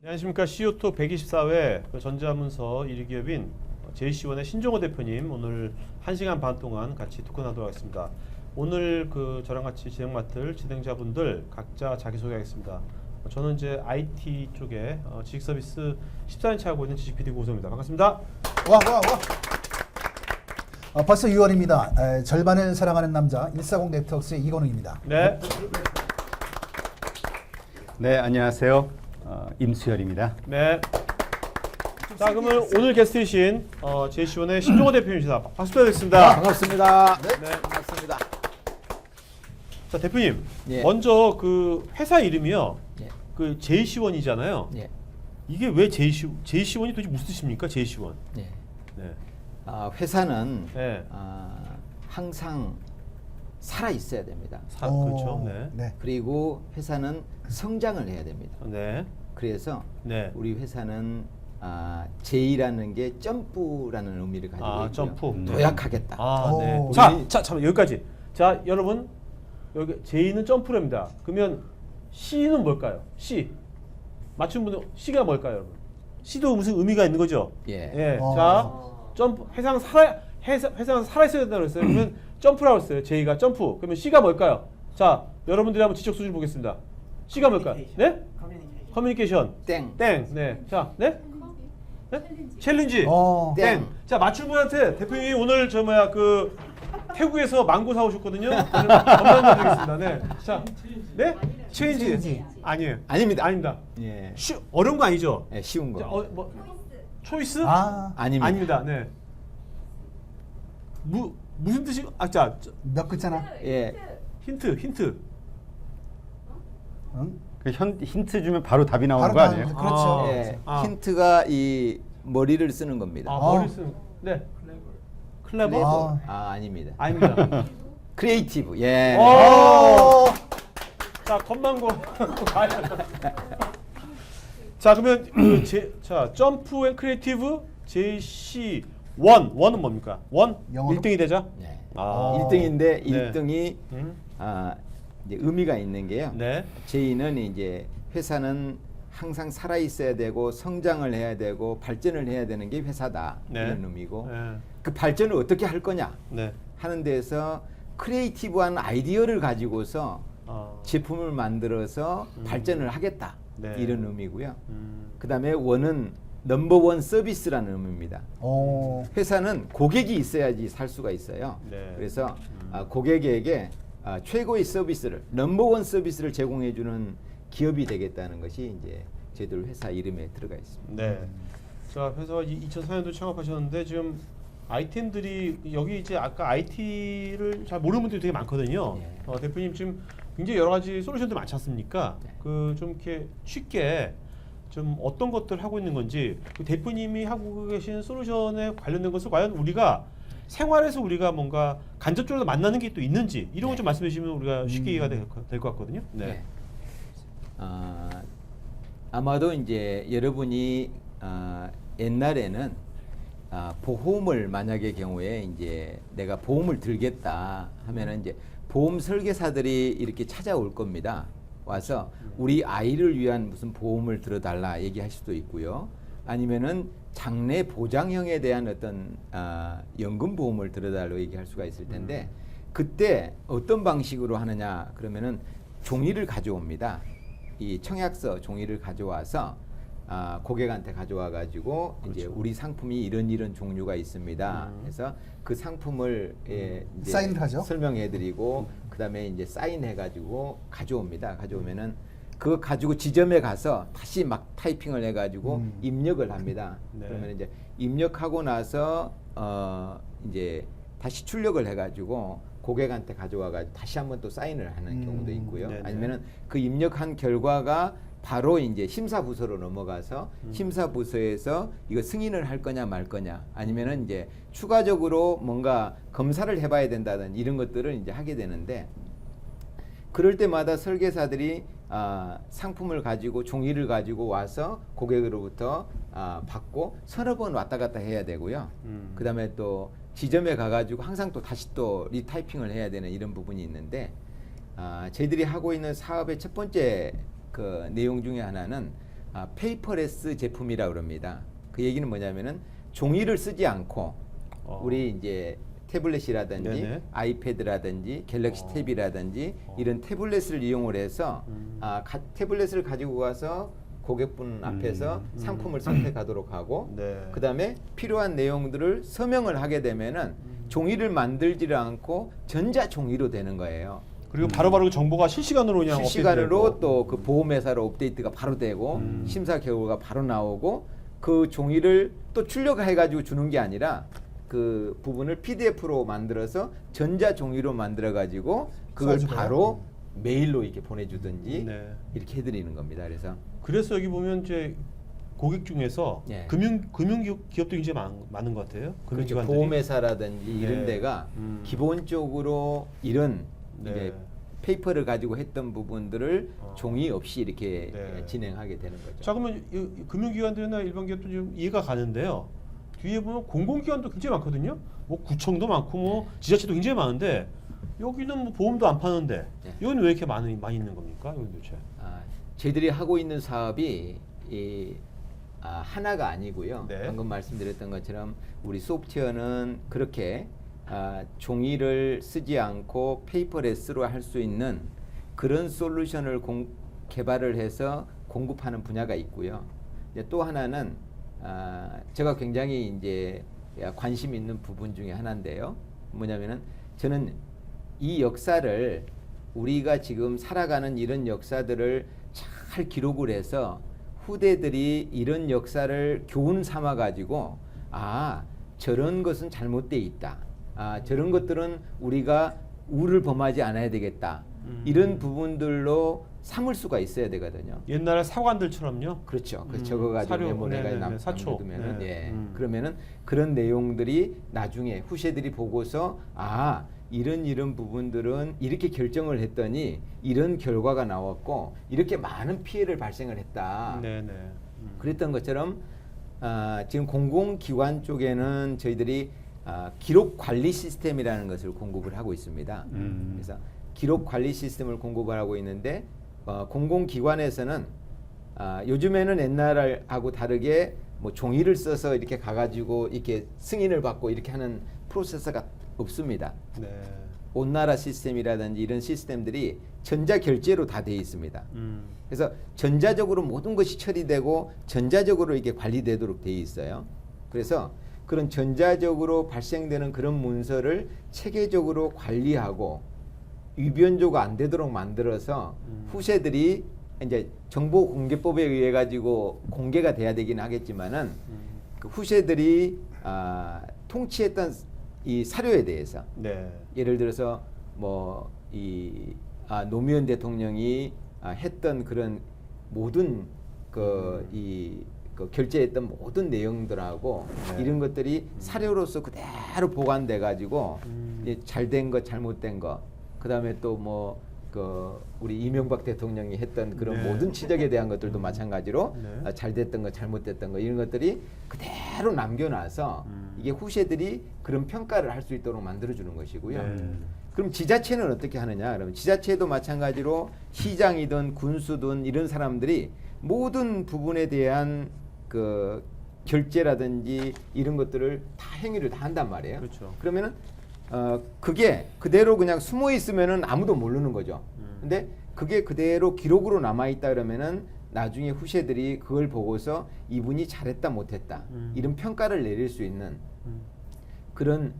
안녕하십니까. CO2 124회 전자문서 1위 기업인 JC1의 신종호 대표님 오늘 1시간 반 동안 같이 토크 나누도록 하겠습니다. 오늘 저랑 같이 진행 맡을 진행자분들 각자 자기소개하겠습니다. 저는 이제 IT 쪽에 지식서비스 14년차 하고 있는 지식 PD 고소입니다. 반갑습니다. 벌써 6월입니다. 절반을 사랑하는 남자 140 네트워크스의 이건웅입니다. 네. 네, 안녕하세요. 임수열입니다. 네. 자, 그러면 오늘 게스트이신 JC1의 신종호 대표님이시다. 박수 부탁드리겠습니다. 반갑습니다. 네. 반갑습니다. 자, 대표님. 예. 먼저 그 회사 이름이요. 예. 그 JC1이잖아요. 예. 이게 왜 JC1이 도대체 무슨 뜻입니까? JC1. 예. 네. 회사는 네. 항상 살아 있어야 됩니다. 그렇죠. 네. 네. 그리고 회사는 성장을 해야 됩니다. 네. 그래서 네. 우리 회사는 J라는 게 점프라는 의미를 가지고 있고요. 점프. 도약하겠다. 네. 오. 자, 잠깐 여기까지. 자, 여러분. 여기 J는 점프랍니다. 그러면 C는 뭘까요? C. 맞춘 분은 C가 뭘까요, 여러분? C도 무슨 의미가 있는 거죠? 예. 자, 점프 회사는 살아 있어야 된다고 했어요. 그러면 점프라고 했어요. J가 점프. 그러면 C가 뭘까요? 자, 여러분들이 한번 지적 수준 보겠습니다. C가 뭘까요? 네? 커뮤니케이션. 땡. 땡. 네. 자, 네? 네? 챌린지. 땡. 자, 맞춘 분한테 대표님이 오늘 태국에서 망고 사오셨거든요. 건강 드리겠습니다. 네. 자, 네? 체인지. 아니에요. 아닙니다. 아닙니다. 예. 어려운 거 아니죠? 예, 쉬운 자, 거. 초이스? 아닙니다. 아닙니다. 네. 무슨 뜻이? 자, 몇 글자나? 예. 힌트. 응? 힌트 주면 바로 답이 나오는 바로 거 아니에요? 그렇죠. 예. 아. 힌트가 이 머리를 쓰는 겁니다. 머리 쓰는. 네. 클레버? 아닙니다. 아닙니다. 크리에이티브. 예. 오! 자, 건망고. 자, 그러면 점프 앤 크리에이티브 JC1. 원은 뭡니까? 원? 영어로? 1등이 되자? 네. 1등인데 네. 1등이 이제 의미가 있는 게요. 네. J는 이제 회사는 항상 살아 있어야 되고 성장을 해야 되고 발전을 해야 되는 게 회사다. 네. 이런 의미고 네. 그 발전을 어떻게 할 거냐 네. 하는 데서 크리에이티브한 아이디어를 가지고서 제품을 만들어서 발전을 하겠다. 네. 이런 의미고요. 그다음에 원은 넘버원 서비스라는 의미입니다. 오. 회사는 고객이 있어야지 살 수가 있어요. 네. 그래서 고객에게 최고의 서비스를 넘버원 서비스를 제공해주는 기업이 되겠다는 것이 이제 저희들 회사 이름에 들어가 있습니다. 네. 자, 회사가 2004년도 창업하셨는데 지금 아이템들이 여기 이제 아까 IT를 잘 모르는 분들이 되게 많거든요. 네. 대표님 지금 굉장히 여러 가지 솔루션들 많지 않습니까? 네. 좀 이렇게 쉽게 좀 어떤 것들 하고 있는 건지 그 대표님이 하고 계신 솔루션에 관련된 것을 과연 우리가 생활에서 우리가 뭔가 간접적으로 만나는 게 또 있는지 이런 걸 좀 말씀해 주시면 우리가 쉽게 이해가 될 것 같거든요. 네. 네. 아마도 이제 여러분이 옛날에는 보험을 만약의 경우에 이제 내가 보험을 들겠다 하면은 이제 보험 설계사들이 이렇게 찾아올 겁니다. 와서 우리 아이를 위한 무슨 보험을 들어달라 얘기할 수도 있고요. 아니면은 장래 보장형에 대한 어떤 연금 보험을 들어달라고 얘기할 수가 있을 텐데 그때 어떤 방식으로 하느냐 그러면은 종이를 가져옵니다. 이 청약서 종이를 가져와서 고객한테 가져와 가지고 그렇죠. 이제 우리 상품이 이런 종류가 있습니다. 그래서 그 상품을 이제 사인을 하죠. 설명해드리고 그다음에 이제 사인해가지고 가져옵니다. 가져오면은 그거 가지고 지점에 가서 다시 막 타이핑을 해가지고 입력을 합니다. 네. 그러면 이제 입력하고 나서 이제 다시 출력을 해가지고 고객한테 가져와가지고 다시 한번 또 사인을 하는 경우도 있고요. 네네. 아니면은 그 입력한 결과가 바로 이제 심사부서로 넘어가서 심사부서에서 이거 승인을 할 거냐 말 거냐 아니면은 이제 추가적으로 뭔가 검사를 해봐야 된다든 이런 것들을 이제 하게 되는데 그럴 때마다 설계사들이 상품을 가지고 종이를 가지고 와서 고객으로부터 받고 서너 번 왔다 갔다 해야 되고요. 그다음에 또 지점에 가가지고 항상 또 다시 또 리타이핑을 해야 되는 이런 부분이 있는데 저희들이 하고 있는 사업의 첫 번째 그 내용 중에 하나는 페이퍼레스 제품이라고 그럽니다. 그 얘기는 뭐냐면은 종이를 쓰지 않고 우리 이제 태블릿이라든지 네네. 아이패드라든지 갤럭시 탭이라든지 이런 태블릿을 이용을 해서 태블릿을 가지고 가서 고객분 앞에서 상품을 선택하도록 하고 네. 그다음에 필요한 내용들을 서명을 하게 되면은 종이를 만들지를 않고 전자 종이로 되는 거예요. 그리고 바로바로 그 정보가 실시간으로 그냥 실시간으로 업데이트되고. 또 그 보험회사로 업데이트가 바로 되고 심사 결과가 바로 나오고 그 종이를 또 출력해가지고 주는 게 아니라 그 부분을 PDF로 만들어서 전자 종이로 만들어가지고 그걸 써주고요. 바로 메일로 이렇게 보내주든지 네. 이렇게 해드리는 겁니다. 그래서 여기 보면 이제 고객 중에서 예. 금융 기업도 굉장히 많은 것 같아요. 그렇죠. 금융기관들이. 보험회사라든지 이런 네. 데가 음. 기본적으로 이런 네. 이제 페이퍼를 가지고 했던 부분들을 어. 종이 없이 이렇게 네. 진행하게 되는 거죠. 자 그러면 이 금융기관들이나 일반 기업도 좀 이해가 가는데요. 뒤에 보면 공공기관도 굉장히 많거든요. 뭐 구청도 많고 뭐 지자체도 굉장히 많은데 여기는 뭐 보험도 안 파는데 네. 여기는 왜 이렇게 많이 있는 겁니까? 여기 도대체. 저희들이 하고 있는 사업이 하나가 아니고요. 네. 방금 말씀드렸던 것처럼 우리 소프트웨어는 그렇게 종이를 쓰지 않고 페이퍼레스로 할 수 있는 그런 솔루션을 개발을 해서 공급하는 분야가 있고요. 이제 또 하나는 제가 굉장히 이제 관심 있는 부분 중에 하나인데요. 뭐냐면은 저는 이 역사를 우리가 지금 살아가는 이런 역사들을 잘 기록을 해서 후대들이 이런 역사를 교훈 삼아 가지고 저런 것은 잘못돼 있다. 저런 것들은 우리가 우를 범하지 않아야 되겠다. 이런 부분들로 삼을 수가 있어야 되거든요. 옛날에 사관들처럼요. 그렇죠. 그 적어가지고 사료, 메모내가 네네네, 사초. 남겨두면은 네. 그러면은 그런 내용들이 나중에 후세들이 보고서 이런 부분들은 이렇게 결정을 했더니 이런 결과가 나왔고 이렇게 많은 피해를 발생을 했다. 네네. 그랬던 것처럼 지금 공공기관 쪽에는 저희들이 기록 관리 시스템이라는 것을 공급을 하고 있습니다. 그래서 기록 관리 시스템을 공급을 하고 있는데 공공기관에서는 요즘에는 옛날하고 다르게 뭐 종이를 써서 이렇게 가가지고 이렇게 승인을 받고 이렇게 하는 프로세서가 없습니다. 네. 온나라 시스템이라든지 이런 시스템들이 전자결제로 다 되어 있습니다. 그래서 전자적으로 모든 것이 처리되고 전자적으로 이게 관리되도록 되어 있어요. 그래서 그런 전자적으로 발생되는 그런 문서를 체계적으로 관리하고 위변조가 안 되도록 만들어서 후세들이 이제 정보공개법에 의해 가지고 공개가 돼야 되긴 하겠지만은 그 후세들이 통치했던 이 사료에 대해서 네. 예를 들어서 뭐 이 노무현 대통령이 했던 그런 모든 그 결제했던 모든 내용들하고 네. 이런 것들이 사료로서 그대로 보관돼 가지고 잘된 것 잘못된 것 그다음에 또 뭐 우리 이명박 대통령이 했던 그런 네. 모든 지적에 대한 것들도 마찬가지로 네. 잘됐던 것 잘못됐던 것 이런 것들이 그대로 남겨놔서 이게 후세들이 그런 평가를 할 수 있도록 만들어주는 것이고요. 네. 그럼 지자체는 어떻게 하느냐? 그러면 지자체도 마찬가지로 시장이든 군수든 이런 사람들이 모든 부분에 대한 그 결제라든지 이런 것들을 다 행위를 다 한단 말이에요. 그렇죠. 그러면은 그게 그대로 그냥 숨어 있으면은 아무도 모르는 거죠. 근데 그게 그대로 기록으로 남아 있다 그러면은 나중에 후세들이 그걸 보고서 이분이 잘했다 못했다 이런 평가를 내릴 수 있는 그런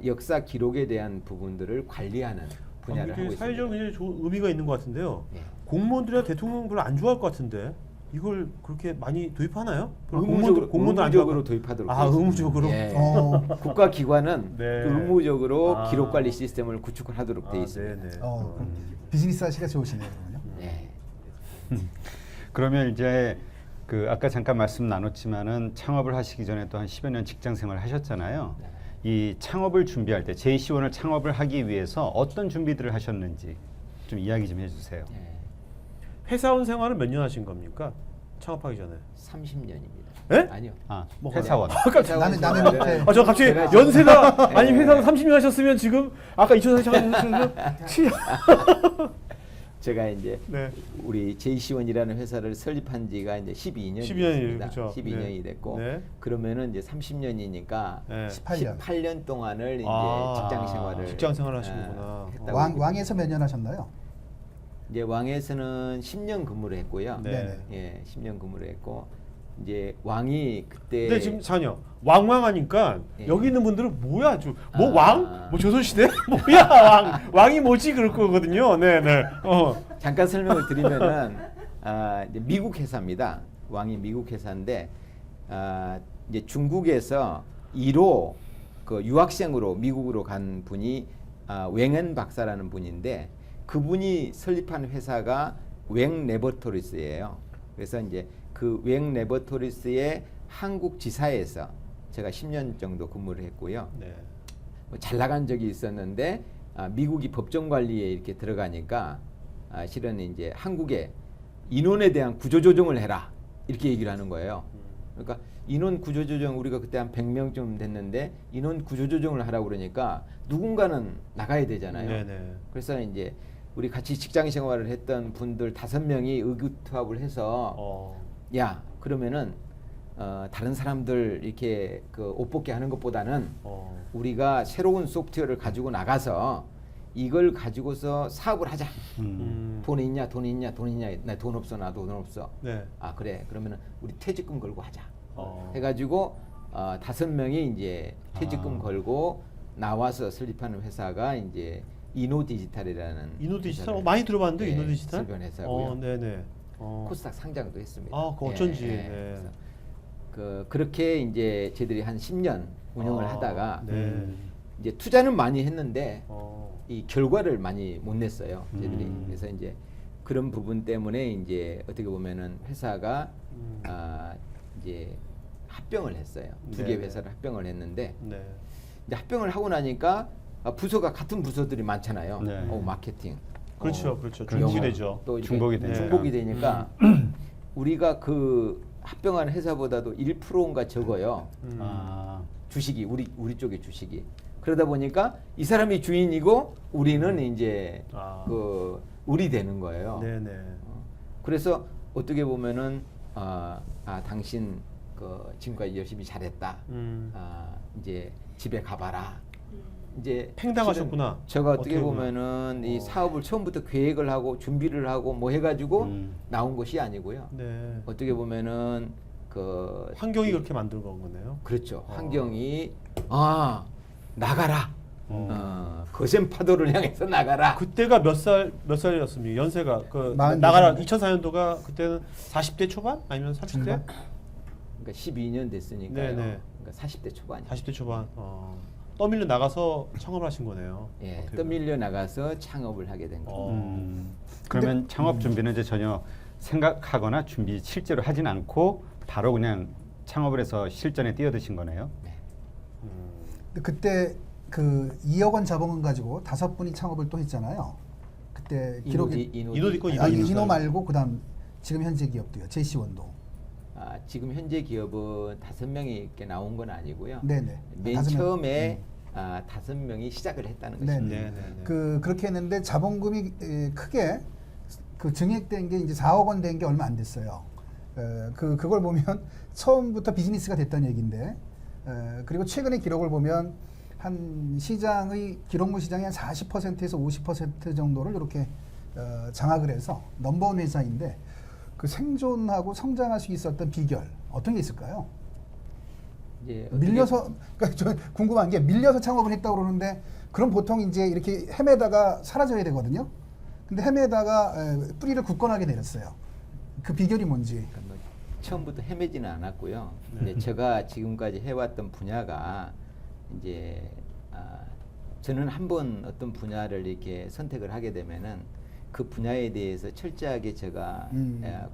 역사 기록에 대한 부분들을 관리하는 분야를 하고 있습니다. 사회적으로 굉장히 좋은 의미가 있는 것 같은데요. 예. 공무원들이나 대통령 별로 안 좋아할 것 같은데 이걸 그렇게 많이 도입하나요? 의무적으로 도입하도록 되어 있습니다. 의무적으로. 예. 어, 국가기관은 네. 의무적으로 기록관리 시스템을 구축을 하도록 되어 있습니다. 네네. 그럼 비즈니스 하시기가 좋으시네요. 그러면요. 네. 그러면 이제 그 아까 잠깐 말씀 나눴지만은 창업을 하시기 전에 또 한 10여 년 직장 생활을 하셨잖아요. 네. 이 창업을 준비할 때 JC1을 창업을 하기 위해서 어떤 준비들을 하셨는지 좀 이야기 좀 해주세요. 네. 회사원 생활을 몇 년 하신 겁니까? 창업하기 전에. 30년입니다. 에? 아니요. 뭐가 회사원. 남의 밑에. 저 갑자기 제가 연세가 아니 네. 회사원 30년 하셨으면 지금 아까 2004년 하셨으면 제가 이제 네. 우리 JC1이라는 회사를 설립한 지가 이제 12년이 12년이 됐습니다. 그렇죠. 12년이 네. 됐고 네. 그러면은 이제 30년이니까 네. 18년. 동안을 이제 아, 직장 생활을 직장 생활을 하시는구나. 했다고 왕에서 몇 년 하셨나요? 이제 왕에서는 10년 근무를 했고요. 네. 네네. 예, 10년 근무를 했고 이제 왕이 그때 근데 지금 자녀 왕왕하니까 예. 여기 있는 분들은 뭐야 아주 뭐 아. 왕? 뭐 조선시대? 뭐야 왕이 뭐지 그럴 거거든요. 네네. 잠깐 설명을 드리면은 이제 미국 회사입니다. 왕이 미국 회사인데 이제 중국에서 1호 그 유학생으로 미국으로 간 분이 웽엔 박사라는 분인데 그분이 설립한 회사가 웽 레버토리스예요. 그래서 이제 그 웽 레버토리스의 한국 지사에서 제가 10년 정도 근무를 했고요. 네. 뭐 잘 나간 적이 있었는데 미국이 법정 관리에 이렇게 들어가니까 실은 이제 한국에 인원에 대한 구조조정을 해라 이렇게 얘기를 하는 거예요. 그러니까 인원 구조조정 우리가 그때 한 100명쯤 됐는데 인원 구조조정을 하라고 그러니까 누군가는 나가야 되잖아요. 네네. 그래서 이제 우리 같이 직장 생활을 했던 분들 5명이 의기투합을 해서 야 그러면은 다른 사람들 이렇게 그 옷 벗게 하는 것보다는 우리가 새로운 소프트웨어를 가지고 나가서 이걸 가지고서 사업을 하자. 돈 있냐, 돈 있냐, 돈 있냐. 나 돈 없어, 나 돈 없어. 네. 아 그래. 그러면은 우리 퇴직금 걸고 하자. 어. 해가지고 5명이 이제 퇴직금 걸고 나와서 설립하는 회사가 이제 이노디지털이라는 이노디지털 많이 들어봤는데 예, 이노디지털? 설립한 회사고요. 네네. 코스닥 상장도 했습니다. 아, 그 어쩐지. 예, 예. 네. 그래서 그렇게 이제 저희들이 한 10년 운영을 하다가 네. 이제 투자는 많이 했는데 어. 이 결과를 많이 못 냈어요. 저희들이. 음. 그래서 이제 그런 부분 때문에 이제 어떻게 보면은 회사가 이제 합병을 했어요. 두 개 네. 회사를 합병을 했는데 네. 이제 합병을 하고 나니까 부서가 같은 부서들이 많잖아요. 네. 마케팅. 그렇죠, 그렇죠. 영어, 중복이 되죠. 또 이렇게 중복이 되니까. 중복이 되니까 우리가 그 합병한 회사보다도 1%인가 적어요. 아, 주식이 우리 쪽의 주식이. 그러다 보니까 이 사람이 주인이고 우리는 이제 그 을이 되는 거예요. 네네. 그래서 어떻게 보면은 당신 그 지금까지 열심히 잘했다. 이제 집에 가봐라. 이제 팽당하셨구나. 제가 어떻게 어떻게 보면. 보면은 이 사업을 처음부터 계획을 하고 준비를 하고 뭐 해가지고 나온 것이 아니고요. 네. 어떻게 보면은 그 환경이 그렇게 만든 건 거네요. 그렇죠. 환경이 나가라. 거센 파도를 향해서 나가라. 그때가 몇 살이었습니까? 연세가 그 42 나가라 정도. 2004년도가 그때는 40대 초반 아니면 30대? 중반? 그러니까 12년 됐으니까요. 네네. 그러니까 40대 초반이요. 40대 초반. 떠밀려 나가서 창업을 하신 거네요. 예, 어떻게 떠밀려 나가서 창업을 하게 된 거죠. 그러면 창업 준비는 이제 전혀 생각하거나 준비 실제로 하진 않고 바로 그냥 창업을 해서 실전에 뛰어드신 거네요. 근데 그때 그 2억 원 자본금 가지고 5분이 창업을 또 했잖아요. 그때 기록이 이노디 거 이노 말고 그다음 지금 현재 기업도요. JC1도. 지금 현재 기업은 5명이 이렇게 나온 건 아니고요. 네네. 맨 5명. 처음에 5명이 시작을 했다는 것입니다. 네네. 네네. 그렇게 했는데 자본금이 크게 그 증액된 게 이제 4억 원 된 게 얼마 안 됐어요. 그걸 보면 처음부터 비즈니스가 됐다는 얘기인데 그리고 최근의 기록을 보면 한 시장의 기록물 시장의 한 40%에서 50% 정도를 이렇게 장악을 해서 넘버원 회사인데 그 생존하고 성장할 수 있었던 비결 어떤 게 있을까요? 이제 밀려서 그러니까 저 궁금한 게 밀려서 창업을 했다고 그러는데 그럼 보통 이제 이렇게 헤매다가 사라져야 되거든요. 근데 헤매다가 뿌리를 굳건하게 내렸어요. 그 비결이 뭔지. 그러니까 뭐 처음부터 헤매지는 않았고요. 근데 제가 지금까지 해왔던 분야가 이제 저는 한번 어떤 분야를 이렇게 선택을 하게 되면은 그 분야에 대해서 철저하게 제가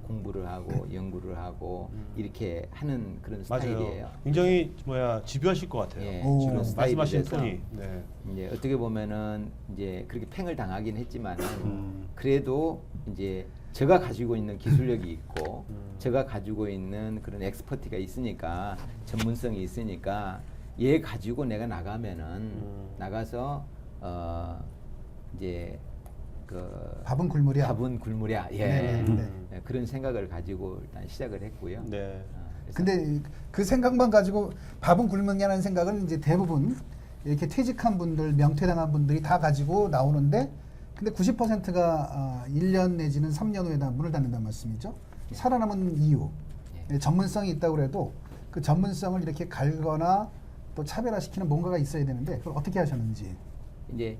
공부를 하고 연구를 하고 이렇게 하는 그런 스타일이에요. 맞아요. 굉장히 집요하실 것 같아요. 예, 오. 그런 스타일이 말씀하신 돼서 톤이. 네. 이제 어떻게 보면은 이제 그렇게 팽을 당하긴 했지만은 그래도 이제 제가 가지고 있는 기술력이 있고 제가 가지고 있는 그런 엑스퍼티가 있으니까 전문성이 있으니까 얘 가지고 내가 나가면은 나가서 이제 밥은 굶으랴. 밥은 굶으랴. 예. 네, 네, 네. 예, 그런 생각을 가지고 일단 시작을 했고요. 네. 그래서 근데 그 생각만 가지고 밥은 굶으냐는 생각은 이제 대부분 이렇게 퇴직한 분들, 명퇴당한 분들이 다 가지고 나오는데, 근데 90%가 1년 내지는 3년 후에 다 문을 닫는다는 말씀이죠. 살아남은 이유, 전문성이 있다고 그래도 그 전문성을 이렇게 갈거나 또 차별화시키는 뭔가가 있어야 되는데 그걸 어떻게 하셨는지. 이제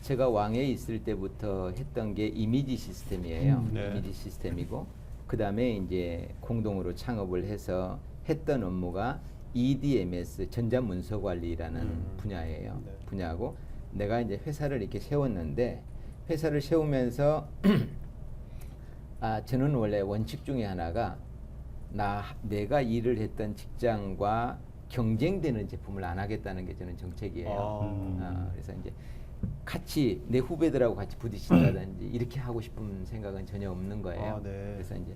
제가 왕에 있을 때부터 했던 게 이미지 시스템이에요. 네. 이미지 시스템이고 그 다음에 이제 공동으로 창업을 해서 했던 업무가 EDMS 전자문서관리라는 분야예요. 네. 분야고 내가 이제 회사를 이렇게 세웠는데 회사를 세우면서 저는 원래 원칙 중에 하나가 내가 일을 했던 직장과 경쟁되는 제품을 안 하겠다는 게 저는 정책이에요. 그래서 이제 같이 내 후배들하고 같이 부딪힌다든지 이렇게 하고 싶은 생각은 전혀 없는 거예요. 아, 네. 그래서 이제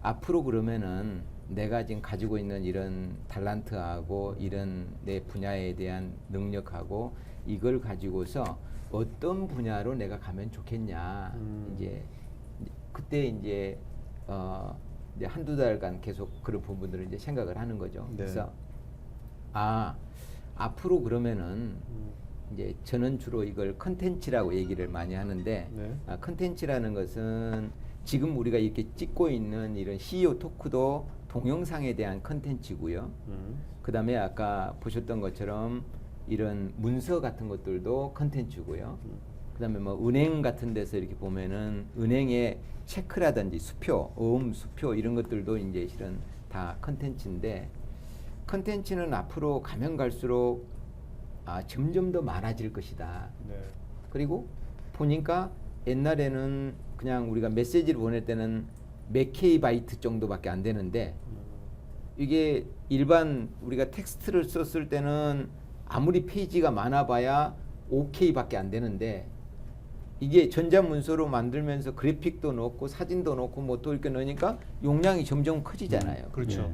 앞으로 그러면은 내가 지금 가지고 있는 이런 달란트하고 이런 내 분야에 대한 능력하고 이걸 가지고서 어떤 분야로 내가 가면 좋겠냐. 이제 그때 이제 이제 한두 달간 계속 그런 부분들을 이제 생각을 하는 거죠. 네. 그래서 앞으로 그러면은 이제 저는 주로 이걸 컨텐츠라고 얘기를 많이 하는데 네. 컨텐츠라는 것은 지금 우리가 이렇게 찍고 있는 이런 CEO 토크도 동영상에 대한 컨텐츠고요. 그 다음에 아까 보셨던 것처럼 이런 문서 같은 것들도 컨텐츠고요. 그 다음에 뭐 은행 같은 데서 이렇게 보면은 은행의 체크라든지 수표, 수표 이런 것들도 이제 실은 다 컨텐츠인데 컨텐츠는 앞으로 가면 갈수록 점점 더 많아질 것이다. 네. 그리고 보니까 옛날에는 그냥 우리가 메시지를 보낼 때는 몇 K바이트 정도밖에 안 되는데 이게 일반 우리가 텍스트를 썼을 때는 아무리 페이지가 많아봐야 5K밖에 안 되는데 이게 전자문서로 만들면서 그래픽도 넣고 사진도 넣고 뭐 또 이렇게 넣으니까 용량이 점점 커지잖아요. 그렇죠. 예.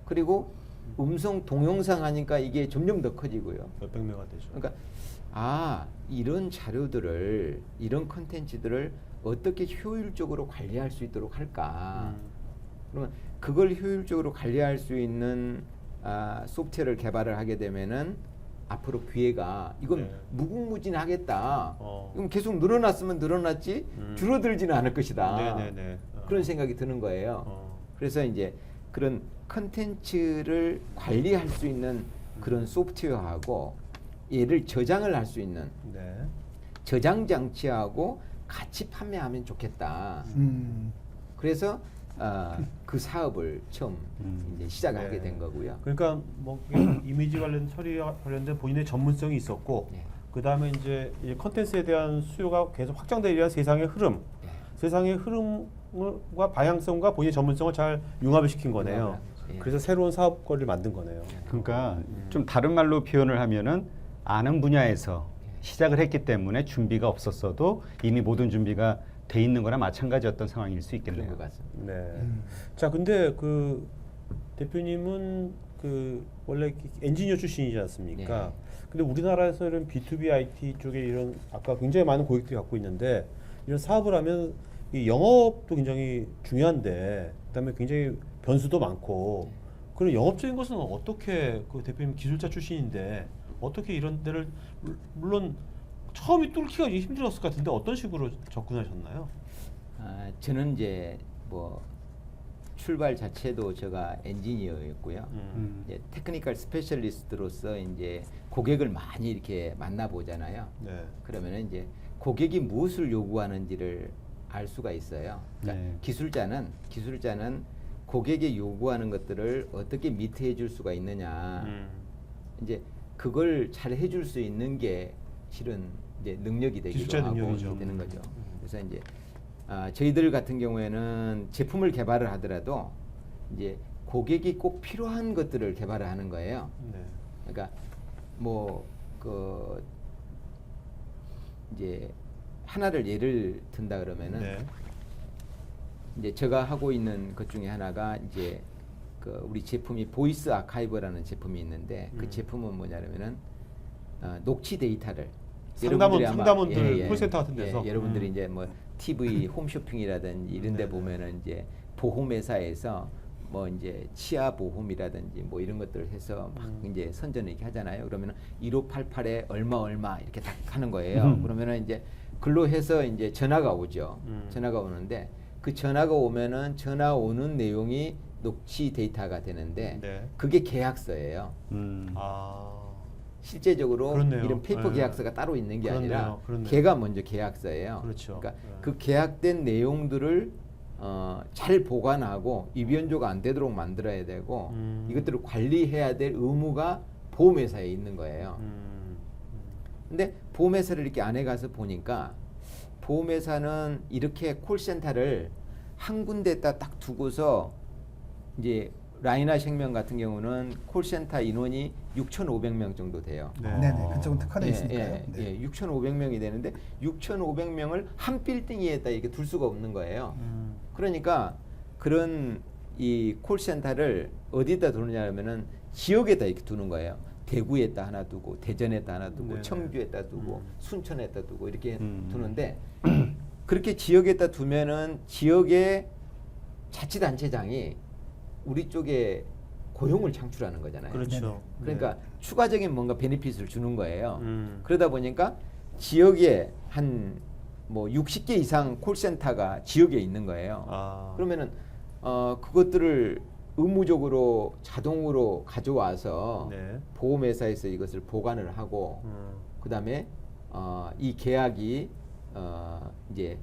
그리고 음성 동영상 하니까 이게 점점 더 커지고요. 몇백 메가 되죠. 그러니까 이런 자료들을 이런 컨텐츠들을 어떻게 효율적으로 관리할 수 있도록 할까? 그러면 그걸 효율적으로 관리할 수 있는 소프트웨어를 개발을 하게 되면은 앞으로 기회가 이건 네. 무궁무진하겠다. 어. 이건 계속 늘어났으면 늘어났지 줄어들지는 않을 것이다. 네네네. 그런 생각이 드는 거예요. 그래서 이제 그런 컨텐츠를 관리할 수 있는 그런 소프트웨어하고 얘를 저장을 할 수 있는 네. 저장 장치하고 같이 판매하면 좋겠다. 그래서 그 사업을 처음 이제 시작을 하게 네. 된 거고요. 그러니까 뭐 이미지 관련 처리 관련된 본인의 전문성이 있었고 네. 그 다음에 이제 이 컨텐츠에 대한 수요가 계속 확장되기 위한 세상의 흐름, 네. 세상의 흐름과 방향성과 본인의 전문성을 잘 융합을 시킨 거네요. 예. 그래서 새로운 사업거리를 만든 거네요. 그러니까 좀 다른 말로 표현을 하면은 아는 분야에서 시작을 했기 때문에 준비가 없었어도 이미 모든 준비가 돼 있는 거나 마찬가지였던 상황일 수 그런 있겠네요. 것 같습니다. 네. 자, 근데 그 대표님은 그 원래 엔지니어 출신이지 않습니까? 네. 근데 우리나라에서 이런 B2B IT 쪽에 이런 아까 굉장히 많은 고객들이 갖고 있는데 이런 사업을 하면 이 영업도 굉장히 중요한데 그다음에 굉장히 변수도 많고 그런 영업적인 것은 어떻게 그 대표님 기술자 출신인데 어떻게 이런 데를 물론 처음이 뚫기가 힘들었을 것 같은데 어떤 식으로 접근하셨나요? 저는 이제 뭐 출발 자체도 제가 엔지니어였고요. 이제 테크니컬 스페셜리스트로서 이제 고객을 많이 이렇게 만나보잖아요. 네. 그러면은 이제 고객이 무엇을 요구하는지를 알 수가 있어요. 그러니까 네. 기술자는 고객이 요구하는 것들을 어떻게 미트해 줄 수가 있느냐. 이제 그걸 잘 해줄 수 있는 게 실은 이제 능력이 되기도 기술자 하고 능력이죠. 되는 거죠. 그래서 이제 저희들 같은 경우에는 제품을 개발을 하더라도 이제 고객이 꼭 필요한 것들을 개발을 하는 거예요. 네. 그러니까 뭐 그 이제 하나를 예를 든다 그러면은 네. 이제 제가 하고 있는 것 중에 하나가 이제 그 우리 제품이 보이스 아카이브라는 제품이 있는데 그 제품은 뭐냐면은 녹취 데이터를 상담원들 콜센터 같은 데서 여러분들이 이제 뭐 TV 홈쇼핑이라든지 이런 데 보면은 이제 보험회사에서 뭐 이제 치아 보험이라든지 뭐 이런 것들을 해서 막 이제 선전을 이렇게 하잖아요. 그러면은 1588에 얼마 이렇게 딱 하는 거예요. 그러면은 이제 글로 해서 이제 전화가 오죠. 전화가 오는데 그 전화가 오면은 전화 오는 내용이 녹취 데이터가 되는데 네. 그게 계약서예요. 아. 실제적으로 그렇네요. 이런 페이퍼 네. 계약서가 따로 있는 게 아니라 그렇네요. 걔가 먼저 계약서예요. 그렇죠. 그러니까 네. 그 계약된 내용들을 잘 보관하고 이변조가 안 되도록 만들어야 되고 이것들을 관리해야 될 의무가 보험회사에 있는 거예요. 근데 보험회사를 이렇게 안에 가서 보니까 보험회사는 이렇게 콜센터를 한 군데에다 딱 두고서 이제 라이나 생명 같은 경우는 콜센터 인원이 6,500명 정도 돼요. 네. 네네. 그쪽은 특화되어 예, 있으니까요. 예, 네. 예, 6,500명이 되는데 6,500명을 한 빌딩에다 이렇게 둘 수가 없는 거예요. 그러니까 그런 이 콜센터를 어디다 두느냐면은 지역에다 이렇게 두는 거예요. 대구에다 하나 두고 대전에다 하나 두고 네네. 청주에다 두고 순천에다 두고 이렇게 두는데 음. 그렇게 지역에다 두면은 지역의 자치단체장이 우리 쪽에 고용을 창출하는 거잖아요. 그렇죠. 그러니까 추가적인 뭔가 베네핏을 주는 거예요. 음. 그러다 보니까 지역에 한 뭐 60개 이상 콜센터가 지역에 있는 거예요. 아. 그러면은 그것들을 의무적으로 자동으로 가져와서 네. 보험회사에서 이것을 보관을 하고 그다음에 이 계약이 이제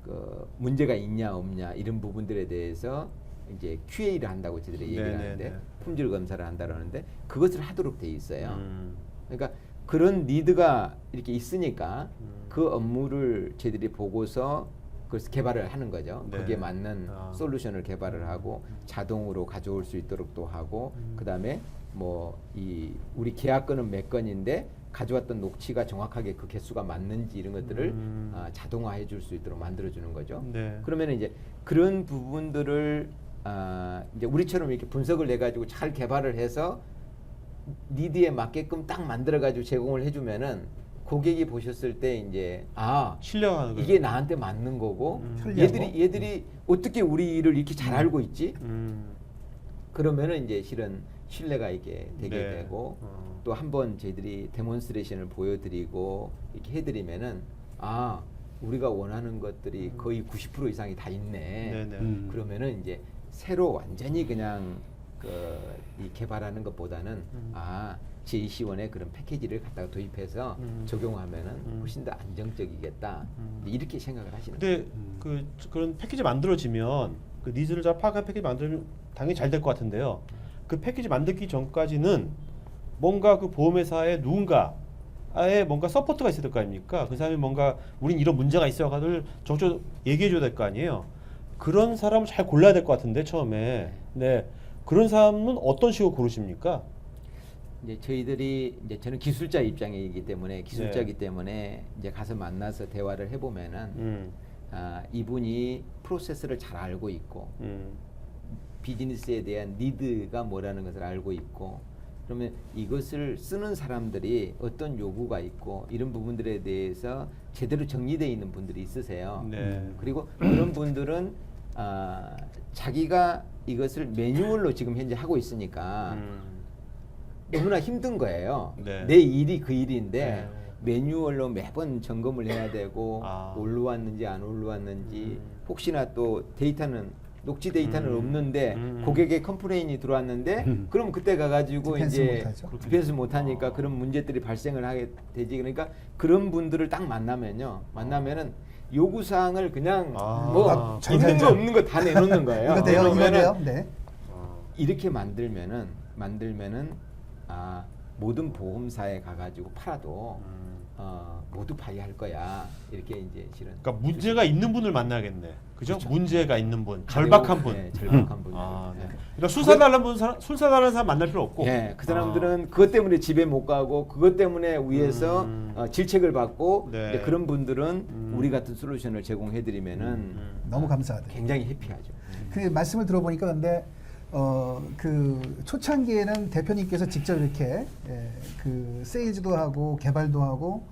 그 문제가 있냐 없냐 이런 부분들에 대해서 이제 QA를 한다고 저희들이 얘기를 네네네. 하는데 품질 검사를 한다라는데 그것을 하도록 돼 있어요. 음. 그러니까 그런 니드가 이렇게 있으니까 그 업무를 저희들이 보고서 그래서 개발을 하는 거죠. 네. 거기에 맞는 아. 솔루션을 개발을 하고 자동으로 가져올 수 있도록 또 하고 그다음에 뭐 이 우리 계약 건은 몇 건인데 가져왔던 녹취가 정확하게 그 개수가 맞는지 이런 것들을 자동화해 줄 수 있도록 만들어 주는 거죠. 네. 그러면 이제 그런 부분들을 이제 우리처럼 이렇게 분석을 해 가지고 잘 개발을 해서 니드에 맞게끔 딱 만들어 가지고 제공을 해 주면은 고객이 보셨을 때 이제 신뢰하는 거예요. 이게 나한테 맞는 거고 편리하고. 얘들이 어떻게 우리 일을 이렇게 잘 알고 있지? 그러면은 이제 실은 신뢰가 이게 되게 네. 되고 또 한번 저희들이 데몬스트레이션을 보여드리고 이렇게 해드리면은 우리가 원하는 것들이 거의 90% 이상이 다 있네. 네네. 그러면은 이제 새로 완전히 그냥 이 개발하는 것보다는 JC1의 그런 패키지를 갖다가 도입해서 적용하면은 훨씬 더 안정적이겠다. 이렇게 생각을 하시는 거예요. 근데 그런 패키지 만들어지면 그 니즈를 잘 파악한 패키지 만들면 당연히 잘 될 것 같은데요. 그 패키지 만들기 전까지는 뭔가 그 보험회사에 누군가의 뭔가 서포트가 있어야 될 거 아닙니까? 그 사람이 뭔가 우린 이런 문제가 있어가지고 적극적으로 얘기해줘야 될 거 아니에요. 그런 사람을 잘 골라야 될 것 같은데 처음에. 네. 그런 사람은 어떤 식으로 고르십니까? 이제 저희들이 이제 저는 기술자 입장이기 때문에 기술자이기 네. 때문에 이제 가서 만나서 대화를 해보면은 이분이 프로세스를 잘 알고 있고 비즈니스에 대한 니드가 뭐라는 것을 알고 있고 그러면 이것을 쓰는 사람들이 어떤 요구가 있고 이런 부분들에 대해서 제대로 정리되어 있는 분들이 있으세요. 네. 그리고 그런 분들은 자기가 이것을 매뉴얼로 지금 현재 하고 있으니까 너무나 힘든 거예요. 네. 내 일이 그 일인데 네. 매뉴얼로 매번 점검을 해야 되고 올라왔는지 안 올라왔는지 혹시나 또 데이터는 녹취 데이터는 없는데 고객의 컴플레인이 들어왔는데 그럼 그때 가가지고 디펜스 이제 못하죠. 디펜스 못하니까 그런 문제들이 발생을 하게 되지. 그러니까 그런 분들을 딱 만나면은 요구 사항을 그냥 뭐 잘 있는 되죠. 거 없는 거 다 내놓는 거예요. 이거 돼요, 이거 그러면은 돼요. 네. 이렇게 만들면은 모든 보험사에 가가지고 팔아도 모두 파이할 거야. 이렇게 이제 실은. 그러니까 문제가 있는 분을 만나겠네. 그죠? 그렇죠. 문제가 있는 분, 절박한 분. 네, 절박한 분. 네. 네. 그러니까 술 사달라는 사람 만날 필요 없고. 예, 그 사람들은 그것 때문에 집에 못 가고 그것 때문에 위에서 질책을 받고 네. 이제 그런 분들은 우리 같은 솔루션을 제공해드리면은 너무 감사하다. 굉장히 해피하죠. 그 말씀을 들어보니까 근데 그 초창기에는 대표님께서 직접 이렇게 그 세일즈도 하고 개발도 하고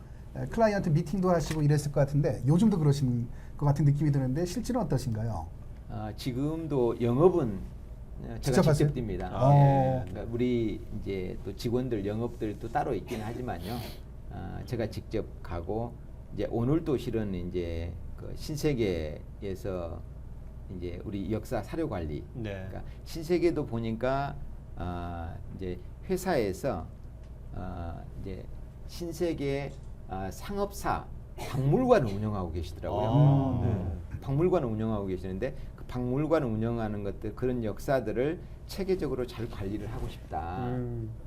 클라이언트 미팅도 하시고 이랬을 것 같은데 요즘도 그러신 것 같은 느낌이 드는데 실제는 어떠신가요? 지금도 영업은 제가 직접 하세요? 직접 뜁니다. 아, 예. 그러니까 우리 이제 또 직원들 영업들도 따로 있긴 하지만요. 제가 직접 가고 이제 오늘도 실은 이제 그 신세계에서 이제 우리 역사 사료 관리. 네. 그러니까 신세계도 보니까 이제 회사에서 이제 신세계 상업사 박물관을 운영하고 계시더라고요. 아, 네. 박물관을 운영하고 계시는데 그 박물관을 운영하는 것들 그런 역사들을 체계적으로 잘 관리를 하고 싶다.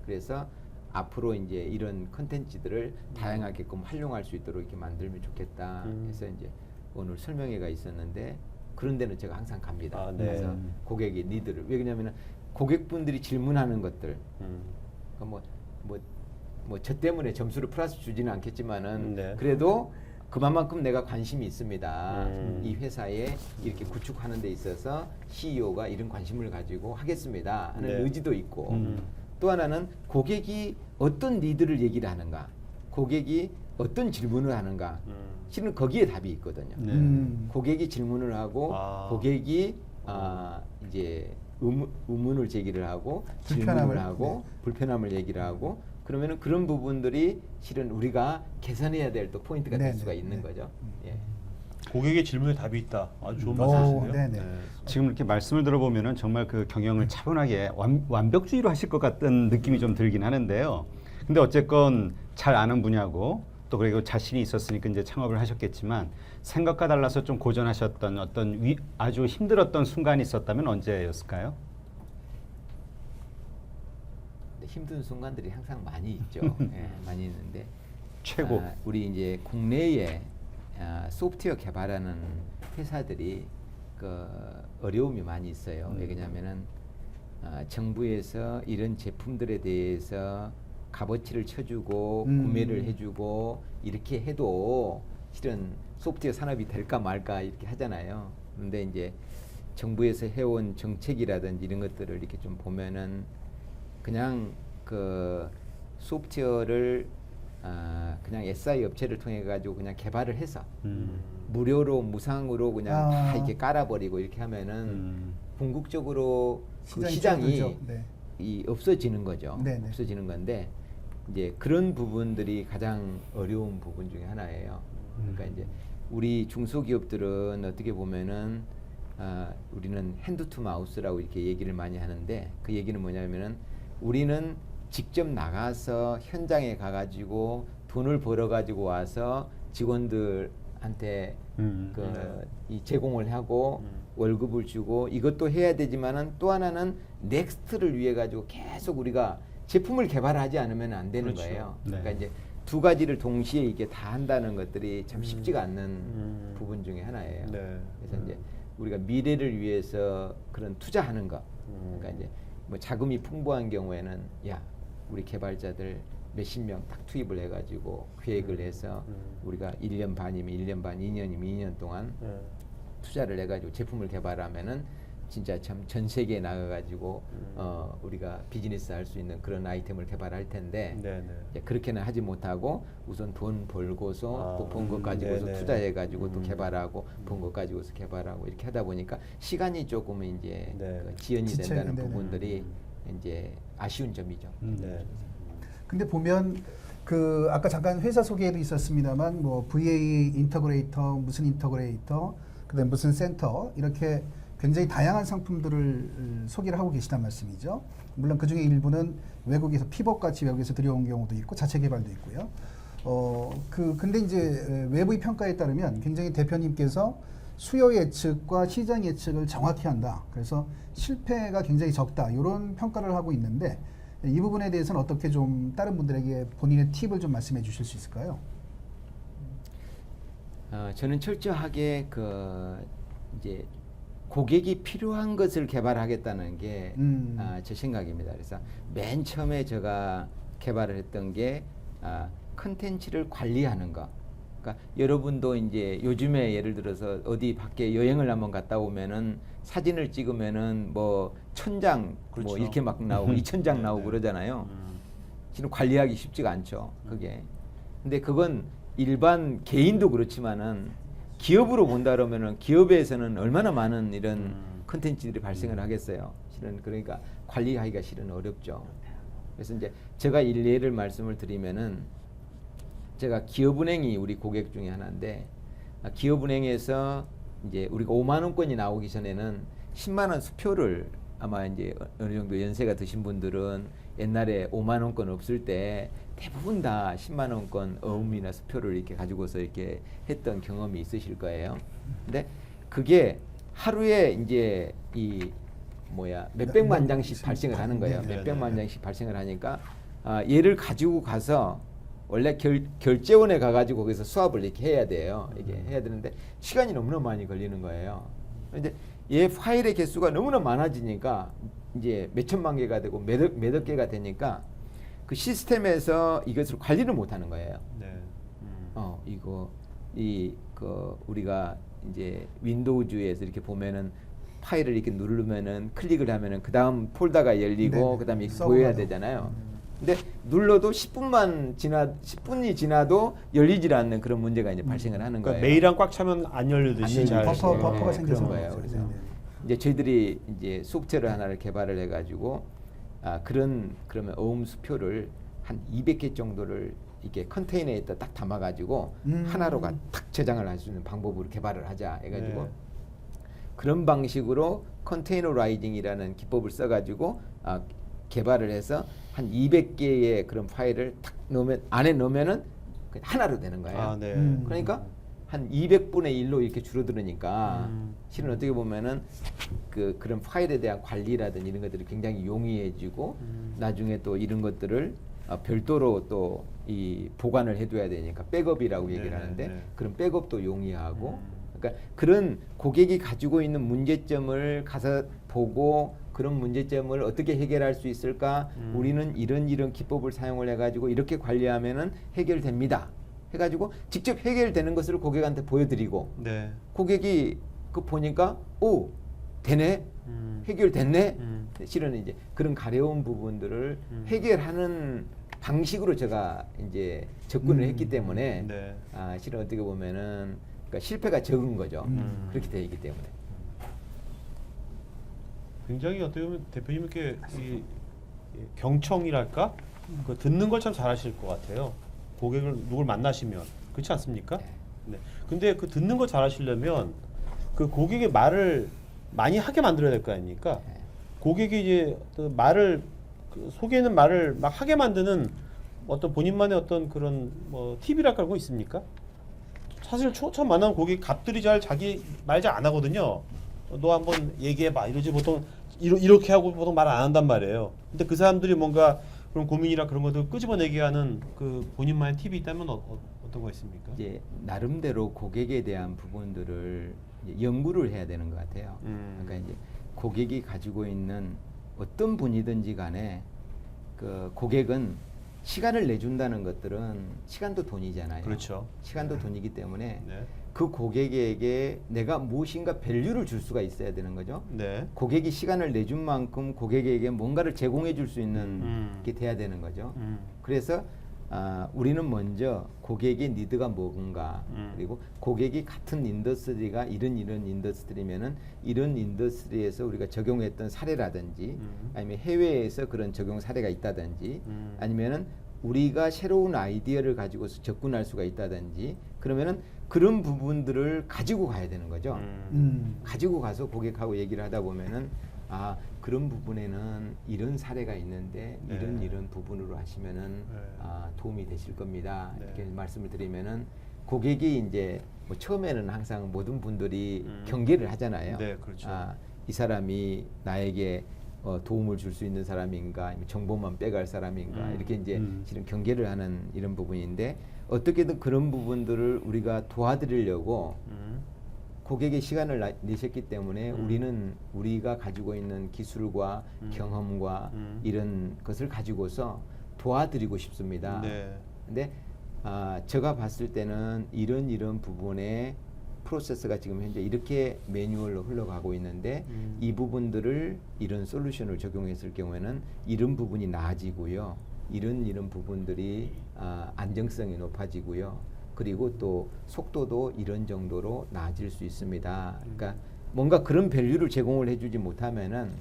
그래서 앞으로 이제 이런 컨텐츠들을 다양하게끔 활용할 수 있도록 이렇게 만들면 좋겠다. 해서 이제 오늘 설명회가 있었는데 그런 데는 제가 항상 갑니다. 아, 네. 그래서 고객의 니드를 왜냐하면 고객분들이 질문하는 것들 뭐 저 때문에 점수를 플러스 주지는 않겠지만은 네. 그래도 그만큼 내가 관심이 있습니다. 이 회사에 이렇게 구축하는 데 있어서 CEO가 이런 관심을 가지고 하겠습니다 하는 네. 의지도 있고 또 하나는 고객이 어떤 니드를 얘기를 하는가, 고객이 어떤 질문을 하는가, 실은 거기에 답이 있거든요. 네. 고객이 질문을 하고 고객이 이제 의문을 제기를 하고 질문을 하고 불편함을 얘기를 하고 그러면은 그런 부분들이 실은 우리가 개선해야 될 또 포인트가 될 네네. 수가 있는 거죠. 예. 고객의 질문에 답이 있다. 아주 좋은 오, 말씀이시네요. 네네. 지금 이렇게 말씀을 들어보면은 정말 그 경영을 차분하게 완벽주의로 하실 것 같은 느낌이 좀 들긴 하는데요. 근데 어쨌건 잘 아는 분야고 또 그리고 자신이 있었으니까 이제 창업을 하셨겠지만 생각과 달라서 좀 고전하셨던 어떤 아주 힘들었던 순간이 있었다면 언제였을까요? 힘든 순간들이 항상 많이 있죠. 예, 많이 있는데 최고. 우리 이제 국내에 소프트웨어 개발하는 회사들이 그 어려움이 많이 있어요. 왜냐하면은 정부에서 이런 제품들에 대해서 값어치를 쳐주고 구매를 해주고 이렇게 해도 실은 소프트웨어 산업이 될까 말까 이렇게 하잖아요. 그런데 이제 정부에서 해온 정책이라든지 이런 것들을 이렇게 좀 보면은 그냥 그 소프트웨어를 그냥 SI 업체를 통해 가지고 그냥 개발을 해서 무료로 무상으로 그냥 다 이렇게 깔아버리고 이렇게 하면은 궁극적으로 그 시장이 이 없어지는 거죠. 네네. 없어지는 건데 이제 그런 부분들이 가장 어려운 부분 중에 하나예요. 그러니까 이제 우리 중소기업들은 어떻게 보면은 우리는 핸드 투 마우스라고 이렇게 얘기를 많이 하는데 그 얘기는 뭐냐면은 우리는 직접 나가서 현장에 가가지고 돈을 벌어가지고 와서 직원들한테 이 제공을 하고 월급을 주고 이것도 해야 되지만은 또 하나는 넥스트를 위해 가지고 계속 우리가 제품을 개발하지 않으면 안 되는 그렇죠. 거예요. 네. 그러니까 이제 두 가지를 동시에 이게 다 한다는 것들이 참 쉽지가 않는 부분 중에 하나예요. 네. 그래서 이제 우리가 미래를 위해서 그런 투자하는 거. 그러니까 이제 뭐 자금이 풍부한 경우에는 야 우리 개발자들 몇십 명 딱 투입을 해가지고 계획을 해서 우리가 1년 반이면 1년 반, 2년이면 2년 동안 투자를 해가지고 제품을 개발하면은 진짜 참 전 세계에 나가가지고 우리가 비즈니스 할 수 있는 그런 아이템을 개발할 텐데 이제 그렇게는 하지 못하고 우선 돈 벌고서 또 번 것 가지고서 네네. 투자해가지고 또 개발하고 번 것 가지고서 개발하고 이렇게 하다 보니까 시간이 조금 이제 네. 그 지연이 된다는 네네. 부분들이 이제 아쉬운 점이죠. 네. 근데 보면 그 아까 잠깐 회사 소개도 있었습니다만 뭐 VA 인터그레이터 무슨 인터그레이터 그다음 무슨 센터 이렇게 굉장히 다양한 상품들을 소개를 하고 계시단 말씀이죠. 물론 그 중에 일부는 외국에서 피벗 같이 외국에서 들여온 경우도 있고 자체 개발도 있고요. 근데 이제 외부의 평가에 따르면 굉장히 대표님께서 수요 예측과 시장 예측을 정확히 한다. 그래서 실패가 굉장히 적다. 이런 평가를 하고 있는데 이 부분에 대해서는 어떻게 좀 다른 분들에게 본인의 팁을 좀 말씀해 주실 수 있을까요? 저는 철저하게 그 이제 고객이 필요한 것을 개발하겠다는 게 제 생각입니다. 그래서 맨 처음에 제가 개발을 했던 게 컨텐츠를 관리하는 거. 그러니까 여러분도 이제 요즘에 예를 들어서 어디 밖에 여행을 한번 갔다 오면은 사진을 찍으면은 뭐 1000장 그렇죠. 뭐 이렇게 막 나오고 2000장 나오고 그러잖아요. 실은 관리하기 쉽지가 않죠. 그게. 근데 그건 일반 개인도 그렇지만은 기업으로 본다 그러면은 기업에서는 얼마나 많은 이런 컨텐츠들이 발생을 하겠어요. 실은 그러니까 관리하기가 실은 어렵죠. 그래서 이제 제가 일례를 말씀을 드리면은 제가 기업은행이 우리 고객 중에 하나인데 기업은행에서 이제 우리가 5만 원권이 나오기 전에는 10만 원 수표를 아마 이제 어느 정도 연세가 드신 분들은 옛날에 5만 원권 없을 때 대부분 다 10만 원권 어음이나 수표를 이렇게 가지고서 이렇게 했던 경험이 있으실 거예요. 근데 그게 하루에 이제 이 몇백만 장씩 발생을 하는 거예요. 네, 몇백만 네. 장씩 발생을 하니까 얘를 가지고 가서 원래 결제원에 가가지고 거기서 수합을 이렇게 해야 돼요. 이게 해야 되는데 시간이 너무나 많이 걸리는 거예요. 근데 얘 파일의 개수가 너무나 많아지니까 이제 몇천만 개가 되고 몇억 개가 되니까 그 시스템에서 이것을 관리를 못하는 거예요. 네. 우리가 이제 윈도우즈에서 이렇게 보면은 파일을 이렇게 누르면은 클릭을 하면은 그 다음 폴더가 열리고 네네. 그다음에 이렇게 서버가 보여야 나오고. 되잖아요. 근데 눌러도 10분이 지나도 열리질 않는 그런 문제가 이제 발생을 하는 그러니까 거예요. 메일이랑 꽉 차면 안 열리듯이 안 잘. 열리듯이. 버퍼가 네, 생겨서 그런 거예요. 그렇죠. 그래서 네, 네. 이제 저희들이 이제 소프트웨어 하나를 개발을 해가지고 그러면 어음 수표를 한 200개 정도를 이렇게 컨테이너에다 딱 담아가지고 하나로가 딱 저장을 할 수 있는 방법으로 개발을 하자 해가지고 네. 그런 방식으로 컨테이너라이징이라는 기법을 써가지고 개발을 해서 한 200개의 그런 파일을 탁 안에 넣으면은 그냥 하나로 되는 거예요. 아, 네. 그러니까 한 200분의 1로 이렇게 줄어들으니까 실은 어떻게 보면은 그런 파일에 대한 관리라든지 이런 것들이 굉장히 용이해지고 나중에 또 이런 것들을 별도로 또 이 보관을 해둬야 되니까 백업이라고 얘기를 네, 하는데 네. 그런 백업도 용이하고 그러니까 그런 고객이 가지고 있는 문제점을 가서 보고 그런 문제점을 어떻게 해결할 수 있을까? 우리는 이런 기법을 사용을 해가지고 이렇게 관리하면은 해결됩니다. 해가지고 직접 해결되는 것을 고객한테 보여드리고 네. 고객이 그 보니까 오 되네 해결됐네. 실은 이제 그런 가려운 부분들을 해결하는 방식으로 제가 이제 접근을 했기 때문에 네. 실은 어떻게 보면은 그러니까 실패가 적은 거죠. 그렇게 되어 있기 때문에. 굉장히 어떻게 보면 대표님께 이 경청이랄까? 그 듣는 걸 참 잘하실 것 같아요. 고객을 누굴 만나시면 그렇지 않습니까? 네. 근데 그 듣는 걸 잘하시려면 그 고객의 말을 많이 하게 만들어야 될 거 아닙니까? 네. 고객이 이제 그 말을 속에 있는 말을 막 하게 만드는 어떤 본인만의 어떤 그런 뭐 팁이랄까 그런 거 있습니까? 사실 처음 만나는 고객 갑들이 잘 자기 말 잘 안 하거든요. 너 한번 얘기해봐 이러지 보통 이렇게 하고 보통 말 안 한단 말이에요. 근데 그 사람들이 뭔가 그런 고민이나 그런 것들 끄집어내게 하는 그 본인만의 팁이 있다면 어떤 거 있습니까? 이제 나름대로 고객에 대한 부분들을 이제 연구를 해야 되는 것 같아요. 그러니까 이제 고객이 가지고 있는 어떤 분이든지 간에 그 고객은 시간을 내준다는 것들은 시간도 돈이잖아요. 그렇죠. 시간도 돈이기 때문에 네. 그 고객에게 내가 무엇인가 밸류를 줄 수가 있어야 되는 거죠. 네. 고객이 시간을 내준 만큼 고객에게 뭔가를 제공해 줄 수 있는 게 돼야 되는 거죠. 그래서 우리는 먼저 고객의 니드가 뭔가 그리고 고객이 같은 인더스트리가 이런 인더스트리면은 이런 인더스트리에서 우리가 적용했던 사례라든지 아니면 해외에서 그런 적용 사례가 있다든지 아니면은 우리가 새로운 아이디어를 가지고서 접근할 수가 있다든지 그러면은 그런 부분들을 가지고 가야 되는 거죠. 가지고 가서 고객하고 얘기를 하다 보면은 그런 부분에는 이런 사례가 있는데 네. 이런 부분으로 하시면은 네. 도움이 되실 겁니다. 네. 이렇게 말씀을 드리면은 고객이 이제 뭐 처음에는 항상 모든 분들이 경계를 하잖아요. 네, 그렇죠. 이 사람이 나에게 도움을 줄 수 있는 사람인가, 아니면 정보만 빼갈 사람인가 이렇게 이제 실은 경계를 하는 이런 부분인데 어떻게든 그런 부분들을 우리가 도와드리려고 고객의 시간을 내셨기 때문에 우리는 우리가 가지고 있는 기술과 경험과 이런 것을 가지고서 도와드리고 싶습니다. 네. 근데 제가 봤을 때는 이런 부분에 프로세스가 지금 현재 이렇게 매뉴얼로 흘러가고 있는데 이 부분들을 이런 솔루션을 적용했을 경우에는 이런 부분이 나아지고요. 이런 부분들이 안정성이 높아지고요. 그리고 또 속도도 이런 정도로 나아질 수 있습니다. 그러니까 뭔가 그런 밸류를 제공을 해주지 못하면은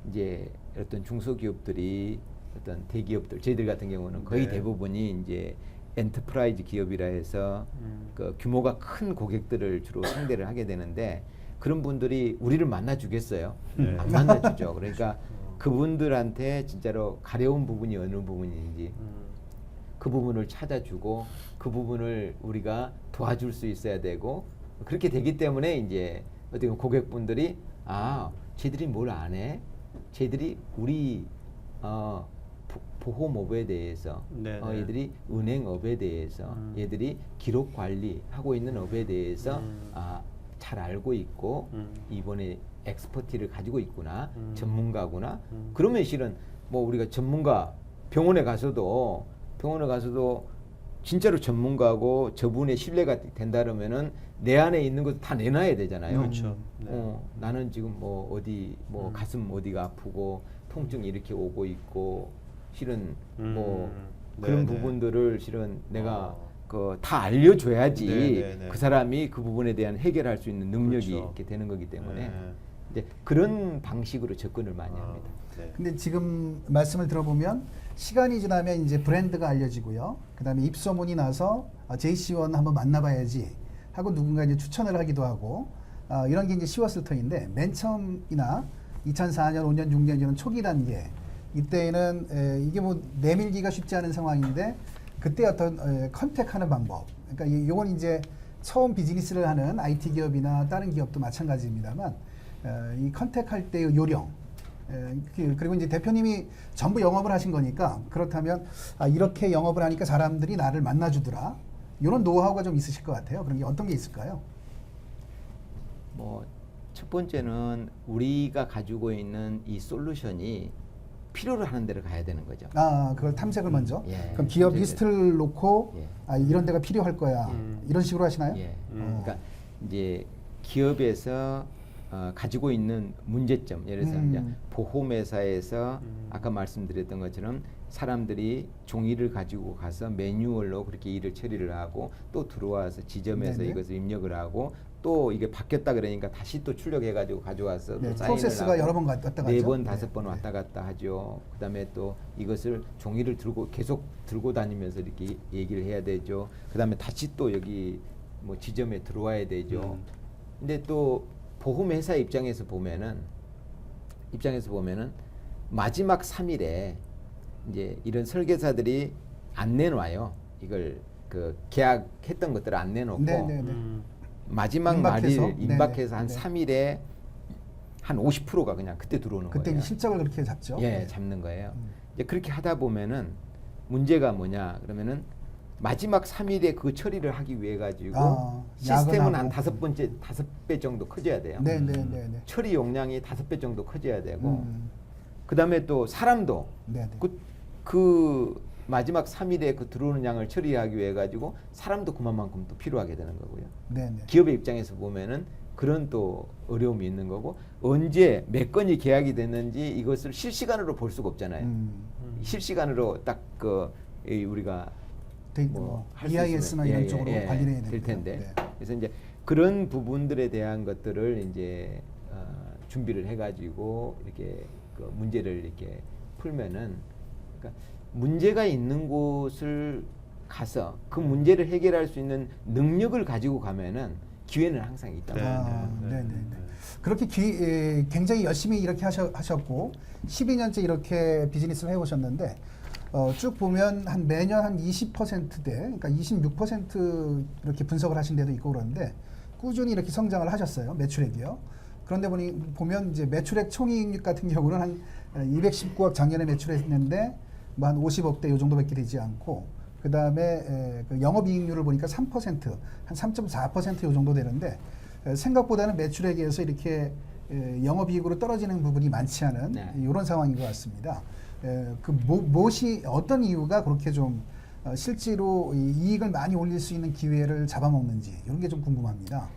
이제 어떤 중소기업들이 어떤 대기업들 저희들 같은 경우는 거의 네. 대부분이 이제 엔터프라이즈 기업이라 해서 그 규모가 큰 고객들을 주로 상대를 하게 되는데 그런 분들이 우리를 만나 주겠어요? 네. 안 만나 주죠. 그러니까 그분들한테 진짜로 가려운 부분이 어느 부분인지 그 부분을 찾아주고 그 부분을 우리가 도와줄 수 있어야 되고 그렇게 되기 때문에 이제 어떻게 보면 고객분들이 아 쟤들이 뭘 안 해? 쟤들이 우리 보험업에 대해서 네네. 얘들이 은행업에 대해서 얘들이 기록 관리하고 있는 업에 대해서 잘 알고 있고 이번에 엑스퍼티를 가지고 있구나 전문가구나 그러면 실은 뭐 우리가 전문가 병원에 가서도 진짜로 전문가고 저분의 신뢰가 된다 그러면은 내 안에 있는 것 다 내놔야 되잖아요. 그렇죠. 네. 나는 지금 뭐 어디 뭐 가슴 어디가 아프고 통증이 이렇게 오고 있고 실은 뭐 그런 네네. 부분들을 실은 내가 그 다 알려줘야지 네네네. 그 사람이 그 부분에 대한 해결할 수 있는 능력이 그렇죠. 이렇게 되는 거기 때문에 네. 이제 그런 방식으로 접근을 많이 합니다. 네. 근데 지금 말씀을 들어보면 시간이 지나면 이제 브랜드가 알려지고요. 그다음에 입소문이 나서 JC1 한번 만나봐야지 하고 누군가 이제 추천을 하기도 하고 이런 게 이제 쉬웠을 터인데 맨 처음이나 2004년, 5년, 6년 이런 초기 단계 이때는 이게 뭐 내밀기가 쉽지 않은 상황인데 그때 어떤 컨택하는 방법. 그러니까 요건 이제 처음 비즈니스를 하는 IT 기업이나 다른 기업도 마찬가지입니다만 이 컨택할 때의 요령. 그리고 이제 대표님이 전부 영업을 하신 거니까 그렇다면 이렇게 영업을 하니까 사람들이 나를 만나주더라. 이런 노하우가 좀 있으실 것 같아요. 그런 게 어떤 게 있을까요? 뭐 첫 번째는 우리가 가지고 있는 이 솔루션이 필요로 하는 데를 가야 되는 거죠. 그걸 탐색을 먼저. 예, 그럼 기업 탐색을. 리스트를 놓고 예. 이런 데가 필요할 거야. 이런 식으로 하시나요? 예. 그러니까 이제 기업에서 가지고 있는 문제점, 예를 들어서 이제 보험회사에서 아까 말씀드렸던 것처럼 사람들이 종이를 가지고 가서 매뉴얼로 그렇게 일을 처리를 하고 또 들어와서 지점에서 네네. 이것을 입력을 하고 또 이게 바뀌었다 그러니까 다시 또 출력해가지고 가져와서 네, 또 사인을 프로세스가 하고 여러 번 왔다 갔다 네 하죠? 번 네. 다섯 번 왔다 갔다 하죠. 그다음에 또 이것을 종이를 들고 계속 들고 다니면서 이렇게 얘기를 해야 되죠. 그다음에 다시 또 여기 뭐 지점에 들어와야 되죠. 근데 또 보험회사 입장에서 보면은 마지막 3일에 이제 이런 설계사들이 안 내놔요. 이걸 그 계약했던 것들을 안 내놓고 네네네. 마지막 임박해서? 말일 임박해서 네네. 한 네. 3일에 한 50%가 그냥 그때 들어오는 그때 거예요. 이제 실적을 그렇게 잡죠. 예, 네. 잡는 거예요. 이제 그렇게 하다 보면은 문제가 뭐냐 그러면은 마지막 3일에 그 처리를 하기 위해 가지고 시스템은 한 야근하고. 5배 정도 커져야 돼요. 네네네네. 처리 용량이 5배 정도 커져야 되고 그다음에 또 사람도 네네. 그 마지막 3일에 그 들어오는 양을 처리하기 위해 가지고 사람도 그만큼 또 필요하게 되는 거고요. 네네. 기업의 입장에서 보면은 그런 또 어려움이 있는 거고 언제 몇 건이 계약이 됐는지 이것을 실시간으로 볼 수가 없잖아요. 실시간으로 딱 그 우리가 뭐 할수 EIS나 있으면 이런 쪽으로 관리를 해야 될 되니까. 텐데 네. 그래서 이제 그런 부분들에 대한 것들을 이제 준비를 해가지고 이렇게 그 문제를 이렇게 풀면은 그러니까 문제가 있는 곳을 가서 그 문제를 해결할 수 있는 능력을 가지고 가면은 기회는 항상 있다. 네네네. 그렇게 굉장히 열심히 이렇게 하셨고 12년째 이렇게 비즈니스를 해오셨는데 쭉 보면 한 매년 한 20%대, 그러니까 26% 이렇게 분석을 하신 데도 있고 그러는데 꾸준히 이렇게 성장을 하셨어요. 매출액이요. 그런데 보면 이제 매출액 총이익 같은 경우는 한 219억 작년에 매출했는데 뭐 한 50억대 요 정도밖에 되지 않고 그 다음에 그 영업이익률을 보니까 3%, 한 3.4%요 정도 되는데 생각보다는 매출액에서 이렇게 영업이익으로 떨어지는 부분이 많지 않은 이런 상황인 것 같습니다. 무엇이 어떤 이유가 그렇게 좀 실제로 이익을 많이 올릴 수 있는 기회를 잡아먹는지 이런 게 좀 궁금합니다.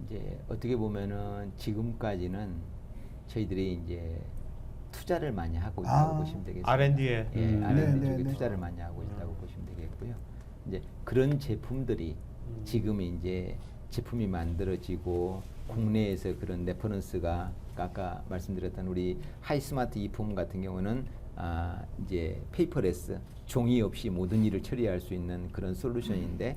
이제 어떻게 보면은 지금까지는 저희들이 이제 투자를 많이 하고 있다고 보시면 되겠습니다. R&D에. 예, R&D 네, 쪽에 네, 투자를 많이 하고 있다고 보시면 되겠고요. 이제 그런 제품들이 지금 이제 제품이 만들어지고 국내에서 그런 레퍼런스가 아까 말씀드렸던 우리 하이스마트 이폼 같은 경우는 이제 페이퍼레스 종이 없이 모든 일을 처리할 수 있는 그런 솔루션인데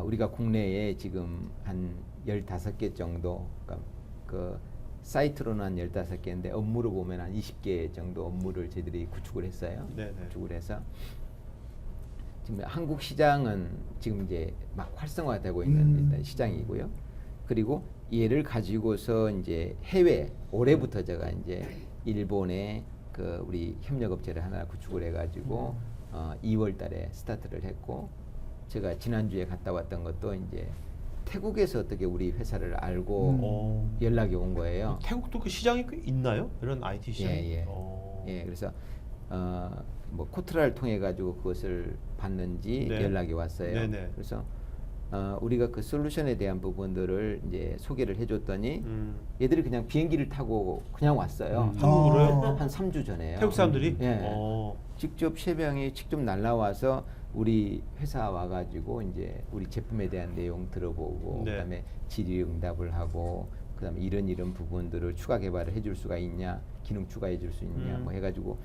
우리가 국내에 지금 한 15개 정도 그러니까 그 사이트로는 한 15개인데 업무로 보면 한 20개 정도 업무를 저희들이 구축을 했어요. 네네. 구축을 해서 지금 한국 시장은 지금 이제 막 활성화되고 있는 일단 시장이고요. 그리고 얘를 가지고서 이제 해외 올해부터 제가 이제 일본에 그 우리 협력업체를 하나 구축을 해가지고 2월달에 스타트를 했고 제가 지난주에 갔다 왔던 것도 이제 태국에서 어떻게 우리 회사를 알고 연락이 온 거예요. 태국도 그 시장이 꽤 있나요? 이런 IT 시장? 예, 그래서 뭐 코트라를 통해 가지고 그것을 받는지 네. 연락이 왔어요. 네네. 그래서 우리가 그 솔루션에 대한 부분들을 이제 소개를 해줬더니 얘들이 그냥 비행기를 타고 그냥 왔어요. 한국으로요? 한 3주 전에요. 태국 사람들이? 예. 직접 쉐병이 직접 날라와서 우리 회사 와가지고 이제 우리 제품에 대한 내용 들어보고 네. 그다음에 질의응답을 하고 그다음에 이런 부분들을 추가 개발을 해줄 수가 있냐, 기능 추가해줄 수 있냐, 뭐 해가지고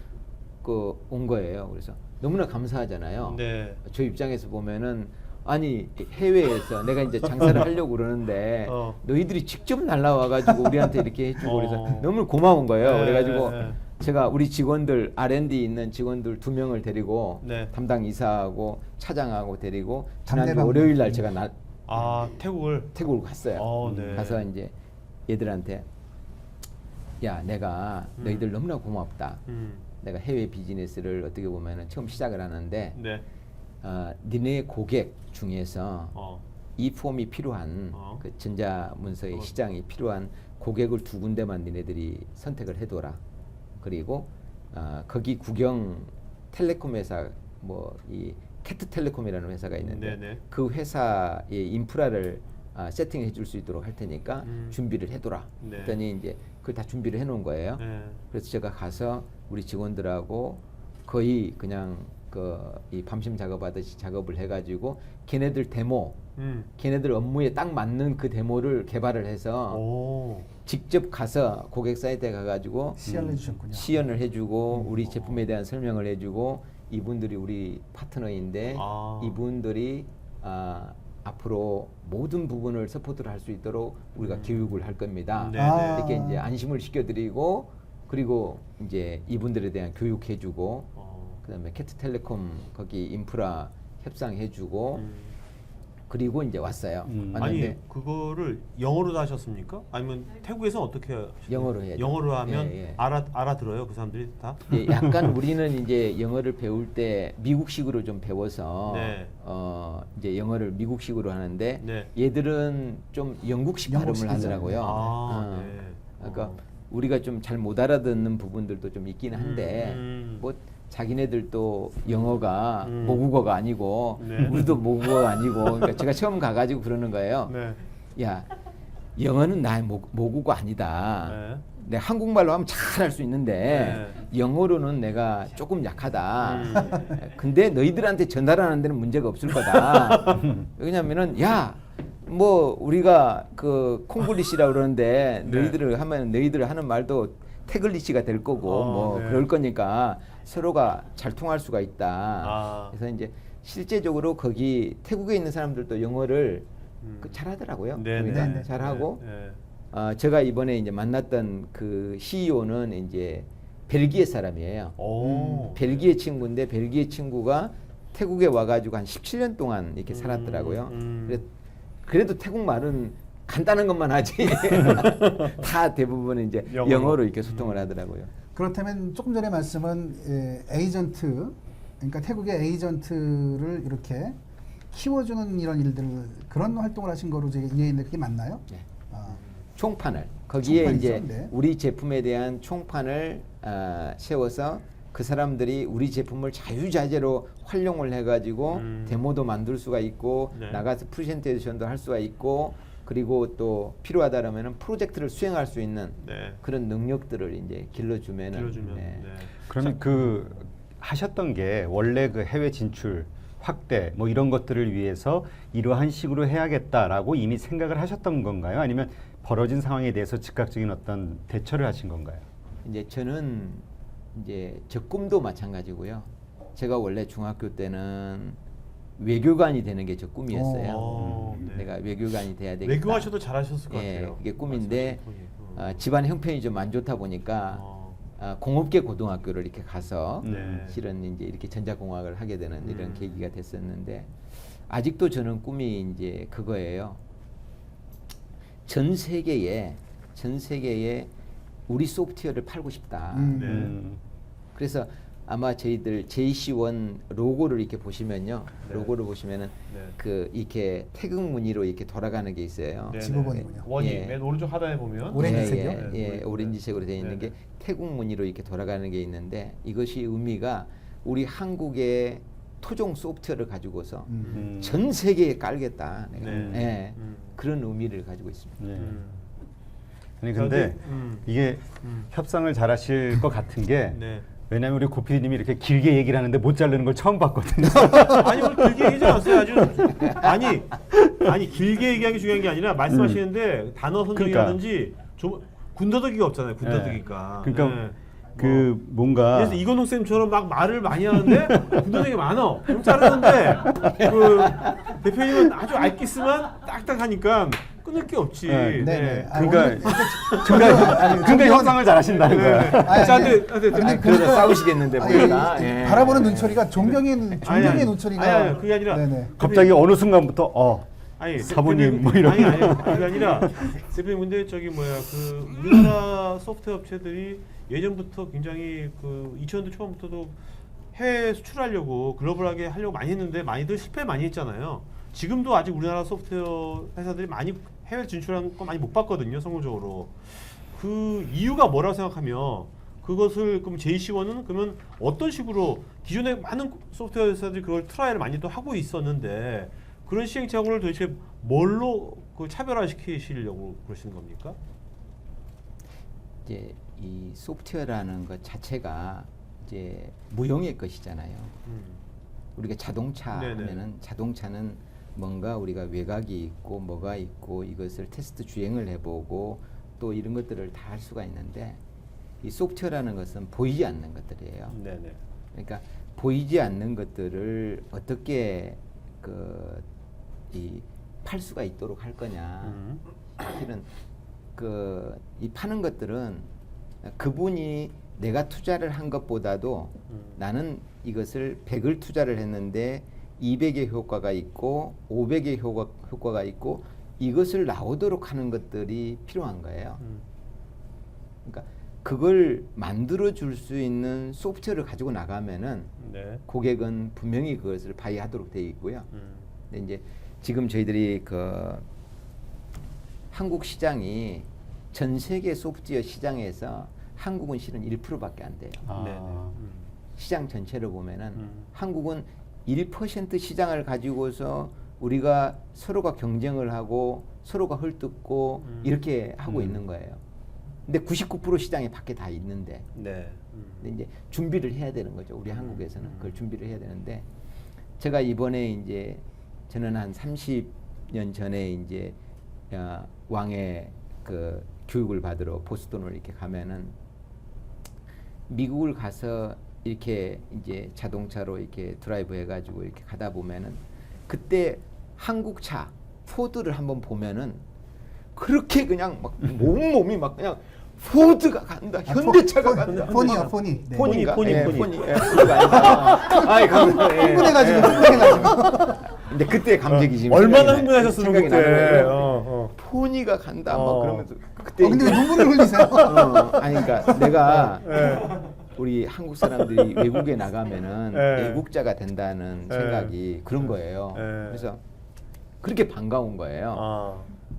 그 온 거예요. 그래서 너무나 감사하잖아요. 네. 저 입장에서 보면은 아니 해외에서 내가 이제 장사를 하려고 그러는데 너희들이 직접 날라와가지고 우리한테 이렇게 해주고 그래서 너무 고마운 거예요. 네, 그래가지고 네. 제가 우리 직원들 R&D 있는 직원들 2명을 데리고 네. 담당 이사하고 차장하고 데리고 지난주 담대방. 월요일 날 제가 태국을? 태국을 갔어요. 네. 가서 이제 얘들한테 야 내가 너희들 너무나 고맙다. 내가 해외 비즈니스를 어떻게 보면은 처음 시작을 하는데 네. 니네 고객 중에서 이 폼이 필요한 그 전자문서의 시장이 필요한 고객을 2군데만 니네들이 선택을 해둬라. 그리고 거기 국영 텔레콤 회사 뭐 이 캐트텔레콤이라는 회사가 있는데 네네. 그 회사의 인프라를 세팅해 줄 수 있도록 할 테니까 준비를 해둬라. 네. 그랬더니 이제 그걸 다 준비를 해놓은 거예요. 네. 그래서 제가 가서 우리 직원들하고 거의 그냥 이 밤샘 작업하듯이 작업을 해가지고 걔네들 데모, 걔네들 업무에 딱 맞는 그 데모를 개발을 해서 직접 가서 고객 사이트에 가가지고 시연해 주셨군요. 시연을 해주고 우리 제품에 대한 설명을 해주고 이분들이 우리 파트너인데 이분들이 앞으로 모든 부분을 서포트를 할 수 있도록 우리가 교육을 할 겁니다. 네네. 이렇게 이제 안심을 시켜드리고 그리고 이제 이분들에 대한 교육해주고 그다음에 캐트텔레콤 거기 인프라 협상해주고 그리고 이제 왔어요. 아니 왔는데 그거를 영어로 다 하셨습니까? 아니면 태국에서 어떻게 하셨나요? 영어로 해야죠. 영어로 하면 예. 알아들어요 그 사람들이 다? 예, 약간 우리는 이제 영어를 배울 때 미국식으로 좀 배워서 네. 이제 영어를 미국식으로 하는데 네. 얘들은 좀 영국식 발음을 영국식이죠. 하더라고요. 네. 그러니까 우리가 좀 잘 못 알아듣는 부분들도 좀 있긴 한데 뭐 자기네들도 영어가 모국어가 아니고 네. 우리도 모국어가 아니고 그러니까 제가 처음 가가지고 그러는 거예요. 네. 야 영어는 나의 모국어 아니다. 네. 내가 한국말로 하면 잘 할 수 있는데 영어로는 내가 조금 약하다. 근데 너희들한테 전달하는 데는 문제가 없을 거다. 왜냐면은 야 뭐 우리가 그 콩글리시라고 그러는데 너희들을 하면 너희들 하는 말도 태글리시가 될 거고 뭐 네. 그럴 거니까 서로가 잘 통할 수가 있다. 그래서 이제 실제적으로 거기 태국에 있는 사람들도 영어를 잘하더라고요. 네. 잘하고 네. 제가 이번에 이제 만났던 그 CEO는 이제 벨기에 사람이에요. 벨기에 친구인데 벨기에 친구가 태국에 와가지고 한 17년 동안 이렇게 살았더라고요. 그래도 태국 말은 간단한 것만 하지 다 대부분 이제 영어로 이렇게 소통을 하더라고요. 그렇다면 조금 전에 말씀은 에이전트, 그러니까 태국의 에이전트를 이렇게 키워주는 이런 일들 그런 활동을 하신 거로 제가 이해했는데 그게 맞나요? 네. 아, 총판을 거기에 총판이죠? 이제 네. 우리 제품에 대한 총판을 세워서 그 사람들이 우리 제품을 자유자재로 활용을 해가지고 데모도 만들 수가 있고 네. 나가서 프레젠테이션도 할 수가 있고 그리고 또 필요하다라면은 프로젝트를 수행할 수 있는 네. 그런 능력들을 이제 길러주면은 길러주면. 네. 네. 그러면 그 하셨던 게 원래 그 해외 진출 확대 뭐 이런 것들을 위해서 이러한 식으로 해야겠다라고 이미 생각을 하셨던 건가요? 아니면 벌어진 상황에 대해서 즉각적인 어떤 대처를 하신 건가요? 이제 저는 이제 저 꿈도 마찬가지고요. 제가 원래 중학교 때는 외교관이 되는 게 저 꿈이었어요. 네. 내가 외교관이 돼야 되겠다. 외교하셔도 잘하셨을 것 예, 같아요. 그게 꿈인데 말씀하신 집안 형편이 좀 안 좋다 보니까 공업계 고등학교를 이렇게 가서 네. 실은 이제 이렇게 전자공학을 하게 되는 이런 계기가 됐었는데 아직도 저는 꿈이 이제 그거예요. 전 세계에 우리 소프트웨어를 팔고 싶다. 네. 그래서 아마 저희들 JC1 로고를 이렇게 보시면요. 네. 로고를 보시면은 네. 그 이렇게 태극 무늬로 이렇게 돌아가는 게 있어요. 네, 직업원이군요. 원이 예. 맨 오른쪽 하단에 보면 오렌지색이요? 예, 오렌지색으로 되어 있는 네, 게 태국 무늬로 이렇게 돌아가는 게 있는데 이것이 의미가 우리 한국의 토종 소프트웨어를 가지고서 전 세계에 깔겠다. 내가. 네. 예, 그런 의미를 가지고 있습니다. 네. 음. 아니 근데 이게 협상을 잘하실 것 같은 게 네. 왜냐하면 우리 고피디님이 이렇게 길게 얘기를 하는데 못 자르는 걸 처음 봤거든요. 아니 오늘 길게 얘기하지 않았어요. 아니 길게 얘기하는 게 중요한 게 아니라 말씀하시는데 단어 선정이라든지 좀 군더더기가 없잖아요. 군더더기가. 그러니까 네. 그 뭔가 그래서 이건호 쌤처럼 막 말을 많이 하는데 군더더기가 많어. 좀 자르는데 그 대표님은 아주 알기스만 딱딱하니까 끊을 게 없지. 네, 네. 그러니까 아니, 그러니까 협상을 잘하신다는 네. 거야. 아니, 자, 아니, 근데 그러다 싸우시겠는데 아니, 보니까. 예. 바라보는 눈초리가 존경의 아니, 눈초리가 아니, 그게 아니라 네네. 갑자기 어느 순간부터 아니 사부님 대표님, 뭐 이런 아니 그게 아니라 대표님 근데 저기 뭐야 그 우리나라 소프트웨어 업체들이 예전부터 굉장히 그 2000년대 초반부터도 해외 수출하려고 글로벌하게 하려고 많이 했는데 많이들 실패 많이 했잖아요. 지금도 아직 우리나라 소프트웨어 회사들이 많이 해외 진출하는 거 많이 못 봤거든요. 성공적으로. 그 이유가 뭐라고 생각하며 그것을 그럼 JC1은 그러면 어떤 식으로 기존에 많은 소프트웨어 회사들이 그걸 트라이를 많이 또 하고 있었는데 그런 시행착오를 도대체 뭘로 그 차별화시키시려고 그러시는 겁니까? 이제 이 소프트웨어라는 것 자체가 이제 무형의 것이잖아요. 우리가 자동차 네네. 하면은 자동차는 뭔가 우리가 외곽이 있고 뭐가 있고 이것을 테스트 주행을 해보고 또 이런 것들을 다 할 수가 있는데 이 소프트웨어라는 것은 보이지 않는 것들이에요. 네네. 그러니까 보이지 않는 것들을 어떻게 팔 수가 있도록 할 거냐. 사실은 이 파는 것들은 그분이 내가 투자를 한 것보다도 나는 이것을 100을 투자를 했는데 200의 효과가 있고 500의 효과가 있고 이것을 나오도록 하는 것들이 필요한 거예요. 그러니까 그걸 만들어 줄 수 있는 소프트웨어를 가지고 나가면은 네. 고객은 분명히 그것을 바이하도록 되어 있고요. 근데 이제 지금 저희들이 그 한국 시장이 전 세계 소프트웨어 시장에서 한국은 실은 1%밖에 안 돼요. 네네. 시장 전체를 보면은 한국은 1% 시장을 가지고서 우리가 서로가 경쟁을 하고 서로가 헐뜯고 이렇게 하고 있는 거예요. 근데 99% 시장에 밖에 다 있는데 네. 근데 이제 준비를 해야 되는 거죠. 우리 한국에서는 그걸 준비를 해야 되는데 제가 이번에 이제 저는 한 30년 전에 이제 왕의 그 교육을 받으러 보스턴을 이렇게 가면은 미국을 가서 이렇게 이제 자동차로 이렇게 드라이브 해가지고 이렇게 가다 보면은 그때 한국 차 포드를 한번 보면은 그렇게 그냥 막 몸이 막 그냥 포드가 간다, 현대차가 간다. 폰이요, 폰이. 네. 폰인가? 폰이. 예, 폰이. 예, 폰이가 아니라. 아이, 흥분해가지고. 근데 그때 감정이 지금 얼마나 생각이 흥분하셨으면 생각이 나는 그때. 거예요. 폰이가 간다, 막 그러면서 그때 근데 왜 이제 눈물을 흘리세요? 아니 그러니까 내가 우리 한국 사람들이 외국에 나가면은 네. 애국자가 된다는 네. 생각이 그런 거예요. 네. 그래서 그렇게 반가운 거예요. 아.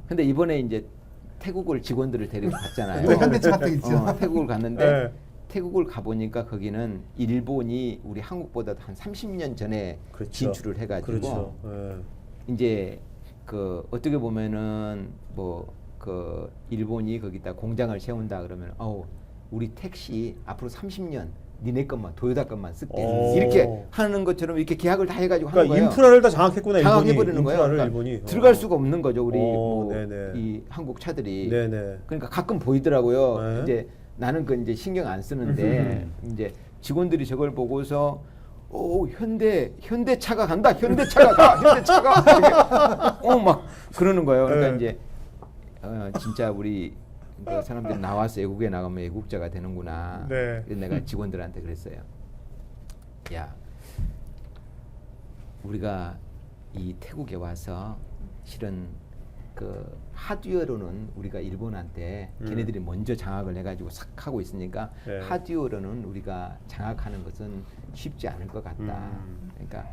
근데 이번에 이제 태국을 직원들을 데리고 갔잖아요. 또 현대차 같은 거 있죠. 태국을 갔는데 네. 태국을 가보니까 거기는 일본이 우리 한국보다 한 30년 전에 그렇죠. 진출을 해가지고 그렇죠. 네. 이제 그 어떻게 보면은 뭐 그 일본이 거기다 공장을 세운다 그러면 우리 택시 앞으로 30년 니네 것만 토요타 것만 쓸게 오. 이렇게 하는 것처럼 이렇게 계약을 다 해가지고 하는 그러니까 거예요. 인프라를 다 장악했구나. 장악해버리는 거예요. 인프라를 그러니까 일본이 들어갈 수가 없는 거죠. 우리 오, 뭐 네네. 이 한국 차들이. 네네. 그러니까 가끔 보이더라고요. 네. 이제 나는 그 이제 신경 안 쓰는데 이제 직원들이 저걸 보고서 오 현대차가 간다. 현대차가 가. 현대차가 막 그러는 거예요. 그러니까 네. 이제 진짜 우리 그 사람들이 나와서 애국에 나가면 애국자가 되는구나. 네. 그래서 내가 직원들한테 그랬어요. 야, 우리가 이 태국에 와서 실은 그 하드웨어로는 우리가 일본한테 걔네들이 먼저 장악을 해가지고 싹 하고 있으니까 네. 하드웨어로는 우리가 장악하는 것은 쉽지 않을 것 같다. 그러니까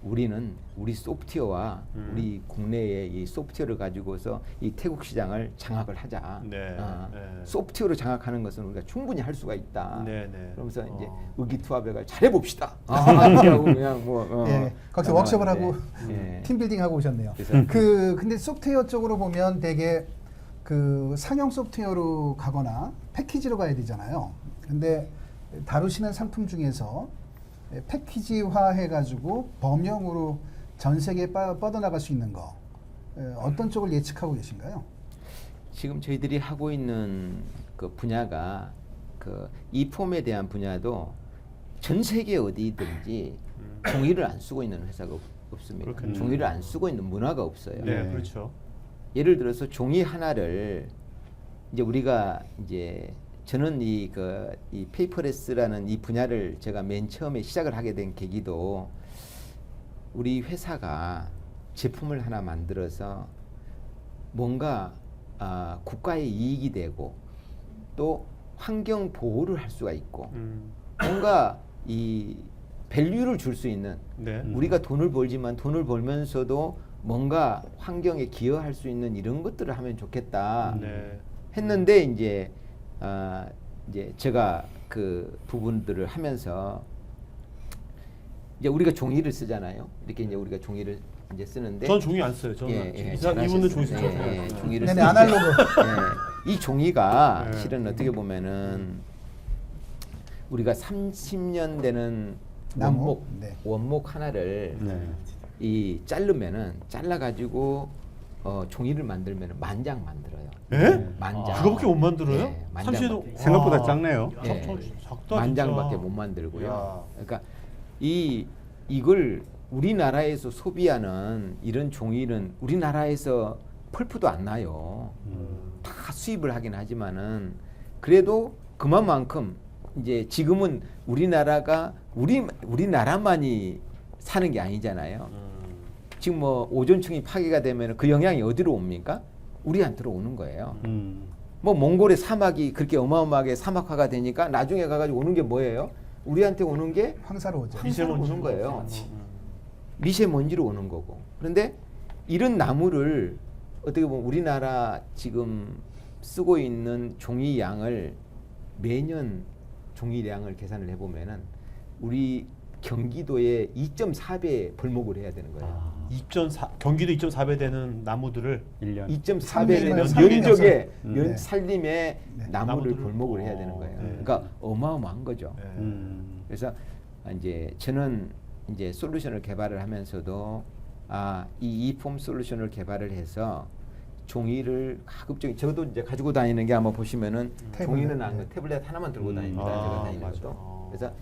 우리는 우리 소프트웨어와 우리 국내의 이 소프트웨어를 가지고서 이 태국 시장을 장악을 하자. 네. 네. 소프트웨어로 장악하는 것은 우리가 충분히 할 수가 있다. 네, 네. 그러면서 이제 의기투합해가 잘해 봅시다. 하고 그냥 뭐 예, 거기서 워크숍을 하고 예. 팀빌딩 하고 오셨네요. 그래서 근데 소프트웨어 쪽으로 보면 되게 그 상용 소프트웨어로 가거나 패키지로 가야 되잖아요. 근데 다루시는 상품 중에서 패키지화 해가지고 범용으로 전 세계에 뻗어나갈 수 있는 거 어떤 쪽을 예측하고 계신가요? 지금 저희들이 하고 있는 그 분야가 그 이 폼에 대한 분야도 전 세계 어디든지 종이를 안 쓰고 있는 회사가 없습니다. 그렇군요. 종이를 안 쓰고 있는 문화가 없어요. 네, 네. 그렇죠. 예를 들어서 종이 하나를 이제 우리가 이제 저는 이 페이퍼레스라는 이 분야를 제가 맨 처음에 시작을 하게 된 계기도 우리 회사가 제품을 하나 만들어서 뭔가 국가의 이익이 되고 또 환경 보호를 할 수가 있고 뭔가 이 밸류를 줄 수 있는 네. 우리가 돈을 벌지만 돈을 벌면서도 뭔가 환경에 기여할 수 있는 이런 것들을 하면 좋겠다 네. 했는데 이제 제가 그 부분들을 하면서 이제 우리가 종이를 쓰잖아요. 이렇게 이제 우리가 종이를 이제 쓰는데 전 종이 안 써요. 저는 이분은 종이 쓰죠. 예, 종이를 네네, 쓰는데 아날로그. 이 종이가 네. 실은 어떻게 보면은 우리가 30년 되는 나무? 네. 원목 하나를 네. 이 자르면은 잘라 가지고 종이를 만들면은 만장 만들어요. 예? 만장. 그거밖에 못 만들어요? 예, 만장밖에. 삼시에도 생각보다 작네요. 예. 작다. 만장밖에 진짜. 못 만들고요. 야. 그러니까 이걸 우리나라에서 소비하는 이런 종이는 우리나라에서 펄프도 안 나요. 다 수입을 하긴 하지만은 그래도 그만큼 이제 지금은 우리나라가 우리나라만이 사는 게 아니잖아요. 지금 뭐 오존층이 파괴가 되면 그 영향이 어디로 옵니까? 우리한테로 오는 거예요. 뭐 몽골의 사막이 그렇게 어마어마하게 사막화가 되니까 나중에 가가지고 오는 게 뭐예요? 우리한테 오는 게 황사로워져. 황사로 오는 거예요. 미세먼지로 오는 거고. 그런데 이런 나무를 어떻게 보면 우리나라 지금 쓰고 있는 종이 양을 매년 종이량을 계산을 해보면은 우리 경기도의 2.4배 벌목을 해야 되는 거예요. 2.4 경기도 2.4배 되는 나무들을 1년. 2.4배는 살림이 면적의 네. 살림의 네. 나무를 나무들을- 벌목을 해야 되는 거예요. 네. 그러니까 어마어마한 거죠. 네. 그래서 이제 저는 이제 솔루션을 개발을 하면서도 이 이폼 솔루션을 개발을 해서 종이를 가급적이 저도 이제 가지고 다니는 게 아마 보시면은 태블릿. 종이는 안 태블릿 하나만 들고 다닙니다. 제가 다니는 맞아. 것도. 그래서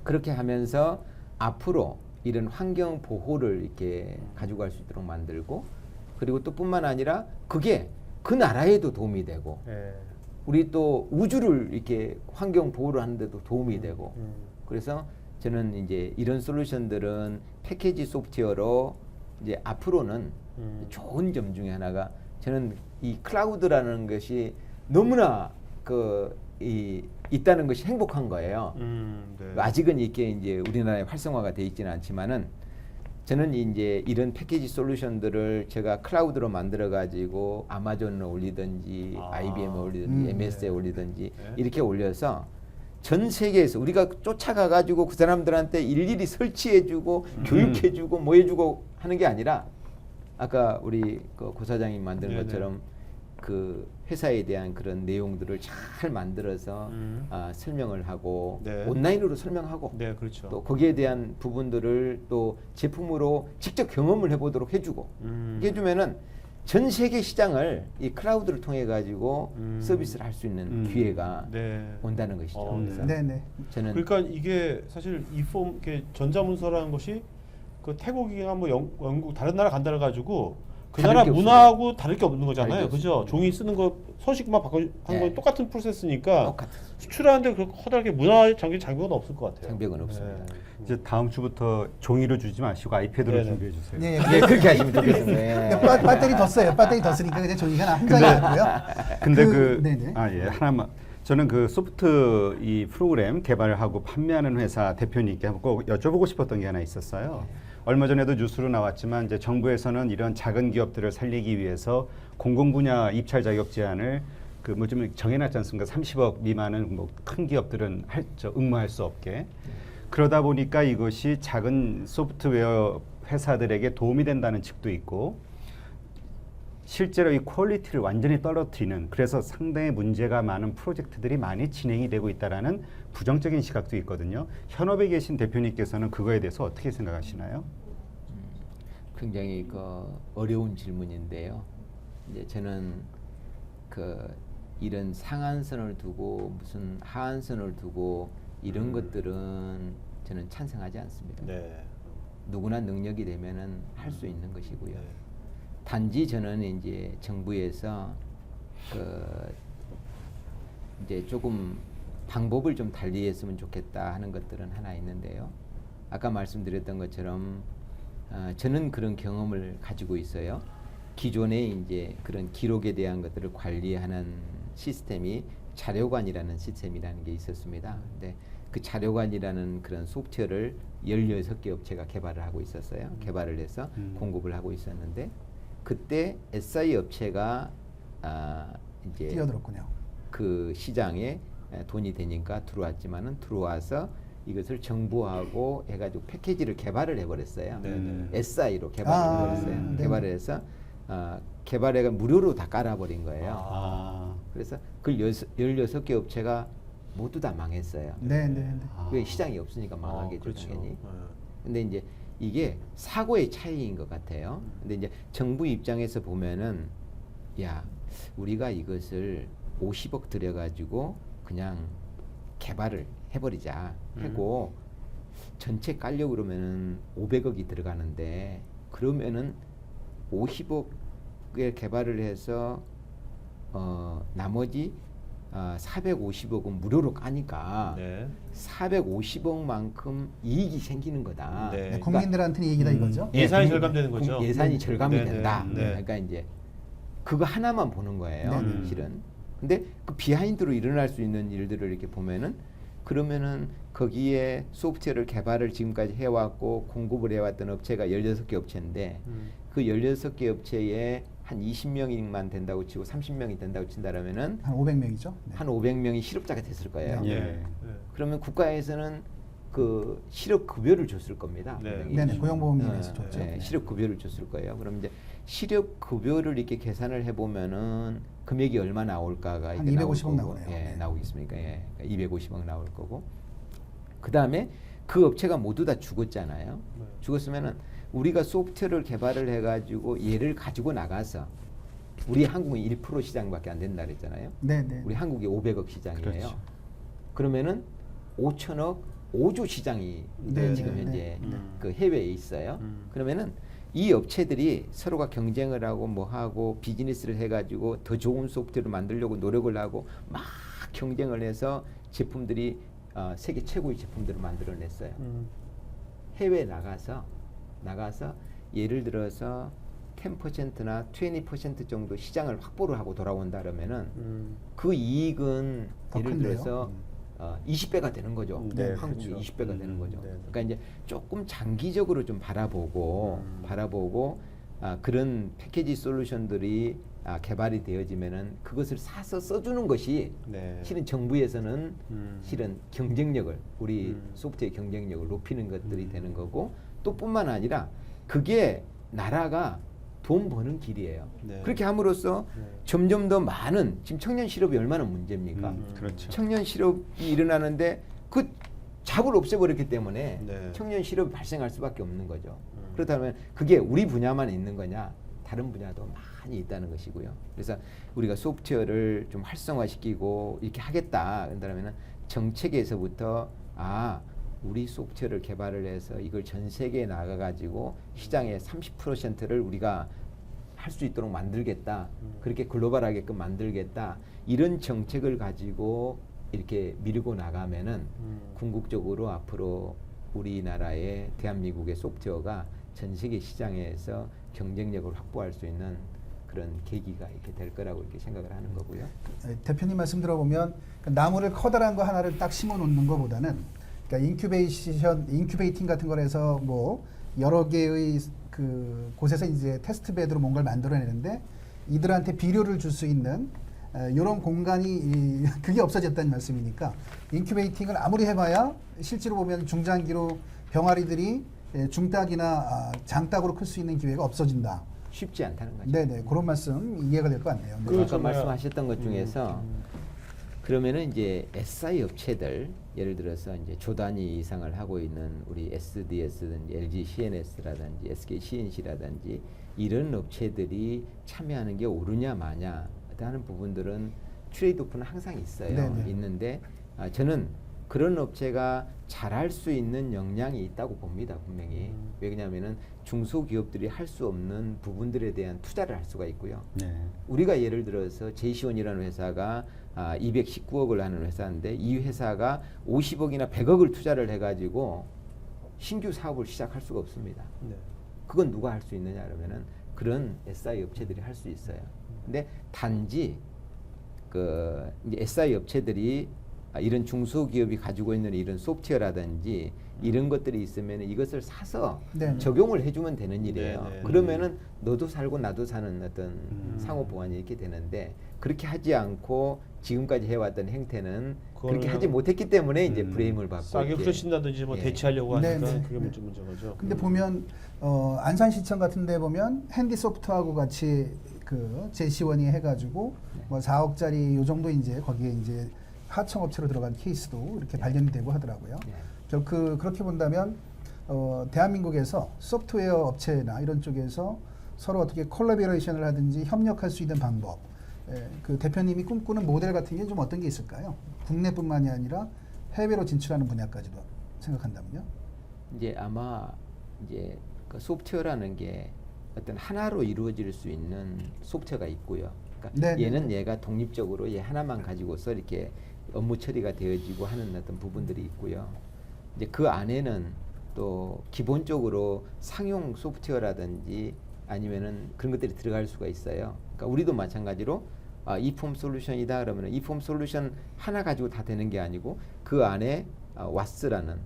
그렇게 하면서 앞으로 이런 환경 보호를 이렇게 가지고 갈 수 있도록 만들고 그리고 또 뿐만 아니라 그게 그 나라에도 도움이 되고 네. 우리 또 우주를 이렇게 환경 보호를 하는데도 도움이 되고 그래서 저는 이제 이런 솔루션들은 패키지 소프트웨어로 이제 앞으로는 좋은 점 중에 하나가 저는 이 클라우드라는 것이 너무나 있다는 것이 행복한 거예요. 네. 아직은 이게 이제 우리나라에 활성화가 돼 있지는 않지만은 저는 이제 이런 패키지 솔루션들을 제가 클라우드로 만들어 가지고 아마존에 올리든지 IBM에 올리든지 MS에 올리든지 네. 이렇게 올려서 전 세계에서 우리가 쫓아가 가지고 그 사람들한테 일일이 설치해 주고 교육해 주고 뭐 해 주고 하는 게 아니라 아까 우리 고 사장님 만든 네네. 것처럼 그 회사에 대한 그런 내용들을 잘 만들어서 설명을 하고 네. 온라인으로 설명하고 네, 그렇죠. 또 거기에 대한 부분들을 또 제품으로 직접 경험을 해보도록 해주고 해주면은 전 세계 시장을 이 클라우드를 통해 가지고 서비스를 할 수 있는 기회가 네. 온다는 것이죠. 그래서 네네. 저는 그러니까 이게 사실 이폼 전자문서라는 것이 그 태국이나 뭐 영국 다른 나라 간다를 가지고 그 다를 나라 게 문화하고 다를 게 없는 거잖아요. 다를 게 그죠? 없습니다. 종이 쓰는 거 서식만 바꿔 하는 네. 건 똑같은 프로세스니까 똑같은 수출하는데 그렇게 커다랗게 문화 장벽은 없을 것 같아요. 장벽은 없습니다. 이제 다음 주부터 종이로 주지 마시고 아이패드로 네네. 준비해 주세요. 예, 예, 그렇게 하시면 좋겠습니다. 예. 배터리 더 써요. 배터리 더 쓰니까 그냥 종이가 한 장이 아니고요. 근데 네네. 하나만 저는 그 소프트 이 프로그램 개발하고 판매하는 회사 대표님께 꼭 여쭤보고 싶었던 게 하나 있었어요. 얼마 전에도 뉴스로 나왔지만 이제 정부에서는 이런 작은 기업들을 살리기 위해서 공공 분야 입찰 자격 제한을 그 뭐 좀 정해놨지 않습니까? 30억 미만은 뭐 큰 기업들은 응모할 수 없게. 그러다 보니까 이것이 작은 소프트웨어 회사들에게 도움이 된다는 측도 있고 실제로 이 퀄리티를 완전히 떨어뜨리는 그래서 상당히 문제가 많은 프로젝트들이 많이 진행이 되고 있다라는 부정적인 시각도 있거든요. 현업에 계신 대표님께서는 그거에 대해서 어떻게 생각하시나요? 굉장히 그 어려운 질문인데요. 이제 저는 그 이런 상한선을 두고 무슨 하한선을 두고 이런 것들은 저는 찬성하지 않습니다. 네. 누구나 능력이 되면은 할 수 있는 것이고요. 네. 단지 저는 이제 정부에서 그 이제 조금 방법을 좀 달리했으면 좋겠다 하는 것들은 하나 있는데요. 아까 말씀드렸던 것처럼 저는 그런 경험을 가지고 있어요. 기존에 이제 그런 기록에 대한 것들을 관리하는 시스템이 자료관이라는 시스템이라는 게 있었습니다. 근데 그 자료관이라는 그런 소프트웨어를 16개 업체가 개발을 하고 있었어요. 개발을 해서 공급을 하고 있었는데 그때 SI 업체가 이제 뛰어들었군요. 그 시장에 돈이 되니까 들어왔지만은 들어와서 이것을 정부하고 해가지고 패키지를 개발을 해버렸어요. 네네. SI로 개발을 해버렸어요. 네. 개발을 해서 개발해가 무료로 다 깔아버린 거예요. 아. 그래서 그 16개 업체가 모두 다 망했어요. 네네. 왜 시장이 없으니까 망하겠죠, 그렇죠. 당연히. 네. 근데 이제 이게 사고의 차이인 것 같아요. 근데 이제 정부 입장에서 보면은 야 우리가 이것을 50억 들여가지고 그냥 개발을 해버리자 하고 전체 깔려고 그러면은 500억이 들어가는데 그러면은 50억에 개발을 해서 나머지 450억은 무료로 까니까 네. 450억만큼 이익이 생기는 거다. 네. 네, 국민들한테는 이익이다 이거죠. 예산이 예, 절감되는 거죠. 예산이 절감이 네네. 된다. 네. 그러니까 이제 그거 하나만 보는 거예요. 네. 실은. 근데 그 비하인드로 일어날 수 있는 일들을 이렇게 보면은 그러면은 거기에 소프트웨어를 개발을 지금까지 해왔고 공급을 해왔던 업체가 16개 업체인데 그 16개 업체에 한 20명만 된다고 치고 30명이 된다고 친다라면은 한 500명이죠. 네. 한 500명이 실업자가 됐을 거예요. 예. 네. 그러면 국가에서는 그 실업 급여를 줬을 겁니다. 네. 분명히. 네네, 고용보험금에서 줬죠. 네, 실업 급여를 줬을 거예요. 그럼 이제 실업 급여를 이렇게 계산을 해보면은 금액이 얼마 나올까가 한 이게 250억 나올 거고, 나오네요. 예, 네. 나오겠습니까? 예, 250억 나올 거고. 그 다음에 그 업체가 모두 다 죽었잖아요. 네. 죽었으면은 우리가 소프트웨어를 개발을 해가지고 얘를 가지고 나가서 우리 한국은 1% 시장밖에 안 된다 그랬잖아요. 네네. 우리 한국이 500억 시장이에요. 그렇죠. 그러면은 5천억 5조 시장이 네, 지금 네, 현재 네. 그 해외에 있어요. 그러면은 이 업체들이 서로가 경쟁을 하고 뭐 하고 비즈니스를 해가지고 더 좋은 소프트웨어를 만들려고 노력을 하고 막 경쟁을 해서 제품들이 세계 최고의 제품들을 만들어냈어요. 해외에 나가서 예를 들어서 10%나 20% 정도 시장을 확보를 하고 돌아온다 그러면은 그 이익은 더 예를 큰데요? 들어서 20배가 되는 거죠. 네, 한국이 그렇죠. 20배가 되는 거죠. 네. 그러니까 이제 조금 장기적으로 좀 바라보고 그런 패키지 솔루션들이 개발이 되어지면은 그것을 사서 써주는 것이 네. 실은 정부에서는 실은 경쟁력을 우리 소프트웨어 경쟁력을 높이는 것들이 되는 거고 또 뿐만 아니라 그게 나라가 돈 버는 길이에요. 네. 그렇게 함으로써 네. 점점 더 많은 지금 청년 실업이 얼마나 문제입니까? 그렇죠. 청년 실업이 일어나는데 그 잡을 없애버렸기 때문에 네. 청년 실업이 발생할 수밖에 없는 거죠. 그렇다면 그게 우리 분야만 있는 거냐? 다른 분야도 많이 있다는 것이고요. 그래서 우리가 소프트웨어를 좀 활성화시키고 이렇게 하겠다. 그런다면은 정책에서부터 우리 소프트웨어를 개발을 해서 이걸 전 세계에 나가가지고 시장의 30%를 우리가 할 수 있도록 만들겠다. 그렇게 글로벌하게끔 만들겠다. 이런 정책을 가지고 이렇게 밀고 나가면은 궁극적으로 앞으로 우리나라의 대한민국의 소프트웨어가 전 세계 시장에서 경쟁력을 확보할 수 있는 그런 계기가 이렇게 될 거라고 이렇게 생각을 하는 거고요. 대표님 말씀 들어보면 그 나무를 커다란 거 하나를 딱 심어 놓는 것보다는 그러니까 인큐베이팅 같은 거에서 뭐 여러 개의 그 곳에서 이제 테스트 베드로 뭔가를 만들어내는데 이들한테 비료를 줄 수 있는 이런 공간이 그게 없어졌다는 말씀이니까 인큐베이팅을 아무리 해봐야 실제로 보면 중장기로 병아리들이 중딱이나 장딱으로 클 수 있는 기회가 없어진다. 쉽지 않다는 거죠. 네네 그런 말씀 이해가 될 것 같네요. 네. 그 아까 정말- 말씀하셨던 것 중에서 그러면은 이제 SI 업체들 예를 들어서 이제 조 단위 이상을 하고 있는 우리 SDS든지 LG CNS라든지 SK CNC라든지 이런 업체들이 참여하는 게 옳으냐 마냐 하는 부분들은 트레이드오프는 항상 있어요. 네네. 있는데 저는 그런 업체가 잘할 수 있는 역량이 있다고 봅니다. 분명히. 왜냐하면은 중소기업들이 할 수 없는 부분들에 대한 투자를 할 수가 있고요. 네. 우리가 예를 들어서 제이시원이라는 회사가 219억을 하는 회사인데 이 회사가 50억이나 100억을 투자를 해가지고 신규 사업을 시작할 수가 없습니다. 네. 그건 누가 할 수 있느냐 그러면은 그런 SI 업체들이 할 수 있어요. 근데 단지 그 이제 SI 업체들이 이런 중소기업이 가지고 있는 이런 소프트웨어라든지 이런 것들이 있으면 이것을 사서 네. 적용을 해주면 되는 일이에요. 네, 네. 그러면은 너도 살고 나도 사는 어떤 상호 보완이 이렇게 되는데 그렇게 하지 않고 지금까지 해왔던 행태는 그렇게 그거는 하지 못했기 때문에 이제 브레임을 받고 싸게 이렇게 후려친다든지 뭐 예. 대체하려고 하니까 네, 네. 그게 문제인 거죠. 근데 보면 안산시청 같은데 보면 핸디소프트하고 같이 그 제시원이 해가지고 뭐 4억짜리 요 정도 이제 거기에 이제 하청업체로 들어간 케이스도 이렇게 발견이 되고 하더라고요. 네. 그렇게 본다면 대한민국에서 소프트웨어 업체나 이런 쪽에서 서로 어떻게 콜라보레이션을 하든지 협력할 수 있는 방법, 그 대표님이 꿈꾸는 모델 같은 게 좀 어떤 게 있을까요? 국내뿐만이 아니라 해외로 진출하는 분야까지도 생각한다면요. 이제 아마 이제 그 소프트웨어라는 게 어떤 하나로 이루어질 수 있는 소프트웨어가 있고요. 그러니까 네네. 얘는 얘가 독립적으로 얘 하나만 가지고서 이렇게 업무 처리가 되어지고 하는 어떤 부분들이 있고요. 이제 그 안에는 또 기본적으로 상용 소프트웨어라든지 아니면은 그런 것들이 들어갈 수가 있어요. 그러니까 우리도 마찬가지로 이폼 솔루션이다 그러면 이폼 솔루션 하나 가지고 다 되는 게 아니고 그 안에 와스라는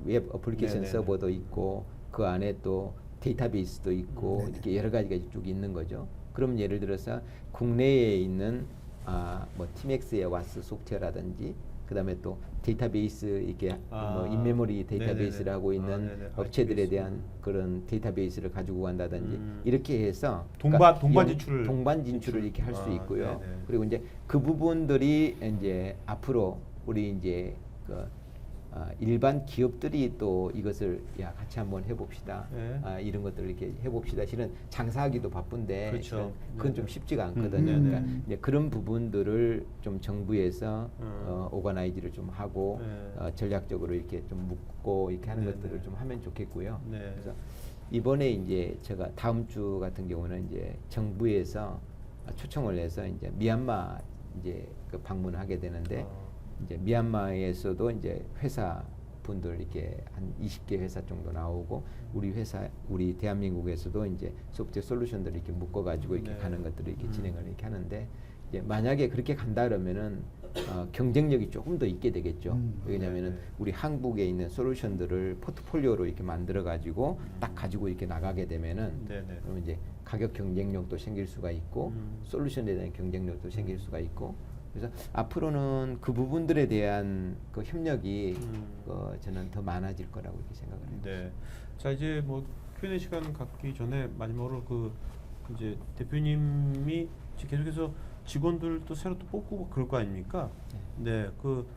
웹 어플리케이션 네네네. 서버도 있고 그 안에 또 데이터베이스도 있고 네네. 이렇게 여러 가지가 쭉 있는 거죠. 그럼 예를 들어서 국내에 있는 뭐 팀엑스의 와스 소프트웨어라든지 그다음에 또 데이터베이스 이렇게 뭐 인메모리 데이터베이스를 네네네. 하고 있는 네네. 업체들에 IT 베이스. 대한 그런 데이터베이스를 가지고 간다든지 이렇게 해서 동반 영- 진출을 동반 진출을 이렇게 할 수 있고요. 네네. 그리고 이제 그 부분들이 이제 앞으로 우리 이제 그 일반 기업들이 또 이것을 같이 한번 해봅시다. 네. 이런 것들을 이렇게 해봅시다. 실은 장사하기도 바쁜데 그렇죠. 실은 그건 좀 네네. 쉽지가 않거든요. 네네. 그러니까 이제 그런 부분들을 좀 정부에서 오거나이즈를 좀 하고 네. 전략적으로 이렇게 좀 묶고 이렇게 하는 네네. 것들을 좀 하면 좋겠고요. 네. 그래서 이번에 이제 제가 다음 주 같은 경우는 이제 정부에서 초청을 해서 이제 미얀마 이제 그 방문을 하게 되는데 이제 미얀마에서도 이제 회사 분들 이렇게 한 20개 회사 정도 나오고 우리 대한민국에서도 이제 소프트웨어 솔루션들을 이렇게 묶어 가지고 이렇게 네. 가는 것들을 이렇게 진행을 이렇게 하는데 이제 만약에 그렇게 간다 그러면은 경쟁력이 조금 더 있게 되겠죠. 왜냐하면은 네네. 우리 한국에 있는 솔루션들을 포트폴리오로 이렇게 만들어 가지고 딱 가지고 이렇게 나가게 되면은 네네. 그러면 이제 가격 경쟁력도 생길 수가 있고 솔루션에 대한 경쟁력도 생길 수가 있고 그래서 앞으로는 그 부분들에 대한 그 협력이 저는 더 많아질 거라고 이렇게 생각을 해요. 네. 자 이제 뭐 Q&A 시간 갖기 전에 마지막으로 그 이제 대표님이 지금 계속해서 직원들도 새로 또 뽑고 그럴 거 아닙니까? 네, 그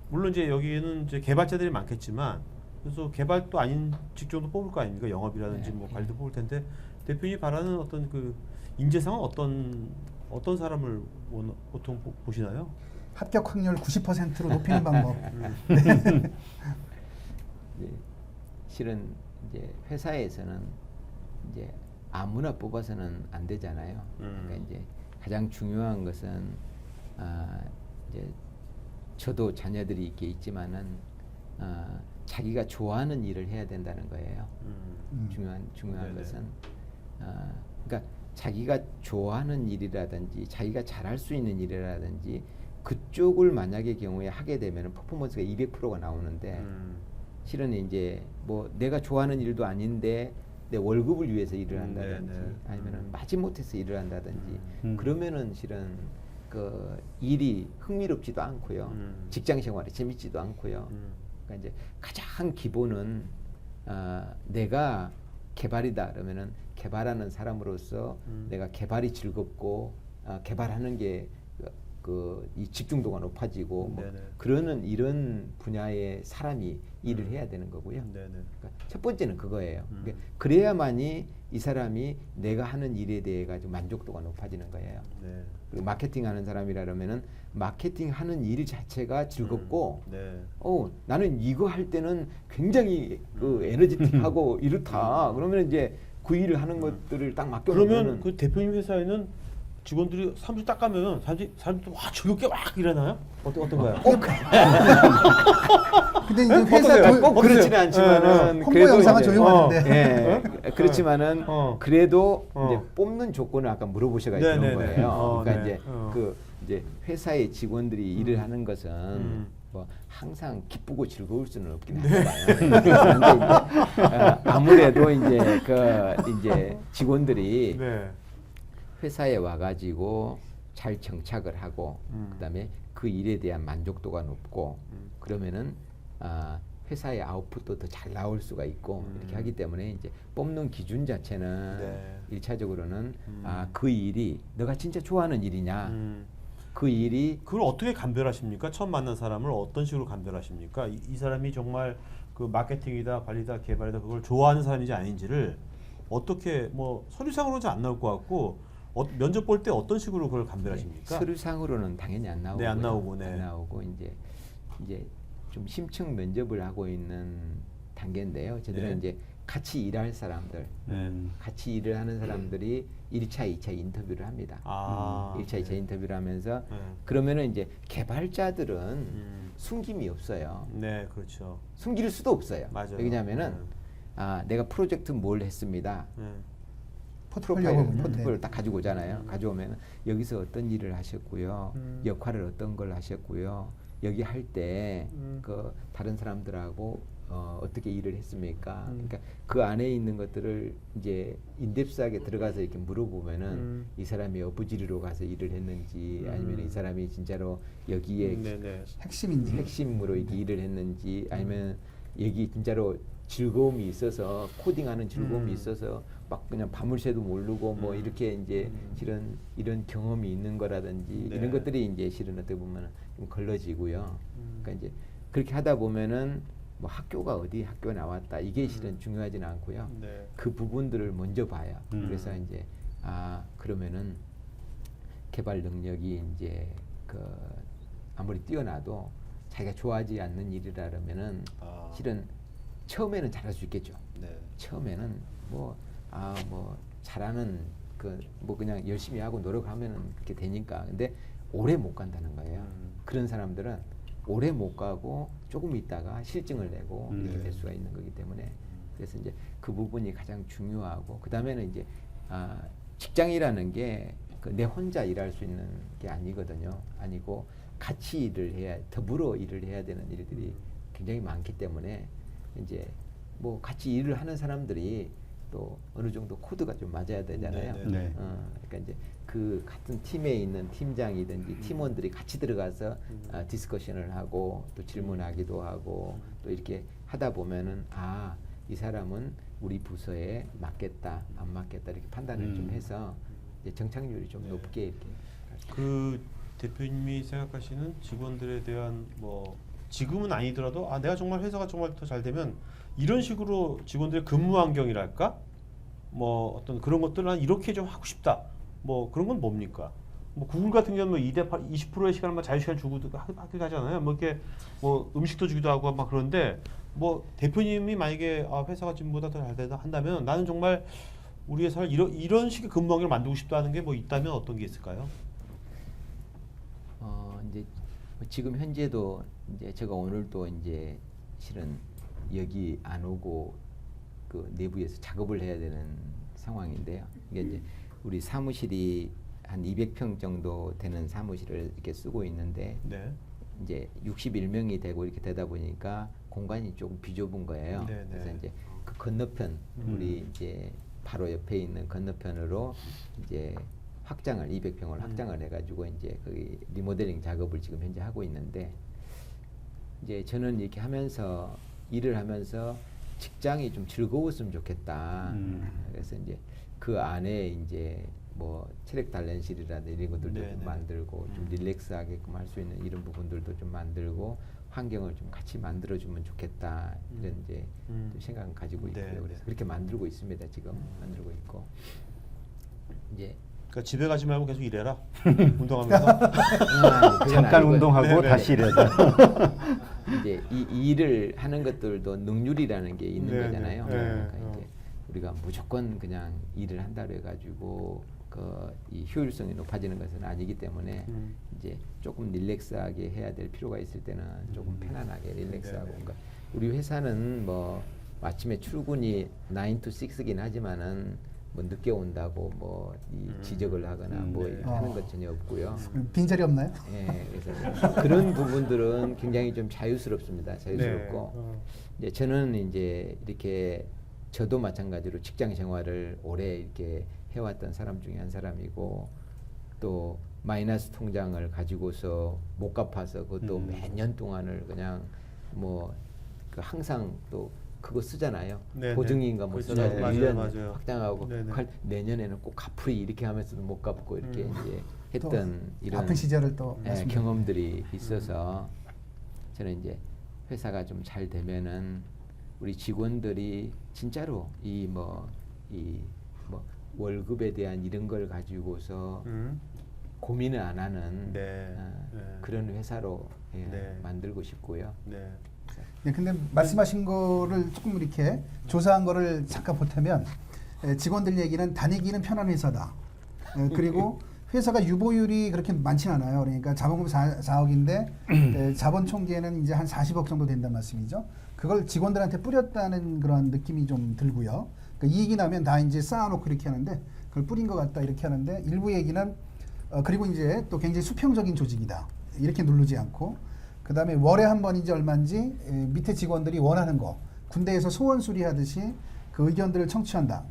물론 이제 여기는 이제 개발자들이 많겠지만 그래서 개발도 아닌 직종도 뽑을 거 아닙니까? 영업이라든지 네, 뭐 네. 관리도 뽑을 텐데 대표님이 바라는 어떤 그 인재상은 어떤 사람을 보통 보시나요? 합격 확률 90%로 높이는 방법. 이제 실은 이제 회사에서는 이제 아무나 뽑아서는 안 되잖아요. 그러니까 이제 가장 중요한 것은 이제 저도 자녀들이 있게 있지만은 자기가 좋아하는 일을 해야 된다는 거예요. 중요한 네네. 것은 그러니까 자기가 좋아하는 일이라든지 자기가 잘할 수 있는 일이라든지 그쪽을 만약에 경우에 하게 되면 퍼포먼스가 200%가 나오는데 실은 이제 뭐 내가 좋아하는 일도 아닌데 내 월급을 위해서 일을 한다든지 네네. 아니면은 마지못해서 일을 한다든지 그러면은 실은 그 일이 흥미롭지도 않고요. 직장 생활이 재밌지도 않고요. 그러니까 이제 가장 기본은 내가 개발이다 그러면은 개발하는 사람으로서 내가 개발이 즐겁고 개발하는 게 이 집중도가 높아지고 뭐 네네. 그러는 이런 분야의 사람이 일을 해야 되는 거고요. 네네. 그러니까 첫 번째는 그거예요. 그러니까 그래야만이 이 사람이 내가 하는 일에 대해 가지고 만족도가 높아지는 거예요. 네. 그리고 마케팅하는 사람이라 그러면은 마케팅하는 일 자체가 즐겁고 네. 나는 이거 할 때는 굉장히 그 에너지틱하고 이렇다. 그러면 이제 그 일을 하는 것들을 딱 맡겨놓으면 그러면 그 대표님 회사에는 직원들이 사무실 딱 가면 사람들이 와 즐겁게 막 일하나요? 어떤가요? 근데 이제 회사 어떠세요? 꼭 도, 그렇지는 않지만은 홍보 영상은 이제 조용한데. 그렇지만은 어. 그래도 어. 이제 뽑는 조건을 아까 물어보셔가지고 네네네. 그런 거예요. 그러니까 네. 이제 이제 회사의 직원들이 일을 하는 것은 뭐 항상 기쁘고 즐거울 수는 없긴 하잖아요. 근데 이제 아무래도 이제 이제 직원들이 네. 회사에 와가지고 잘 정착을 하고 그다음에 그 일에 대한 만족도가 높고 그러면은 회사의 아웃풋도 더 잘 나올 수가 있고 이렇게 하기 때문에 이제 뽑는 기준 자체는 네. 일차적으로는 그 일이 너가 진짜 좋아하는 일이냐 그 일이 그걸 어떻게 감별하십니까? 처음 만난 사람을 어떤 식으로 감별하십니까? 이 사람이 정말 그 마케팅이다, 관리다, 개발이다 그걸 좋아하는 사람인지 아닌지를 어떻게 뭐 서류상으로는 잘 안 나올 것 같고 면접 볼 때 어떤 식으로 그걸 감별하십니까? 서류상으로는 당연히 안 나오고 네, 안 나오고, 네. 안 나오고 이제 좀 심층 면접을 하고 있는 단계인데요. 저들은 네. 이제 같이 일할 사람들, 같이 일을 하는 사람들이 1차, 2차 인터뷰를 합니다. 1차, 2차 인터뷰를 하면서 그러면은 이제 개발자들은 숨김이 없어요. 네, 그렇죠. 숨길 수도 없어요. 맞아요. 왜냐하면은 내가 프로젝트 뭘 했습니다. 네. 포트폴리오를 딱 가지고 오잖아요. 가져오면 여기서 어떤 일을 하셨고요, 역할을 어떤 걸 하셨고요, 여기 할 때 그 다른 사람들하고 어떻게 일을 했습니까? 그러니까 그 안에 있는 것들을 이제 인덱스하게 들어가서 이렇게 물어보면은 이 사람이 어부지리로 가서 일을 했는지 아니면 이 사람이 진짜로 여기에 네네. 핵심인지. 핵심으로 이렇게 일을 했는지 아니면 여기 진짜로 즐거움이 있어서 코딩하는 즐거움이 있어서 막 그냥 밤을 새도 모르고 뭐 이렇게 이제 실은 이런 경험이 있는 거라든지 네. 이런 것들이 이제 실은 어떻게 보면 좀 걸러지고요. 그러니까 이제 그렇게 하다 보면은 뭐 학교가 어디 학교 나왔다 이게 실은 중요하지는 않고요. 네. 그 부분들을 먼저 봐요. 그래서 이제 그러면은 개발 능력이 이제 아무리 뛰어나도 자기가 좋아하지 않는 일이라 그러면은 실은 처음에는 잘할 수 있겠죠. 네. 처음에는 뭐 잘하는 뭐 그냥 열심히 하고 노력하면은 그렇게 되니까. 근데 오래 못 간다는 거예요. 그런 사람들은 오래 못 가고 조금 있다가 실증을 내고 이렇게 될 수가 있는 거기 때문에 그래서 이제 그 부분이 가장 중요하고 그 다음에는 이제 직장이라는 게 내 혼자 일할 수 있는 게 아니거든요. 아니고 같이 일을 해야 더불어 일을 해야 되는 일들이 굉장히 많기 때문에 이제 뭐 같이 일을 하는 사람들이 또 어느 정도 코드가 좀 맞아야 되잖아요. 네. 그러니까 이제 그 같은 팀에 있는 팀장이든지 팀원들이 같이 들어가서 디스커션을 하고 또 질문하기도 하고 또 이렇게 하다 보면은 이 사람은 우리 부서에 맞겠다, 안 맞겠다 이렇게 판단을 좀 해서 이제 정착률이 좀 높게 이렇게. 그 대표님이 생각하시는 직원들에 대한 뭐 지금은 아니더라도 아 내가 정말 회사가 정말 더 잘 되면 이런 식으로 직원들의 근무 환경이랄까 뭐 어떤 그런 것들을 난 이렇게 좀 하고 싶다 뭐 그런 건 뭡니까? 뭐 구글 같은 경우는 뭐 2대 20%의 시간만 자유시간 주고도 하긴 하잖아요. 뭐 이렇게 뭐 음식도 주기도 하고 막 그런데 뭐 대표님이 만약에 아 회사가 지금보다 더 잘 된다 한다면 나는 정말 우리 회사를 이런 식의 근무 환경을 만들고 싶다는 게 뭐 있다면 어떤 게 있을까요? 이제 지금 현재도 이제 제가 오늘도 이제 실은 여기 안 오고 그 내부에서 작업을 해야 되는 상황인데요. 이게 이제 우리 사무실이 한 200평 정도 되는 사무실을 이렇게 쓰고 있는데 네. 이제 61명이 되고 이렇게 되다 보니까 공간이 조금 비좁은 거예요. 네, 네. 그래서 이제 그 건너편 우리 이제 바로 옆에 있는 건너편으로 이제 확장을 200평을 확장을 해가지고 이제 거기 리모델링 작업을 지금 현재 하고 있는데 이제 저는 이렇게 하면서 일을 하면서 직장이 좀 즐거웠으면 좋겠다. 그래서 이제 그 안에 이제 뭐 체력 단련실이라든지 이런 것들도 네네. 좀 만들고 좀 릴렉스하게끔 할 수 있는 이런 부분들도 좀 만들고 환경을 좀 같이 만들어주면 좋겠다 이런 이제 좀 생각을 가지고 있고요. 네, 그래서 네. 그렇게 만들고 있습니다. 지금 만들고 있고 이제 그러니까 집에 가지 말고 계속 일해라. 운동하면서. 그건 잠깐 아니고요. 운동하고 네네. 다시 일하자. 이제 이 일을 하는 것들도 능률이라는 게 있는 네네. 거잖아요. 네. 그러니까 이제 우리가 무조건 그냥 일을 한다고 해가지고 이 효율성이 높아지는 것은 아니기 때문에 이제 조금 릴렉스하게 해야 될 필요가 있을 때는 조금 편안하게 릴렉스하고. 네네. 그러니까 우리 회사는 뭐 아침에 출근이 9 to 6긴 하지만은 뭐 늦게 온다고 뭐 이 지적을 하거나 뭐 네. 하는 것 전혀 없고요. 빈자리 없나요? 예, 그래서 그런 부분들은 굉장히 좀 자유스럽습니다. 자유스럽고 이제 저는 이제 이렇게 저도 마찬가지로 직장 생활을 오래 이렇게 해왔던 사람 중에 한 사람이고 또 마이너스 통장을 가지고서 못 갚아서 그것도 몇 년 동안을 그냥 뭐 그 항상 또 그거 쓰잖아요. 네네. 보증인가 뭐 그렇죠. 써가지고 맞아요, 1년 맞아요. 확장하고 네네. 그걸 내년에는 꼭 갚으리 이렇게 하면서도 못 갚고 이렇게 이제 했던 이런 아픈 시절을 또 예, 말씀해 경험들이 있어서 저는 이제 회사가 좀 잘 되면은 우리 직원들이 진짜로 이 뭐 월급에 대한 이런 걸 가지고서 고민을 안 하는 네. 네. 그런 회사로 예, 네. 만들고 싶고요. 네. 네, 근데 말씀하신 거를 조금 이렇게 조사한 거를 잠깐 보태면 직원들 얘기는 다니기는 편한 회사다. 그리고 회사가 유보율이 그렇게 많지는 않아요. 그러니까 자본금 4억인데 자본 총계는 이제 한 40억 정도 된다는 말씀이죠. 그걸 직원들한테 뿌렸다는 그런 느낌이 좀 들고요. 그러니까 이익이 나면 다 이제 쌓아놓고 이렇게 하는데 그걸 뿌린 것 같다 이렇게 하는데 일부 얘기는 그리고 이제 또 굉장히 수평적인 조직이다. 이렇게 누르지 않고 그다음에 월에 한 번인지 얼마인지 밑에 직원들이 원하는 거 군대에서 소원 수리하듯이 그 의견들을 청취한다.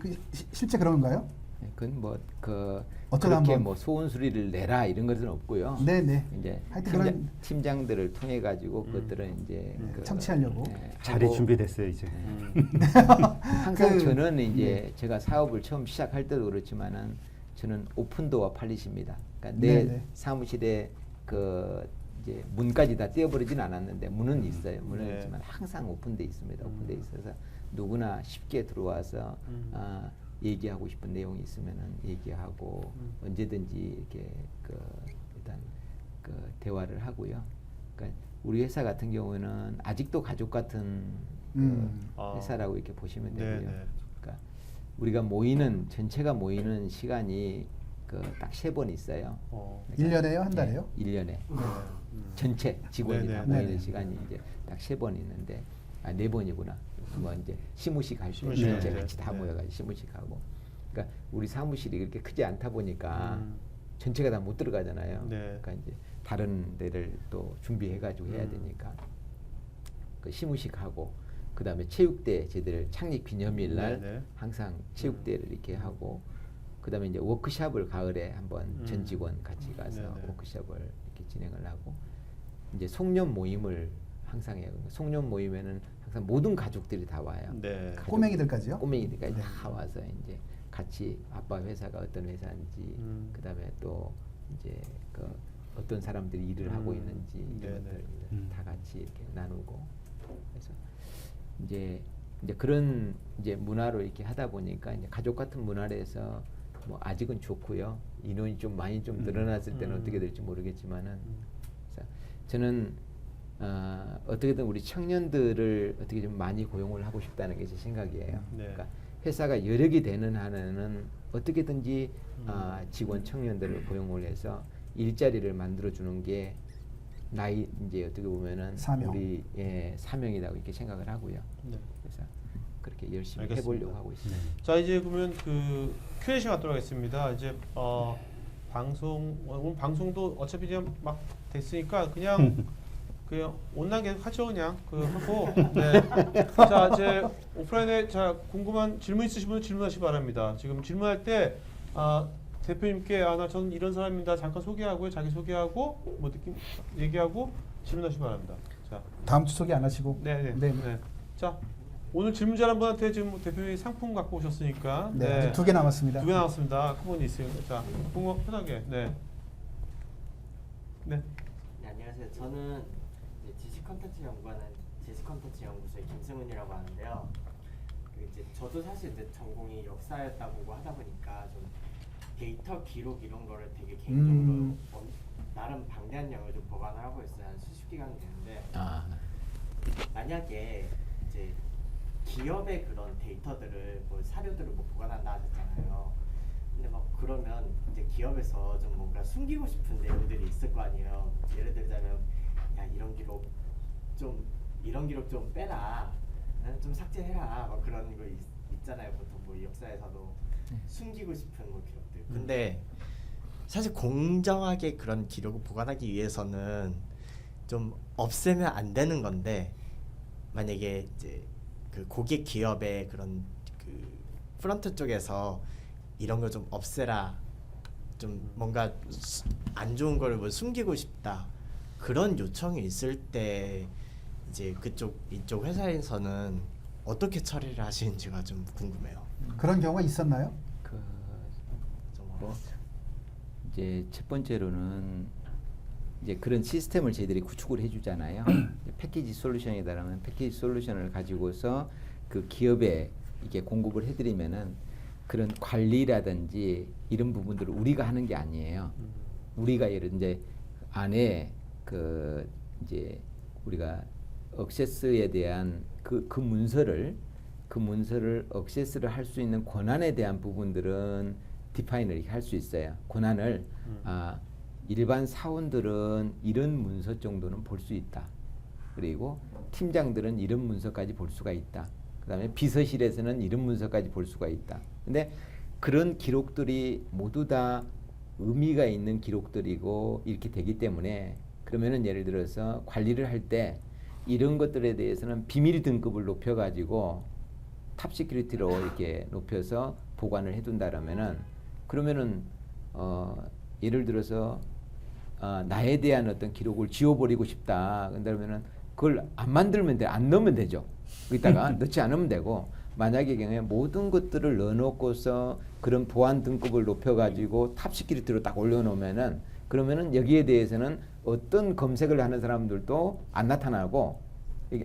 실제 그런가요? 네, 그건 뭐 어쩌다 그렇게 한번- 뭐 소원 수리를 내라 이런 것은 없고요. 네네. 이제 하여튼 그런 팀장들을 통해 가지고 그것들은 이제 청취하려고. 자리 하고 준비됐어요 이제. 항상 그- 저는 이제 제가 사업을 처음 시작할 때도 그렇지만은 저는 오픈도어 팔리십니다. 그러니까 내 네네. 사무실에 그 이제 문까지 다 떼어버리진 않았는데 문은 있어요. 문은 네. 있지만 항상 오픈돼 있습니다. 오픈돼 있어서 누구나 쉽게 들어와서 얘기하고 싶은 내용이 있으면은 얘기하고 언제든지 이렇게 일단 대화를 하고요. 그러니까 우리 회사 같은 경우는 아직도 가족 같은 아. 회사라고 이렇게 보시면 네, 되고요. 네. 그러니까 우리가 전체가 모이는 시간이 딱 3번 있어요. 일 1년에요? 한 달에요? 1년에. 전체 직원이 네네. 다 모이는 네네. 시간이 이제 딱 3번 있는데 4번이구나. 뭐 이제 시무식 할 때 시무식 전체 할 때. 같이 다 네. 모여가지고 시무식 하고. 그러니까 우리 사무실이 그렇게 크지 않다 보니까 전체가 다 못 들어가잖아요. 네. 그러니까 이제 다른 데를 또 준비해가지고 해야 되니까 그 시무식하고 그다음에 체육대 저희들 창립 기념일 날 네네. 항상 체육대를 이렇게 하고 그다음에 이제 워크숍을 가을에 한번 전 직원 같이 가서 네네. 워크숍을 이렇게 진행을 하고 이제 송년 모임을 항상 해요. 송년 모임에는 항상 모든 가족들이 다 와요. 네. 가족, 꼬맹이들까지요? 꼬맹이들까지 네. 다 와서 이제 같이 아빠 회사가 어떤 회사인지 그다음에 또 이제 그 어떤 사람들이 일을 하고 있는지 이런 네네. 것들 다 같이 이렇게 나누고 그래서 이제 그런 이제 문화로 이렇게 하다 보니까 이제 가족 같은 문화에서 뭐 아직은 좋고요. 인원이 좀 많이 좀 늘어났을 때는 어떻게 될지 모르겠지만은 그래서 저는 어떻게든 우리 청년들을 어떻게 좀 많이 고용을 하고 싶다는 게 제 생각이에요. 네. 그러니까 회사가 여력이 되는 한에는 어떻게든지 직원 청년들을 고용을 해서 일자리를 만들어 주는 게 나이 이제 어떻게 보면은 사명. 우리 사명이라고 이렇게 생각을 하고요. 네. 그래서 그렇게 열심히 알겠습니다. 해보려고 하고 있습니다. 자 이제 그러면 그 Q&A 시간 갖도록 하겠습니다. 이제 오늘 방송도 어차피 이제 막 됐으니까 그냥 온라인 계속 하죠 그냥 하고. 네. 자 이제 오프라인에 자 궁금한 질문 있으신 분은 질문하시기 바랍니다. 지금 질문할 때 대표님께 저는 이런 사람입니다. 잠깐 소개하고요. 자기 소개하고 뭐 느낌 얘기하고 질문하시기 바랍니다. 자. 다음 주 소개 안 하시고. 네네. 네. 네. 자 오늘 질문 잘한 분한테 지금 대표님이 상품 갖고 오셨으니까. 네. 아직 2개 남았습니다. 2개 남았습니다. 쿠폰이 있으니까. 자, 궁금 편하게. 네. 네. 네, 안녕하세요. 저는 이제 지식 컨텐츠 연구하는 지식 컨텐츠 연구소의 김승훈이라고 하는데요. 이제 저도 사실 이제 전공이 역사였다 보고 하다 보니까 좀 데이터 기록 이런 거를 되게 개인적으로 나름 방대한 양을 좀 보관을 하고 있어요. 한 수십 기간이 되는데 만약에 이제 기업의 그런 데이터들을 뭐 사료들을 뭐 보관한다 하셨잖아요. 근데 막 그러면 이제 기업에서 좀 뭔가 숨기고 싶은 내용들이 있을 거 아니에요. 예를 들자면 야 이런 기록 좀 빼라, 좀 삭제해라, 막 그런 거 있잖아요. 보통 뭐 역사에서도 숨기고 싶은 뭐 기록들. 근데 사실 공정하게 그런 기록을 보관하기 위해서는 좀 없애면 안 되는 건데 만약에 이제 그 고객 기업의 그런 그 프런트 쪽에서 이런 거 좀 없애라, 좀 뭔가 안 좋은 거를 뭐 숨기고 싶다 그런 요청이 있을 때 이제 이쪽 회사에서는 어떻게 처리를 하시는지가 좀 궁금해요. 그런 경우가 있었나요? 뭐 이제 첫 번째로는 이제 그런 시스템을 저희들이 구축을 해주잖아요. 패키지 솔루션이다라면 패키지 솔루션을 가지고서 그 기업에 이게 공급을 해드리면은 그런 관리라든지 이런 부분들을 우리가 하는 게 아니에요. 우리가 예를 이제 안에 그 이제 우리가 액세스에 대한 그 문서를 액세스를 할 수 있는 권한에 대한 부분들은 디파인을 할 수 있어요. 권한을 일반 사원들은 이런 문서 정도는 볼 수 있다. 그리고 팀장들은 이런 문서까지 볼 수가 있다. 그다음에 비서실에서는 이런 문서까지 볼 수가 있다. 근데 그런 기록들이 모두 다 의미가 있는 기록들이고 이렇게 되기 때문에 그러면은 예를 들어서 관리를 할 때 이런 것들에 대해서는 비밀 등급을 높여가지고 탑 시큐리티로 이렇게 높여서 보관을 해둔다라면은 그러면은 예를 들어서 나에 대한 어떤 기록을 지워버리고 싶다. 그러면은 그걸 안 만들면 돼, 안 넣으면 되죠. 거기다가 넣지 않으면 되고 만약에 경우에 모든 것들을 넣어놓고서 그런 보안 등급을 높여가지고 탑 시큐리티로 딱 올려놓으면은 그러면은 여기에 대해서는 어떤 검색을 하는 사람들도 안 나타나고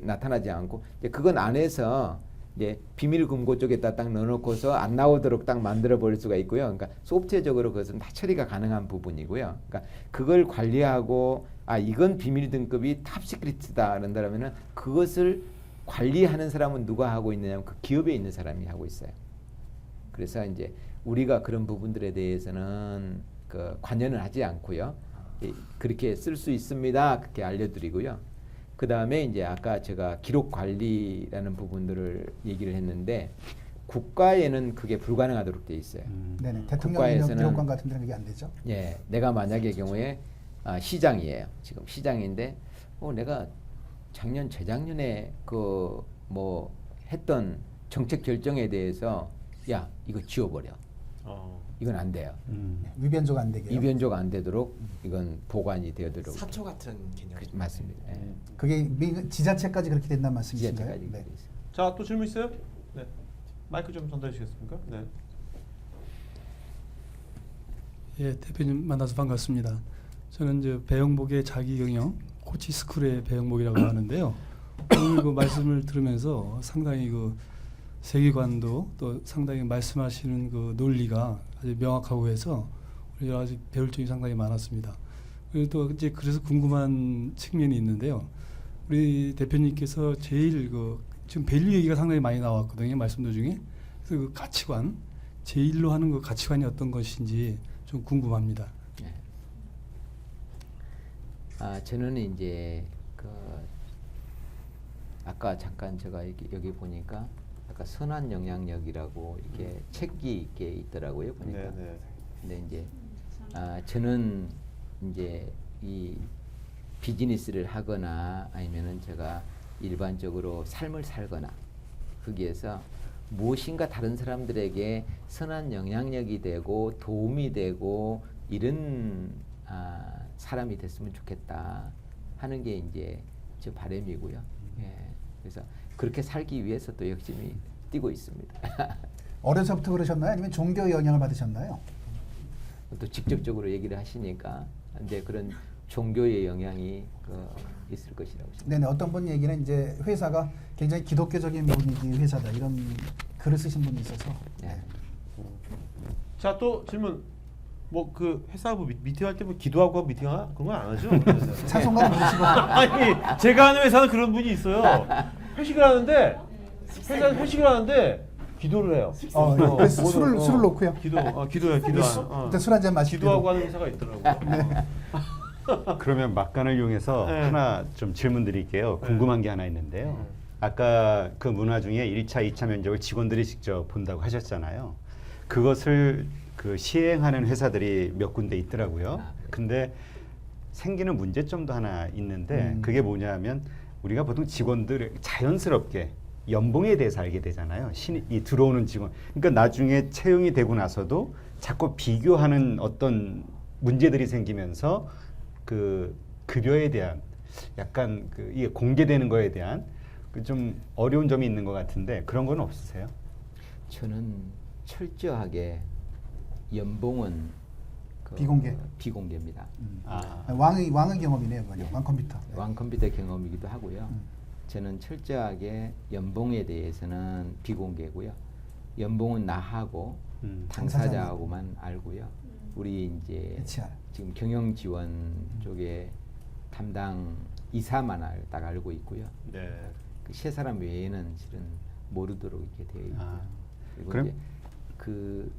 나타나지 않고 이제 그건 안에서 이제 비밀 금고 쪽에다 딱 넣어놓고서 안 나오도록 딱 만들어 버릴 수가 있고요. 그러니까 소프트웨어적으로 그것은 다 처리가 가능한 부분이고요. 그러니까 그걸 관리하고 이건 비밀 등급이 탑 시크릿이다 그런다면은 그것을 관리하는 사람은 누가 하고 있느냐면 그 기업에 있는 사람이 하고 있어요. 그래서 이제 우리가 그런 부분들에 대해서는 그 관여는 하지 않고요. 그렇게 쓸 수 있습니다. 그렇게 알려드리고요. 그 다음에 이제 아까 제가 기록 관리라는 부분들을 얘기를 했는데 국가에는 그게 불가능하도록 돼 있어요. 네네. 대통령 기록관 같은 데는 그게 안 되죠. 예, 내가 만약에 경우에 시장이에요. 지금 시장인데 내가 작년 재작년에 그 뭐 했던 정책 결정에 대해서 야 이거 지워버려. 이건 안 돼요. 위변조가 안 되게. 이변조가 안 되도록 이건 보관이 되도록. 사초 같은 개념. 맞습니다. 예. 그게 지자체까지 그렇게 된다는 말씀이신가요? 지자체까지 네. 그렇게 돼 있어요. 자, 또 질문 있어요? 네. 마이크 좀 전달해 주시겠습니까? 네. 예, 대표님 만나서 반갑습니다. 저는 이제 배영복의 자기경영 코치스쿨의 배영복이라고 하는데요. 오늘 그 말씀을 들으면서 상당히 그 세계관도 또 상당히 말씀하시는 그 논리가 아주 명확하고 해서 우리가 아직 배울 점이 상당히 많았습니다. 그리고 또 이제 그래서 궁금한 측면이 있는데요. 우리 대표님께서 제일 그 지금 밸류 얘기가 상당히 많이 나왔거든요. 말씀 도중에. 그래서 그 가치관, 제일로 하는 그 가치관이 어떤 것인지 좀 궁금합니다. 네. 저는 이제 그 아까 잠깐 제가 여기 보니까 아까 선한 영향력이라고 이렇게 책기 있게 있더라고요 보니까. 네, 네. 근데 이제 저는 이제 이 비즈니스를 하거나 아니면은 제가 일반적으로 삶을 살거나 거기에서 무엇인가 다른 사람들에게 선한 영향력이 되고 도움이 되고 이런 사람이 됐으면 좋겠다 하는 게 이제 제 바람이고요. 예. 그래서 그렇게 살기 위해서 또 열심히 뛰고 있습니다. 어려서부터 그러셨나요? 아니면 종교 영향을 받으셨나요? 또 직접적으로 얘기를 하시니까 이제 그런 종교의 영향이 있을 것이라고 생각합니다. 네네. 어떤 분 얘기는 이제 회사가 굉장히 기독교적인 분위기 회사다 이런 글을 쓰신 분이 있어서. 네. 자, 또 질문. 뭐 그 회사부 미팅 할 때 뭐 기도하고 미팅하 그런 건 안 하죠? 찬송가 부르시고. 아니, 제가 아는 회사는 그런 분이 있어요. 회식을 하는데 회식을 하는데 기도를 해요. 그래서 오늘, 술을 놓고요. 기도해. 그때 술 한잔 마시고. 기도하고 하는 회사가 있더라고요. 그러면 막간을 이용해서 네. 하나 좀 질문 드릴게요. 궁금한 게 하나 있는데요. 아까 그 문화 중에 1차, 2차 면접을 직원들이 직접 본다고 하셨잖아요. 그것을 그 시행하는 회사들이 몇 군데 있더라고요. 근데 생기는 문제점도 하나 있는데 그게 뭐냐면 우리가 보통 직원들 자연스럽게 연봉에 대해서 알게 되잖아요. 이 들어오는 직원. 그러니까 나중에 채용이 되고 나서도 자꾸 비교하는 어떤 문제들이 생기면서 그 급여에 대한 약간 그 이게 공개되는 거에 대한 그 좀 어려운 점이 있는 것 같은데 그런 건 없으세요? 저는 철저하게 연봉은 비공개입니다. 왕의 경험이네요, 그냥 왕 컴퓨터. 왕 컴퓨터 경험이기도 하고요. 저는 철저하게 연봉에 대해서는 비공개고요. 연봉은 나하고 당사자하고만 알고요. 우리 이제 HR. 지금 경영 지원 쪽에 담당 이사만 딱 알고 있고요. 네. 그 세 사람 외에는 실은 모르도록 이렇게 되어 있고요. 그리고 그럼? 이제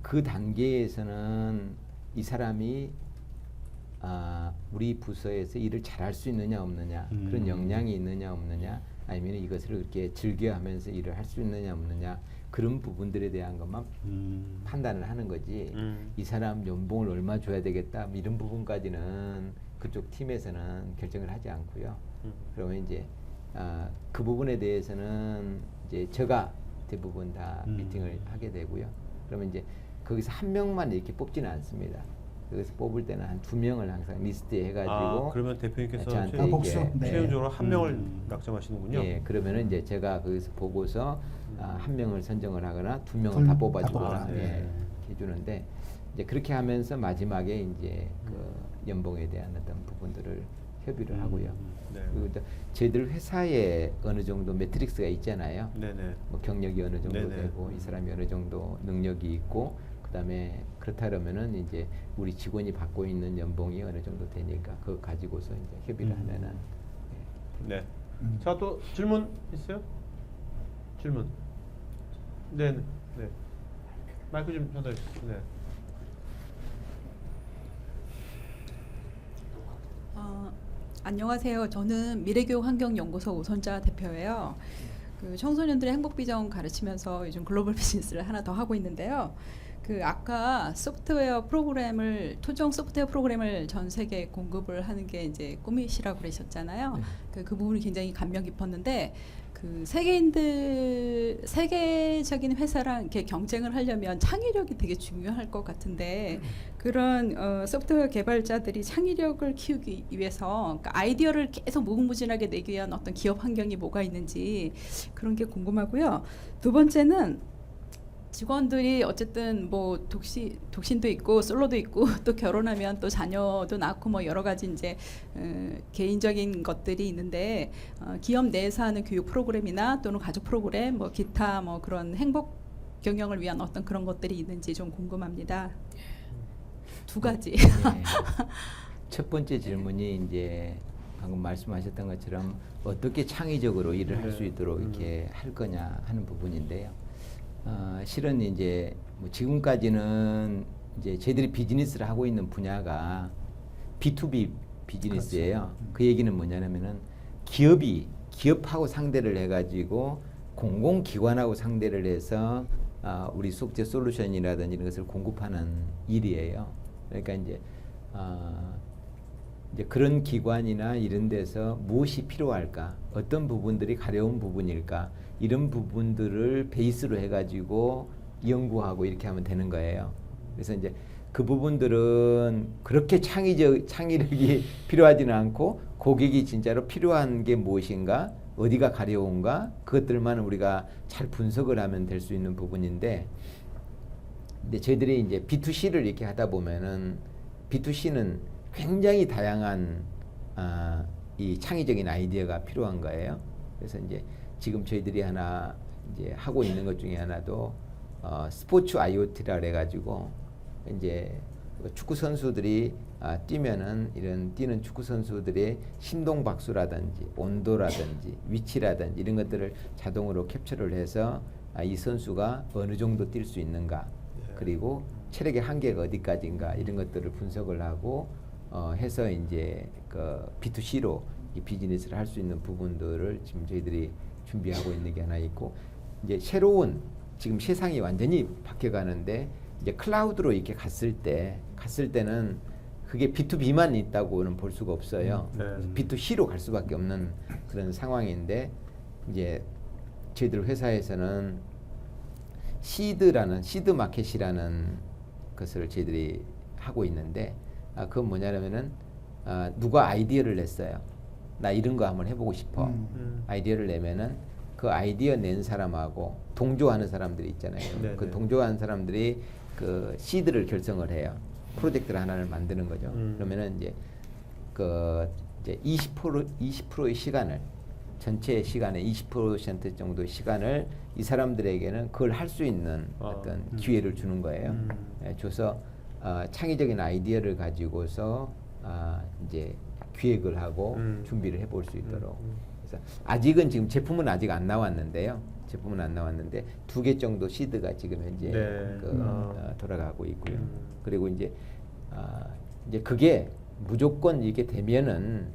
그 단계에서는 이 사람이 우리 부서에서 일을 잘할 수 있느냐 없느냐 그런 역량이 있느냐 없느냐 아니면 이것을 그렇게 즐겨하면서 일을 할 수 있느냐 없느냐 그런 부분들에 대한 것만 판단을 하는 거지 이 사람 연봉을 얼마 줘야 되겠다 뭐 이런 부분까지는 그쪽 팀에서는 결정을 하지 않고요. 그러면 이제 그 부분에 대해서는 이제 제가 대부분 다 미팅을 하게 되고요. 그러면 이제 거기서 한 명만 이렇게 뽑지는 않습니다. 그래서 뽑을 때는 한 2명을 항상 리스트에 해가지고 그러면 대표님께서 저한테 복수? 이게 네. 최종적으로 한 명을 낙점하시는군요. 예, 그러면은 이제 제가 거기서 보고서 한 명을 선정을 하거나 2명을 둘 다 다 뽑아주거나 뽑아라. 예, 해주는데 이제 그렇게 하면서 마지막에 이제 그 연봉에 대한 어떤 부분들을 협의를 하고요. 네. 그리고 또 저희들 회사에 어느 정도 매트릭스가 있잖아요. 네네. 뭐 경력이 어느 정도 네네. 되고 이 사람이 어느 정도 능력이 있고 그다음에 그렇다 그러면은 이제 우리 직원이 받고 있는 연봉이 어느 정도 되니까 그거 가지고서 이제 협의를 하면은 예. 네. 자, 또 질문 있어요? 질문. 네. 네. 마이크 좀 전달해 주세요. 네. 안녕하세요. 저는 미래교육환경연구소 오선자 대표예요. 그 청소년들의 행복비전 가르치면서 요즘 글로벌 비즈니스를 하나 더 하고 있는데요. 그 아까 소프트웨어 프로그램을 토종 소프트웨어 프로그램을 전 세계에 공급을 하는 게 이제 꿈이시라고 그러셨잖아요. 그 부분이 굉장히 감명 깊었는데 그 그 세계적인 회사랑 이렇게 경쟁을 하려면 창의력이 되게 중요할 것 같은데 그런 소프트웨어 개발자들이 창의력을 키우기 위해서 그러니까 아이디어를 계속 무궁무진하게 내기 위한 어떤 기업 환경이 뭐가 있는지 그런 게 궁금하고요. 두 번째는 직원들이 어쨌든 뭐 독신도 있고 솔로도 있고 또 결혼하면 또 자녀도 낳고 뭐 여러 가지 이제 개인적인 것들이 있는데 기업 내에서 하는 교육 프로그램이나 또는 가족 프로그램 뭐 기타 뭐 그런 행복 경영을 위한 어떤 그런 것들이 있는지 좀 궁금합니다. 두 가지. 네. 첫 번째 질문이 이제 방금 말씀하셨던 것처럼 어떻게 창의적으로 일을 할 수 있도록 이렇게 할 거냐 하는 부분인데요. 실은 이제 뭐 지금까지는 이제 저희들이 비즈니스를 하고 있는 분야가 B2B 비즈니스예요. 그렇죠. 그 얘기는 뭐냐면은 기업하고 상대를 해가지고 공공기관하고 상대를 해서 우리 속죄 솔루션이라든지 이런 것을 공급하는 일이에요. 그러니까 이제 그런 기관이나 이런 데서 무엇이 필요할까, 어떤 부분들이 가려운 부분일까, 이런 부분들을 베이스로 해가지고 연구하고 이렇게 하면 되는 거예요. 그래서 이제 그 부분들은 그렇게 창의력이 필요하지는 않고 고객이 진짜로 필요한 게 무엇인가, 어디가 가려운가, 그것들만 우리가 잘 분석을 하면 될 수 있는 부분인데, 근데 저희들이 이제 B2C를 이렇게 하다 보면은 B2C는 굉장히 다양한 이 창의적인 아이디어가 필요한 거예요. 그래서 이제 지금 저희들이 하나 이제 하고 있는 것 중에 하나도 스포츠 IoT라 그래가지고 이제 축구 선수들이 뛰면은 이런 뛰는 축구 선수들의 심동 박수라든지 온도라든지 위치라든지 이런 것들을 자동으로 캡처를 해서 이 선수가 어느 정도 뛸 수 있는가, 그리고 체력의 한계가 어디까지인가 이런 것들을 분석을 하고 해서 이제 그 B2C로 이 비즈니스를 할 수 있는 부분들을 지금 저희들이 준비하고 있는 게 하나 있고, 이제 새로운 지금 세상이 완전히 바뀌어가는데 이제 클라우드로 이렇게 갔을 때는 그게 B2B만 있다고는 볼 수가 없어요. B2C로 갈 수밖에 없는 그런 상황인데, 이제 저희들 회사에서는 시드 마켓이라는 것을 저희들이 하고 있는데, 그건 뭐냐면은 누가 아이디어를 냈어요. 나 이런 거 한번 해보고 싶어. 아이디어를 내면은 그 아이디어 낸 사람하고 동조하는 사람들이 있잖아요. 네네. 그 동조하는 사람들이 그 시드를 결성을 해요. 프로젝트를 하나를 만드는 거죠. 그러면은 이제 그 이제 20%의 시간을, 전체 시간의 20% 정도의 시간을 이 사람들에게는 그걸 할 수 있는 어떤 기회를 주는 거예요. 줘서 창의적인 아이디어를 가지고서 이제 기획을 하고 준비를 해볼 수 있도록. 그래서 아직은 지금 제품은 아직 안 나왔는데요. 제품은 안 나왔는데 2개 정도 시드가 지금 현재 돌아가고 있고요. 그리고 이제 그게 무조건 이게 되면은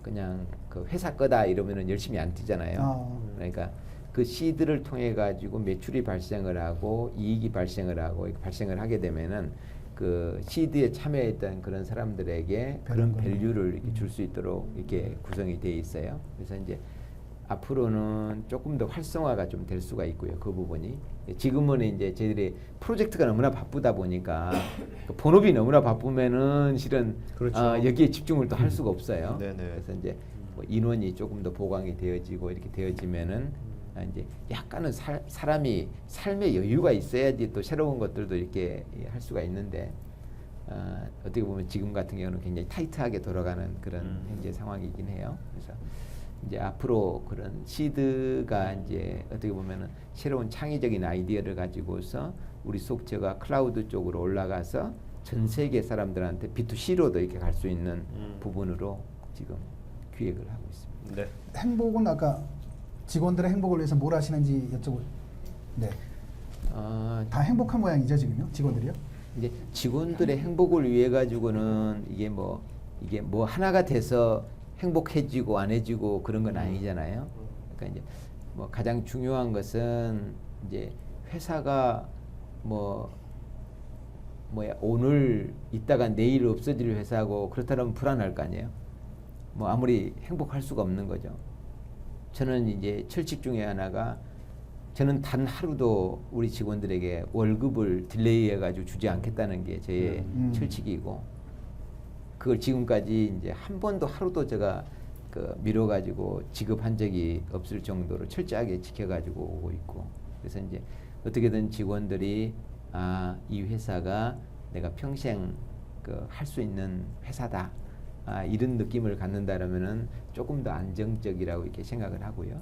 그냥 그 회사 거다 이러면은 열심히 안 뛰잖아요. 그러니까 그 시드를 통해 가지고 매출이 발생을 하고 이익이 발생을 하게 되면은 그 시드에 참여했던 그런 사람들에게 그런 밸류를 이렇게 줄 수 있도록 이렇게 구성이 되어 있어요. 그래서 이제 앞으로는 조금 더 활성화가 좀 될 수가 있고요. 그 부분이 지금은 이제 저희들이 프로젝트가 너무나 바쁘다 보니까 그 본업이 너무나 바쁘면은 실은 그렇죠. 여기에 집중을 또 할 수가 없어요. 네네. 그래서 이제 뭐 인원이 조금 더 보강이 되어지고 이렇게 되어지면은 이제 약간은 사람이 삶의 여유가 있어야지 또 새로운 것들도 이렇게 할 수가 있는데 어떻게 보면 지금 같은 경우는 굉장히 타이트하게 돌아가는 그런 현재 상황이긴 해요. 그래서 이제 앞으로 그런 시드가 이제 어떻게 보면은 새로운 창의적인 아이디어를 가지고서 우리 속죄가 클라우드 쪽으로 올라가서 전 세계 사람들한테 B2C로도 이렇게 갈 수 있는 부분으로 지금 기획을 하고 있습니다. 네. 행복은 아까 직원들의 행복을 위해서 뭘 하시는지 여쭤보. 네. 다 행복한 모양이죠 지금요, 직원들이요? 이제 직원들의 행복을 위해 가지고는 이게 뭐 하나가 돼서 행복해지고 안 해지고 그런 건 아니잖아요. 그러니까 이제 뭐 가장 중요한 것은 이제 회사가 오늘 있다가 내일 없어질 회사고 그렇다면 불안할 거 아니에요. 뭐 아무리 행복할 수가 없는 거죠. 저는 이제 철칙 중에 하나가 저는 단 하루도 우리 직원들에게 월급을 딜레이 해가지고 주지 않겠다는 게 제 철칙이고, 그걸 지금까지 이제 한 번도 하루도 제가 그 미뤄가지고 지급한 적이 없을 정도로 철저하게 지켜가지고 오고 있고, 그래서 이제 어떻게든 직원들이 이 회사가 내가 평생 그 할 수 있는 회사다, 이런 느낌을 갖는다라면은 조금 더 안정적이라고 이렇게 생각을 하고요.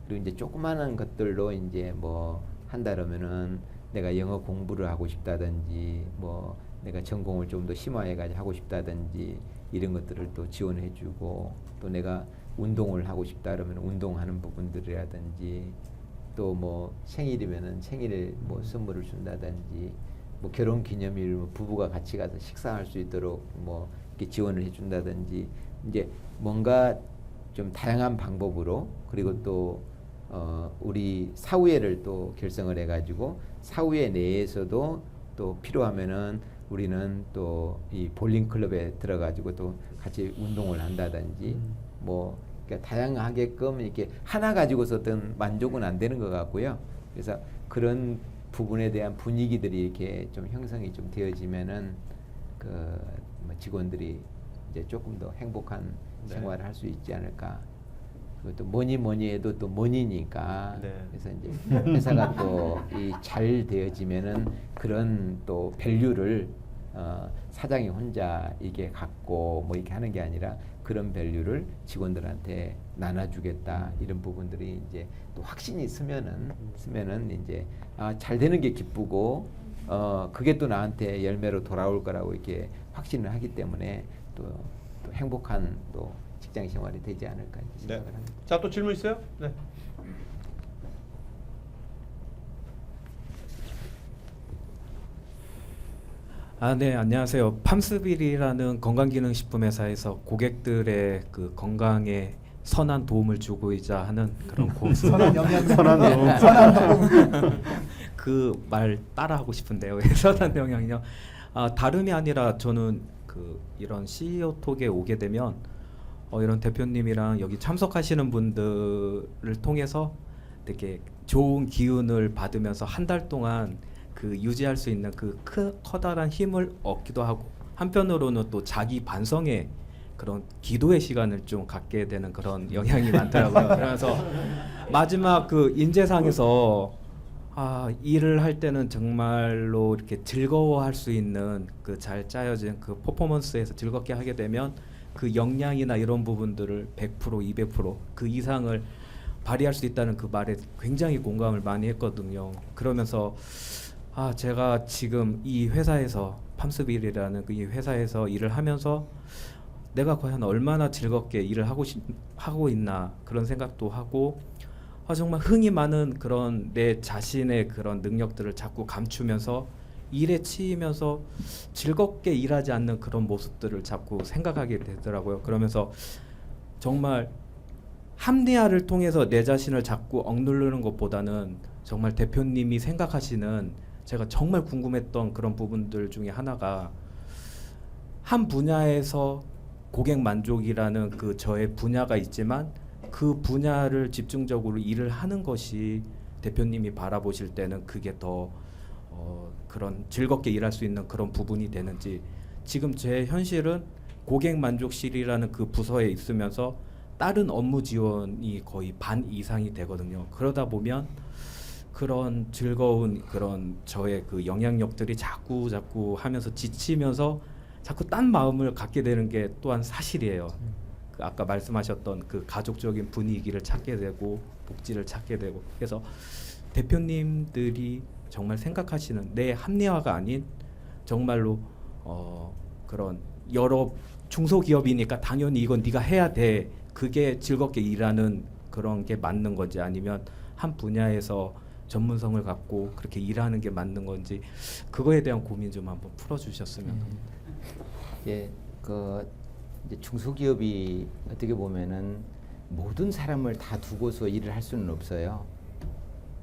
그리고 이제 조그마한 것들로 이제 뭐 한다라면은 내가 영어 공부를 하고 싶다든지, 뭐 내가 전공을 좀 더 심화해가지고 하고 싶다든지, 이런 것들을 또 지원해주고, 또 내가 운동을 하고 싶다 그러면 운동하는 부분들이라든지, 또 뭐 생일이면은 생일에 뭐 선물을 준다든지, 뭐 결혼 기념일 뭐 부부가 같이 가서 식사할 수 있도록 뭐 이렇게 지원을 해준다든지, 이제 뭔가 좀 다양한 방법으로, 그리고 또 우리 사후회를 또 결성을 해가지고 사후회 내에서도 또 필요하면은 우리는 또 이 볼링 클럽에 들어가지고 또 같이 운동을 한다든지, 뭐 그러니까 다양하게끔 이렇게 하나 가지고서 어떤 만족은 안 되는 것 같고요. 그래서 그런 부분에 대한 분위기들이 이렇게 좀 형성이 좀 되어지면은 그 뭐 직원들이 이제 조금 더 행복한 생활을 할 수 있지 않을까. 그것도 뭐니 해도 또 money니까. 그래서 이제 회사가 또 이 잘 되어지면은 그런 또 밸류를 사장이 혼자 이게 갖고 뭐 이렇게 하는 게 아니라 그런 밸류를 직원들한테 나눠주겠다, 이런 부분들이 이제 또 확신이 쓰면은 이제 잘 되는 게 기쁘고 그게 또 나한테 열매로 돌아올 거라고 이렇게 확신을 하기 때문에 또 행복한 또 직장 생활이 되지 않을까 이렇게 생각을 합니다. 자, 또 질문 있어요? 네. 네, 안녕하세요. 팜스빌이라는 건강기능식품 회사에서 고객들의 그 건강에 선한 도움을 주고자 하는 그런 고수. 선한 영양, 선한 도움. 선한 도움. 그 말 따라하고 싶은데요. 선한 영양요. 다름이 아니라 저는 그 이런 CEO 톡에 오게 되면 이런 대표님이랑 여기 참석하시는 분들을 통해서 되게 좋은 기운을 받으면서 한 달 동안 그 유지할 수 있는 그 커다란 힘을 얻기도 하고, 한편으로는 또 자기 반성의 그런 기도의 시간을 좀 갖게 되는 그런 영향이 많더라고요. 그래서 마지막 그 인재상에서 일을 할 때는 정말로 이렇게 즐거워할 수 있는 그 잘 짜여진 그 퍼포먼스에서 즐겁게 하게 되면 그 역량이나 이런 부분들을 100%, 200%그 이상을 발휘할 수 있다는 그 말에 굉장히 공감을 많이 했거든요. 그러면서 제가 지금 이 회사에서 팜스빌이라는 이 회사에서 일을 하면서 내가 과연 얼마나 즐겁게 일을 하고 있나, 그런 생각도 하고, 정말 흥이 많은 그런 내 자신의 그런 능력들을 자꾸 감추면서 일에 치이면서 즐겁게 일하지 않는 그런 모습들을 자꾸 생각하게 되더라고요. 그러면서 정말 합리화를 통해서 내 자신을 자꾸 억누르는 것보다는 정말 대표님이 생각하시는, 제가 정말 궁금했던 그런 부분들 중에 하나가, 한 분야에서 고객 만족이라는 그 저의 분야가 있지만 그 분야를 집중적으로 일을 하는 것이 대표님이 바라보실 때는 그게 더 그런 즐겁게 일할 수 있는 그런 부분이 되는지, 지금 제 현실은 고객 만족실이라는 그 부서에 있으면서 다른 업무 지원이 거의 반 이상이 되거든요. 그러다 보면 그런 즐거운 그런 저의 그 영향력들이 자꾸 하면서 지치면서 자꾸 딴 마음을 갖게 되는 게 또한 사실이에요. 그 아까 말씀하셨던 그 가족적인 분위기를 찾게 되고 복지를 찾게 되고, 그래서 대표님들이 정말 생각하시는 내 합리화가 아닌 정말로 그런 여러 중소기업이니까 당연히 이건 네가 해야 돼, 그게 즐겁게 일하는 그런 게 맞는 건지, 아니면 한 분야에서 전문성을 갖고 그렇게 일하는 게 맞는 건지, 그거에 대한 고민 좀 한번 풀어주셨으면 합니다. 예, 그 이제 중소기업이 어떻게 보면은 모든 사람을 다 두고서 일을 할 수는 없어요.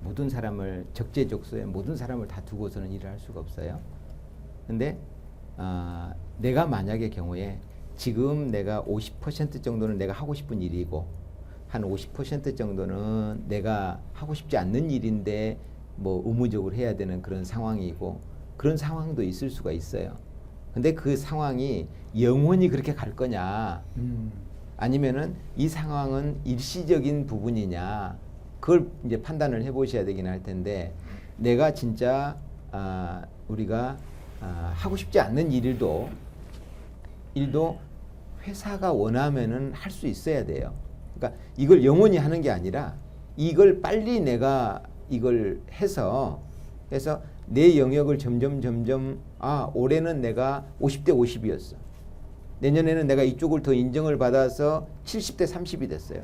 모든 사람을 적재적소에 모든 사람을 다 두고서는 일을 할 수가 없어요. 근데 내가 만약의 경우에 지금 내가 50% 정도는 내가 하고 싶은 일이고 한 50% 정도는 내가 하고 싶지 않는 일인데 뭐 의무적으로 해야 되는 그런 상황이고 그런 상황도 있을 수가 있어요. 근데 그 상황이 영원히 그렇게 갈 거냐 아니면은 이 상황은 일시적인 부분이냐 그걸 이제 판단을 해보셔야 되긴 할 텐데 내가 진짜 우리가 하고 싶지 않는 일도 회사가 원하면은 할 수 있어야 돼요. 그러니까 이걸 영원히 하는 게 아니라 이걸 빨리 내가 이걸 해서 내 영역을 점점 올해는 내가 50대 50이었어. 내년에는 내가 이쪽을 더 인정을 받아서 70대 30이 됐어요.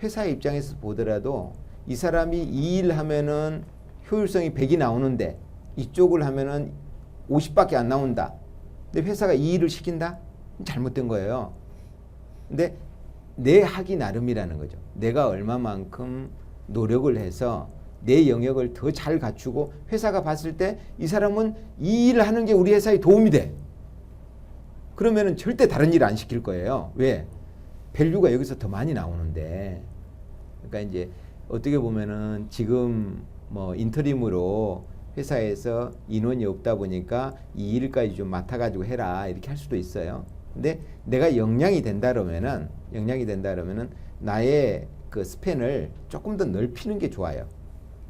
회사의 입장에서 보더라도 이 사람이 이 일 하면은 효율성이 100이 나오는데 이쪽을 하면은 50밖에 안 나온다. 근데 회사가 이 일을 시킨다? 잘못된 거예요. 근데 내 하기 나름이라는 거죠. 내가 얼마만큼 노력을 해서 내 영역을 더 잘 갖추고 회사가 봤을 때 이 사람은 이 일을 하는 게 우리 회사에 도움이 돼. 그러면은 절대 다른 일 안 시킬 거예요. 왜? 밸류가 여기서 더 많이 나오는데. 그러니까 이제 어떻게 보면은 지금 뭐 인터림으로 회사에서 인원이 없다 보니까 이 일까지 좀 맡아가지고 해라 이렇게 할 수도 있어요. 근데 내가 역량이 된다 그러면은 나의 그 스팬을 조금 더 넓히는 게 좋아요.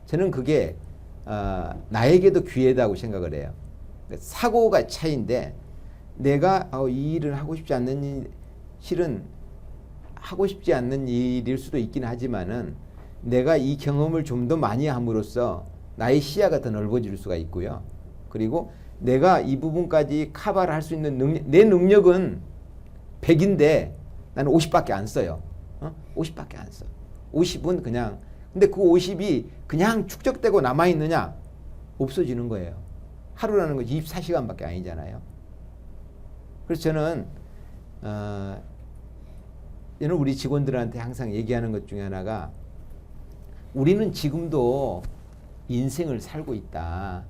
저는 그게 나에게도 기회다고 생각을 해요. 사고가 차이인데 내가 이 일을 하고 싶지 않는 일, 실은 하고 싶지 않는 일일 수도 있긴 하지만은 내가 이 경험을 좀 더 많이 함으로써 나의 시야가 더 넓어질 수가 있고요. 그리고 내가 이 부분까지 커버를 할 수 있는 내 능력은 100인데 나는 50밖에 안 써요. 50밖에 안 써. 50은 그냥 근데 그 50이 그냥 축적되고 남아있느냐? 없어지는 거예요. 하루라는 건 24시간밖에 아니잖아요. 그래서 저는 우리 직원들한테 항상 얘기하는 것 중에 하나가 우리는 지금도 인생을 살고 있다.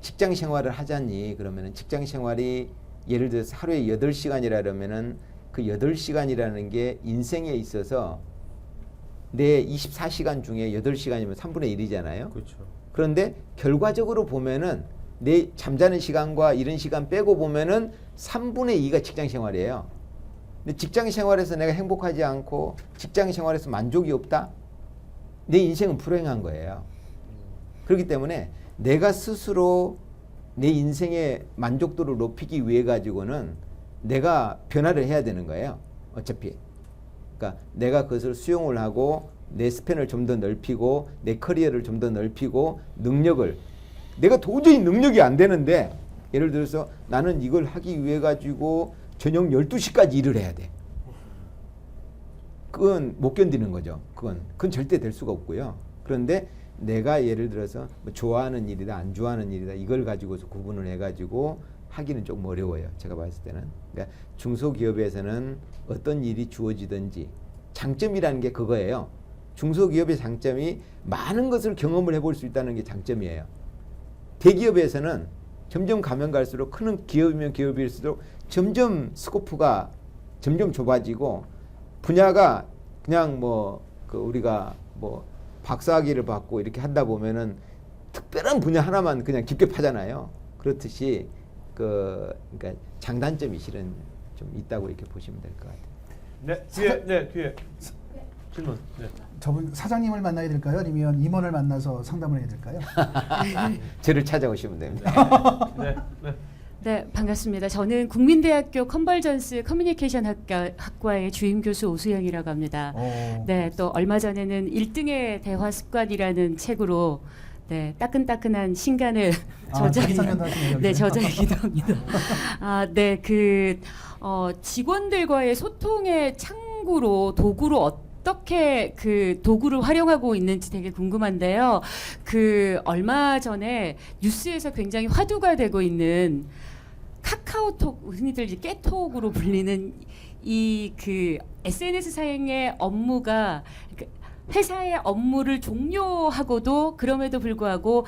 직장 생활을 하자니 그러면은 직장 생활이 예를 들어서 하루에 8시간이라 그러면은 그 8시간이라는 게 인생에 있어서 내 24시간 중에 8시간이면 3분의 1이잖아요. 그렇죠. 그런데 결과적으로 보면은 내 잠자는 시간과 이런 시간 빼고 보면은 3분의 2가 직장 생활이에요. 근데 직장 생활에서 내가 행복하지 않고 직장 생활에서 만족이 없다? 내 인생은 불행한 거예요. 그렇기 때문에 내가 스스로 내 인생의 만족도를 높이기 위해 가지고는 내가 변화를 해야 되는 거예요. 어차피. 그러니까 내가 그것을 수용을 하고 내 스팬을 좀 더 넓히고 내 커리어를 좀 더 넓히고 능력을 내가 도저히 능력이 안 되는데 예를 들어서 나는 이걸 하기 위해 가지고 저녁 12시까지 일을 해야 돼. 그건 못 견디는 거죠. 그건 절대 될 수가 없고요. 그런데 내가 예를 들어서 뭐 좋아하는 일이다 안 좋아하는 일이다 이걸 가지고서 구분을 해가지고 하기는 조금 어려워요. 제가 봤을 때는. 그러니까 중소기업에서는 어떤 일이 주어지든지 장점이라는 게 그거예요. 중소기업의 장점이 많은 것을 경험을 해볼 수 있다는 게 장점이에요. 대기업에서는 점점 가면 갈수록 큰 기업이면 기업일수록 점점 스코프가 점점 좁아지고 분야가 그냥 우리가 박사학위를 받고 이렇게 하다 보면은 특별한 분야 하나만 그냥 깊게 파잖아요. 그렇듯이 그러니까 장단점이 실은 좀 있다고 이렇게 보시면 될 것 같아요. 뒤에 질문. 네. 저분 사장님을 만나야 될까요? 아니면 임원을 만나서 상담을 해야 될까요? 저를 찾아오시면 됩니다. 네, 반갑습니다. 저는 국민대학교 컨벌전스 커뮤니케이션 학과의 주임 교수 오수영이라고 합니다. 네, 또 얼마 전에는 1등의 대화 습관이라는 책으로 따끈따끈한 신간을 저자이기도 합니다. 직원들과의 소통의 창구로 도구로 어떻게 그 도구를 활용하고 있는지 되게 궁금한데요. 얼마 전에 뉴스에서 굉장히 화두가 되고 있는 카카오톡, 흔히들 깨톡으로 불리는 이 SNS 상의 업무가 회사의 업무를 종료하고도 그럼에도 불구하고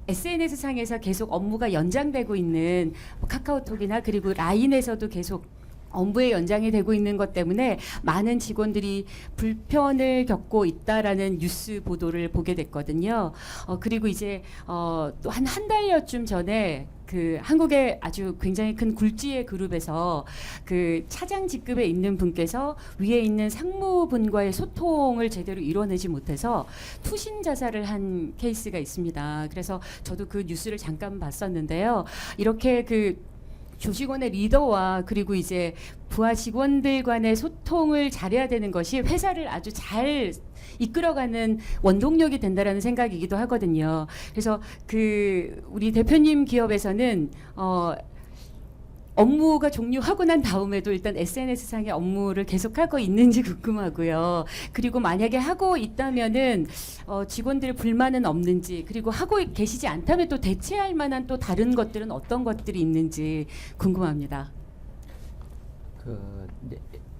SNS 상에서 계속 업무가 연장되고 있는 카카오톡이나 그리고 라인에서도 계속 업무의 연장이 되고 있는 것 때문에 많은 직원들이 불편을 겪고 있다라는 뉴스 보도를 보게 됐거든요. 그리고 이제 또 한 달여쯤 전에 그 한국의 아주 굉장히 큰 굴지의 그룹에서 그 차장 직급에 있는 분께서 위에 있는 상무분과의 소통을 제대로 이뤄내지 못해서 투신 자살을 한 케이스가 있습니다. 그래서 저도 그 뉴스를 잠깐 봤었는데요. 이렇게 그 조직원의 리더와 그리고 이제 부하 직원들 간의 소통을 잘해야 되는 것이 회사를 아주 잘 이끌어가는 원동력이 된다라는 생각이기도 하거든요. 그래서 그 우리 대표님 기업에서는 업무가 종료하고 난 다음에도 일단 SNS상의 업무를 계속하고 있는지 궁금하고요. 그리고 만약에 하고 있다면은 직원들의 불만은 없는지, 그리고 하고 계시지 않다면 또 대체할 만한 또 다른 것들은 어떤 것들이 있는지 궁금합니다.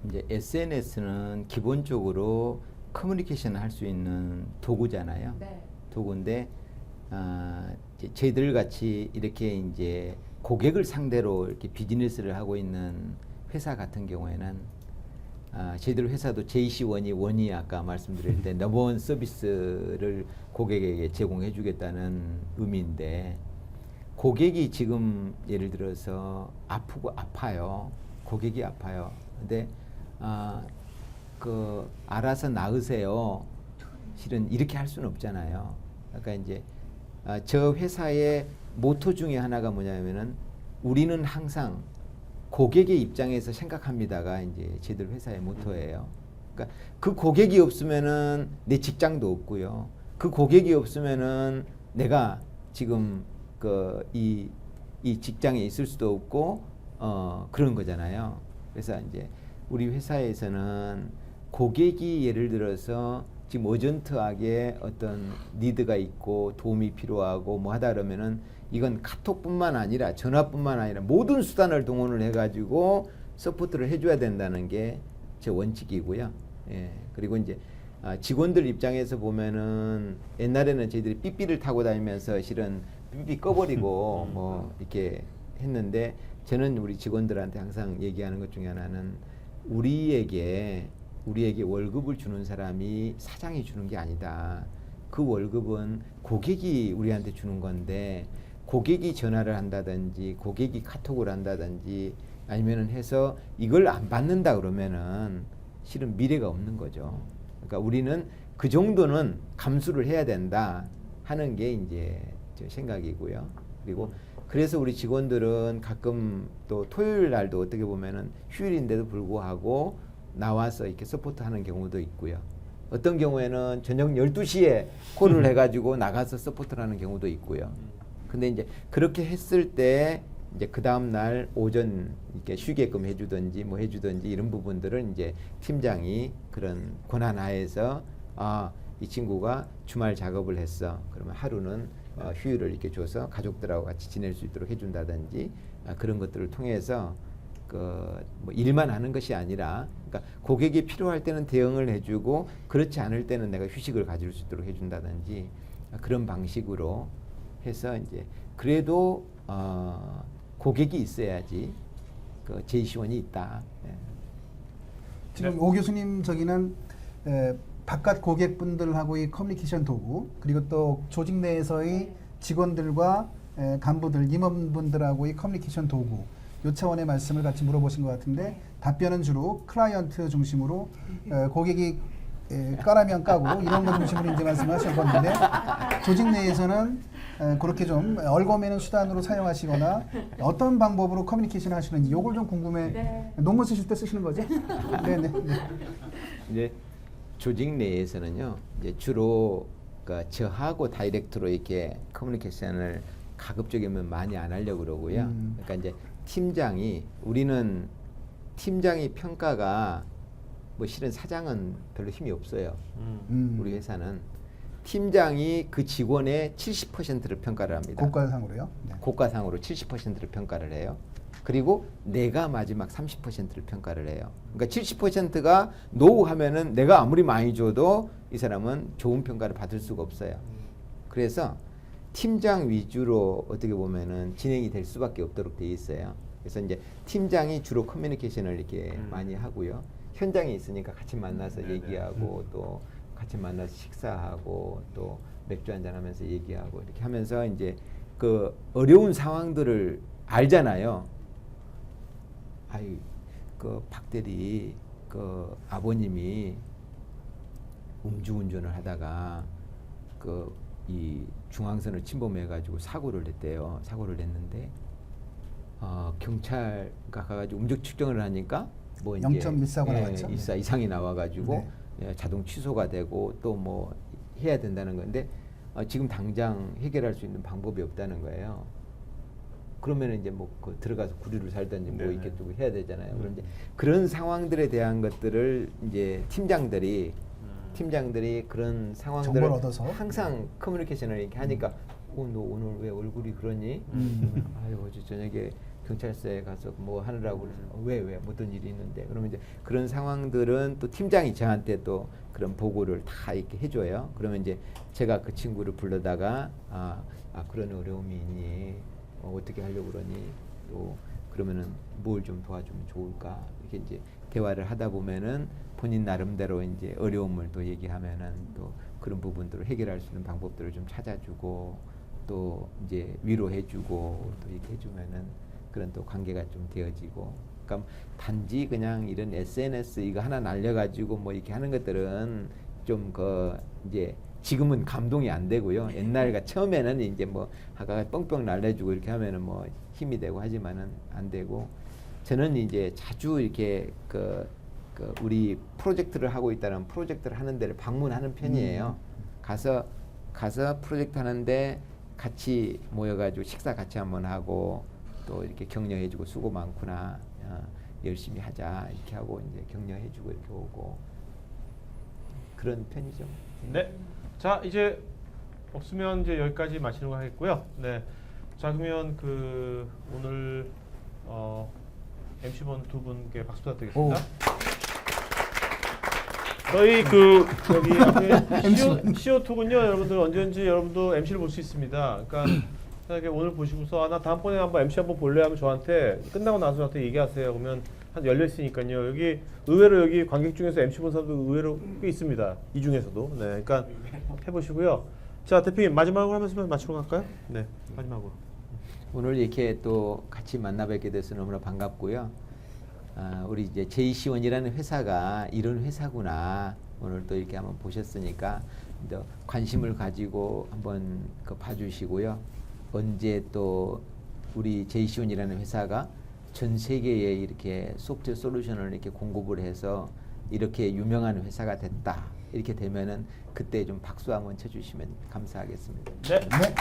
이제 SNS는 기본적으로 커뮤니케이션을 할 수 있는 도구잖아요. 네. 도구인데 저희들 같이 이렇게 이제 고객을 상대로 이렇게 비즈니스를 하고 있는 회사 같은 경우에는 저희들 회사도 JC1이 원이 아까 말씀드릴 때 넘버원 서비스를 고객에게 제공해 주겠다는 의미인데, 고객이 지금 예를 들어서 아파요. 고객이 아파요. 근데 그 알아서 나으세요. 실은 이렇게 할 수는 없잖아요. 그러니까 이제 저 회사의 모토 중에 하나가 뭐냐면은 우리는 항상 고객의 입장에서 생각합니다가 이제 저희들 회사의 모토예요. 그러니까 그 고객이 없으면은 내 직장도 없고요. 그 고객이 없으면은 내가 지금 이 직장에 있을 수도 없고 그런 거잖아요. 그래서 이제 우리 회사에서는 고객이 예를 들어서 지금 어전트하게 어떤 니드가 있고 도움이 필요하고 뭐 하다 그러면은 이건 카톡뿐만 아니라 전화뿐만 아니라 모든 수단을 동원을 해가지고 서포트를 해줘야 된다는 게 제 원칙이고요. 예. 그리고 이제 직원들 입장에서 보면은 옛날에는 저희들이 삐삐를 타고 다니면서 실은 삐삐 꺼버리고 뭐 이렇게 했는데, 저는 우리 직원들한테 항상 얘기하는 것 중에 하나는 우리에게 월급을 주는 사람이 사장이 주는 게 아니다. 그 월급은 고객이 우리한테 주는 건데, 고객이 전화를 한다든지 고객이 카톡을 한다든지 아니면은 해서 이걸 안 받는다 그러면은 실은 미래가 없는 거죠. 그러니까 우리는 그 정도는 감수를 해야 된다 하는 게 이제 제 생각이고요. 그리고 그래서 우리 직원들은 가끔 또 토요일 날도 어떻게 보면은 휴일인데도 불구하고 나와서 이렇게 서포트하는 경우도 있고요. 어떤 경우에는 저녁 12시에 콜을 해가지고 나가서 서포트를 하는 경우도 있고요. 근데 이제 그렇게 했을 때 이제 그 다음 날 오전 이렇게 쉬게끔 해주든지 뭐 해주든지 이런 부분들은 이제 팀장이 그런 권한 하에서 이 친구가 주말 작업을 했어. 그러면 하루는 휴일을 이렇게 줘서 가족들하고 같이 지낼 수 있도록 해준다든지 그런 것들을 통해서 뭐 일만 하는 것이 아니라, 그러니까 고객이 필요할 때는 대응을 해주고 그렇지 않을 때는 내가 휴식을 가질 수 있도록 해준다든지 그런 방식으로 해서 이제 그래도 고객이 있어야지 그 JC1이 있다. 예. 지금 오 교수님 저기는 바깥 고객분들하고의 커뮤니케이션 도구, 그리고 또 조직 내에서의 직원들과 간부들, 임원분들하고의 커뮤니케이션 도구, 요 차원의 말씀을 같이 물어보신 것 같은데, 답변은 주로 클라이언트 중심으로 고객이 까라면 까고 이런 거 중심으로 이제 말씀하셨는데, 조직 내에서는 그렇게 좀 얽어매는 수단으로 사용하시거나 어떤 방법으로 커뮤니케이션 하시는지 요걸 좀 궁금해. 네. 논문 쓰실 때 쓰시는 거죠? 네네. 이제 조직 내에서는요, 이제 주로 그러니까 저하고 다이렉트로 이렇게 커뮤니케이션을 가급적이면 많이 안 하려고 그러고요. 그러니까 이제 우리는 팀장이 평가가 뭐 실은 사장은 별로 힘이 없어요. 우리 회사는 팀장이 그 직원의 70%를 평가를 합니다. 고가상으로요? 네. 고가상으로 70%를 평가를 해요. 그리고 내가 마지막 30%를 평가를 해요. 그러니까 70%가 노우 하면은 내가 아무리 많이 줘도 이 사람은 좋은 평가를 받을 수가 없어요. 그래서 팀장 위주로 어떻게 보면은 진행이 될 수밖에 없도록 돼 있어요. 그래서 이제 팀장이 주로 커뮤니케이션을 이렇게 많이 하고요. 현장에 있으니까 같이 만나서 얘기하고 또 같이 만나서 식사하고 또 맥주 한잔 하면서 얘기하고 이렇게 하면서 이제 그 어려운 상황들을 알잖아요. 아이 그 박대리 그 아버님이 음주운전을 하다가 그 이 중앙선을 침범해가지고 사고를 냈대요. 사고를 냈는데 경찰가 가가지고 음주 측정을 하니까 뭐 이제 0.14가 나왔죠. 이상이 나와가지고 네. 자동 취소가 되고 또 뭐 해야 된다는 건데 지금 당장 해결할 수 있는 방법이 없다는 거예요. 그러면 이제 뭐 그 들어가서 구리를 살든지 뭐 이렇게 또 해야 되잖아요. 그런데 그런 상황들에 대한 것들을 이제 팀장들이 그런 상황들을 정보를 얻어서 항상 커뮤니케이션을 이렇게 하니까 너 오늘 왜 얼굴이 그러니? 아유 어제 저녁에 경찰서에 가서 뭐 하느라고 그래서 왜 어떤 일이 있는데 그러면 이제 그런 상황들은 또 팀장이 저한테 또 그런 보고를 다 이렇게 해줘요. 그러면 이제 제가 그 친구를 불러다가 그런 어려움이 있니? 어떻게 하려고 그러니? 또 그러면은 뭘 좀 도와주면 좋을까? 이렇게 이제 대화를 하다 보면은 본인 나름대로 이제 어려움을 또 얘기하면은 또 그런 부분들을 해결할 수 있는 방법들을 좀 찾아주고 또 이제 위로해주고 또 이렇게 해주면은 그런 또 관계가 좀 되어지고. 그러니까 단지 그냥 이런 SNS 이거 하나 날려가지고 뭐 이렇게 하는 것들은 좀 그 이제 지금은 감동이 안 되고요. 옛날 처음에는 이제 뭐 하다가 뻥뻥 날려주고 이렇게 하면은 뭐 힘이 되고 하지만은 안 되고. 저는 이제 자주 이렇게 그 우리 프로젝트를 하고 있다는 프로젝트를 하는 데를 방문하는 편이에요. 가서 프로젝트 하는데 같이 모여가지고 식사 같이 한번 하고 또 이렇게 격려해주고 수고 많구나 열심히 하자 이렇게 하고 이제 격려해주고 이렇게 오고 그런 편이죠. 네. 자 이제 없으면 이제 여기까지 마치는 거 하겠고요. 네. 자 그러면 그 오늘 MC분 두 분께 박수 부탁드리겠습니다. 저희 그 여기 CO2군요 여러분들 언제든지 여러분도 MC를 볼 수 있습니다. 그러니까 만약에 오늘 보시고서 나 다음번에 한번 MC 한번 볼래 하면 저한테 끝나고 나서 저한테 얘기하세요. 그러면 한 열려 있으니까요. 여기 의외로 여기 관객 중에서 MC 본 사람도 의외로 꽤 있습니다. 이 중에서도. 네, 그러니까 해보시고요. 자 대표님 마지막으로 하면서 마치러 갈까요? 네, 마지막으로. 오늘 이렇게 또 같이 만나뵙게 돼서 너무나 반갑고요. 우리 이제 JC1이라는 회사가 이런 회사구나 오늘 또 이렇게 한번 보셨으니까 또 관심을 가지고 한번 그 봐주시고요. 언제 또 우리 JC1이라는 회사가 전 세계에 이렇게 소프트웨어 솔루션을 이렇게 공급을 해서 이렇게 유명한 회사가 됐다 이렇게 되면은 그때 좀 박수 한번 쳐주시면 감사하겠습니다. 네. 네.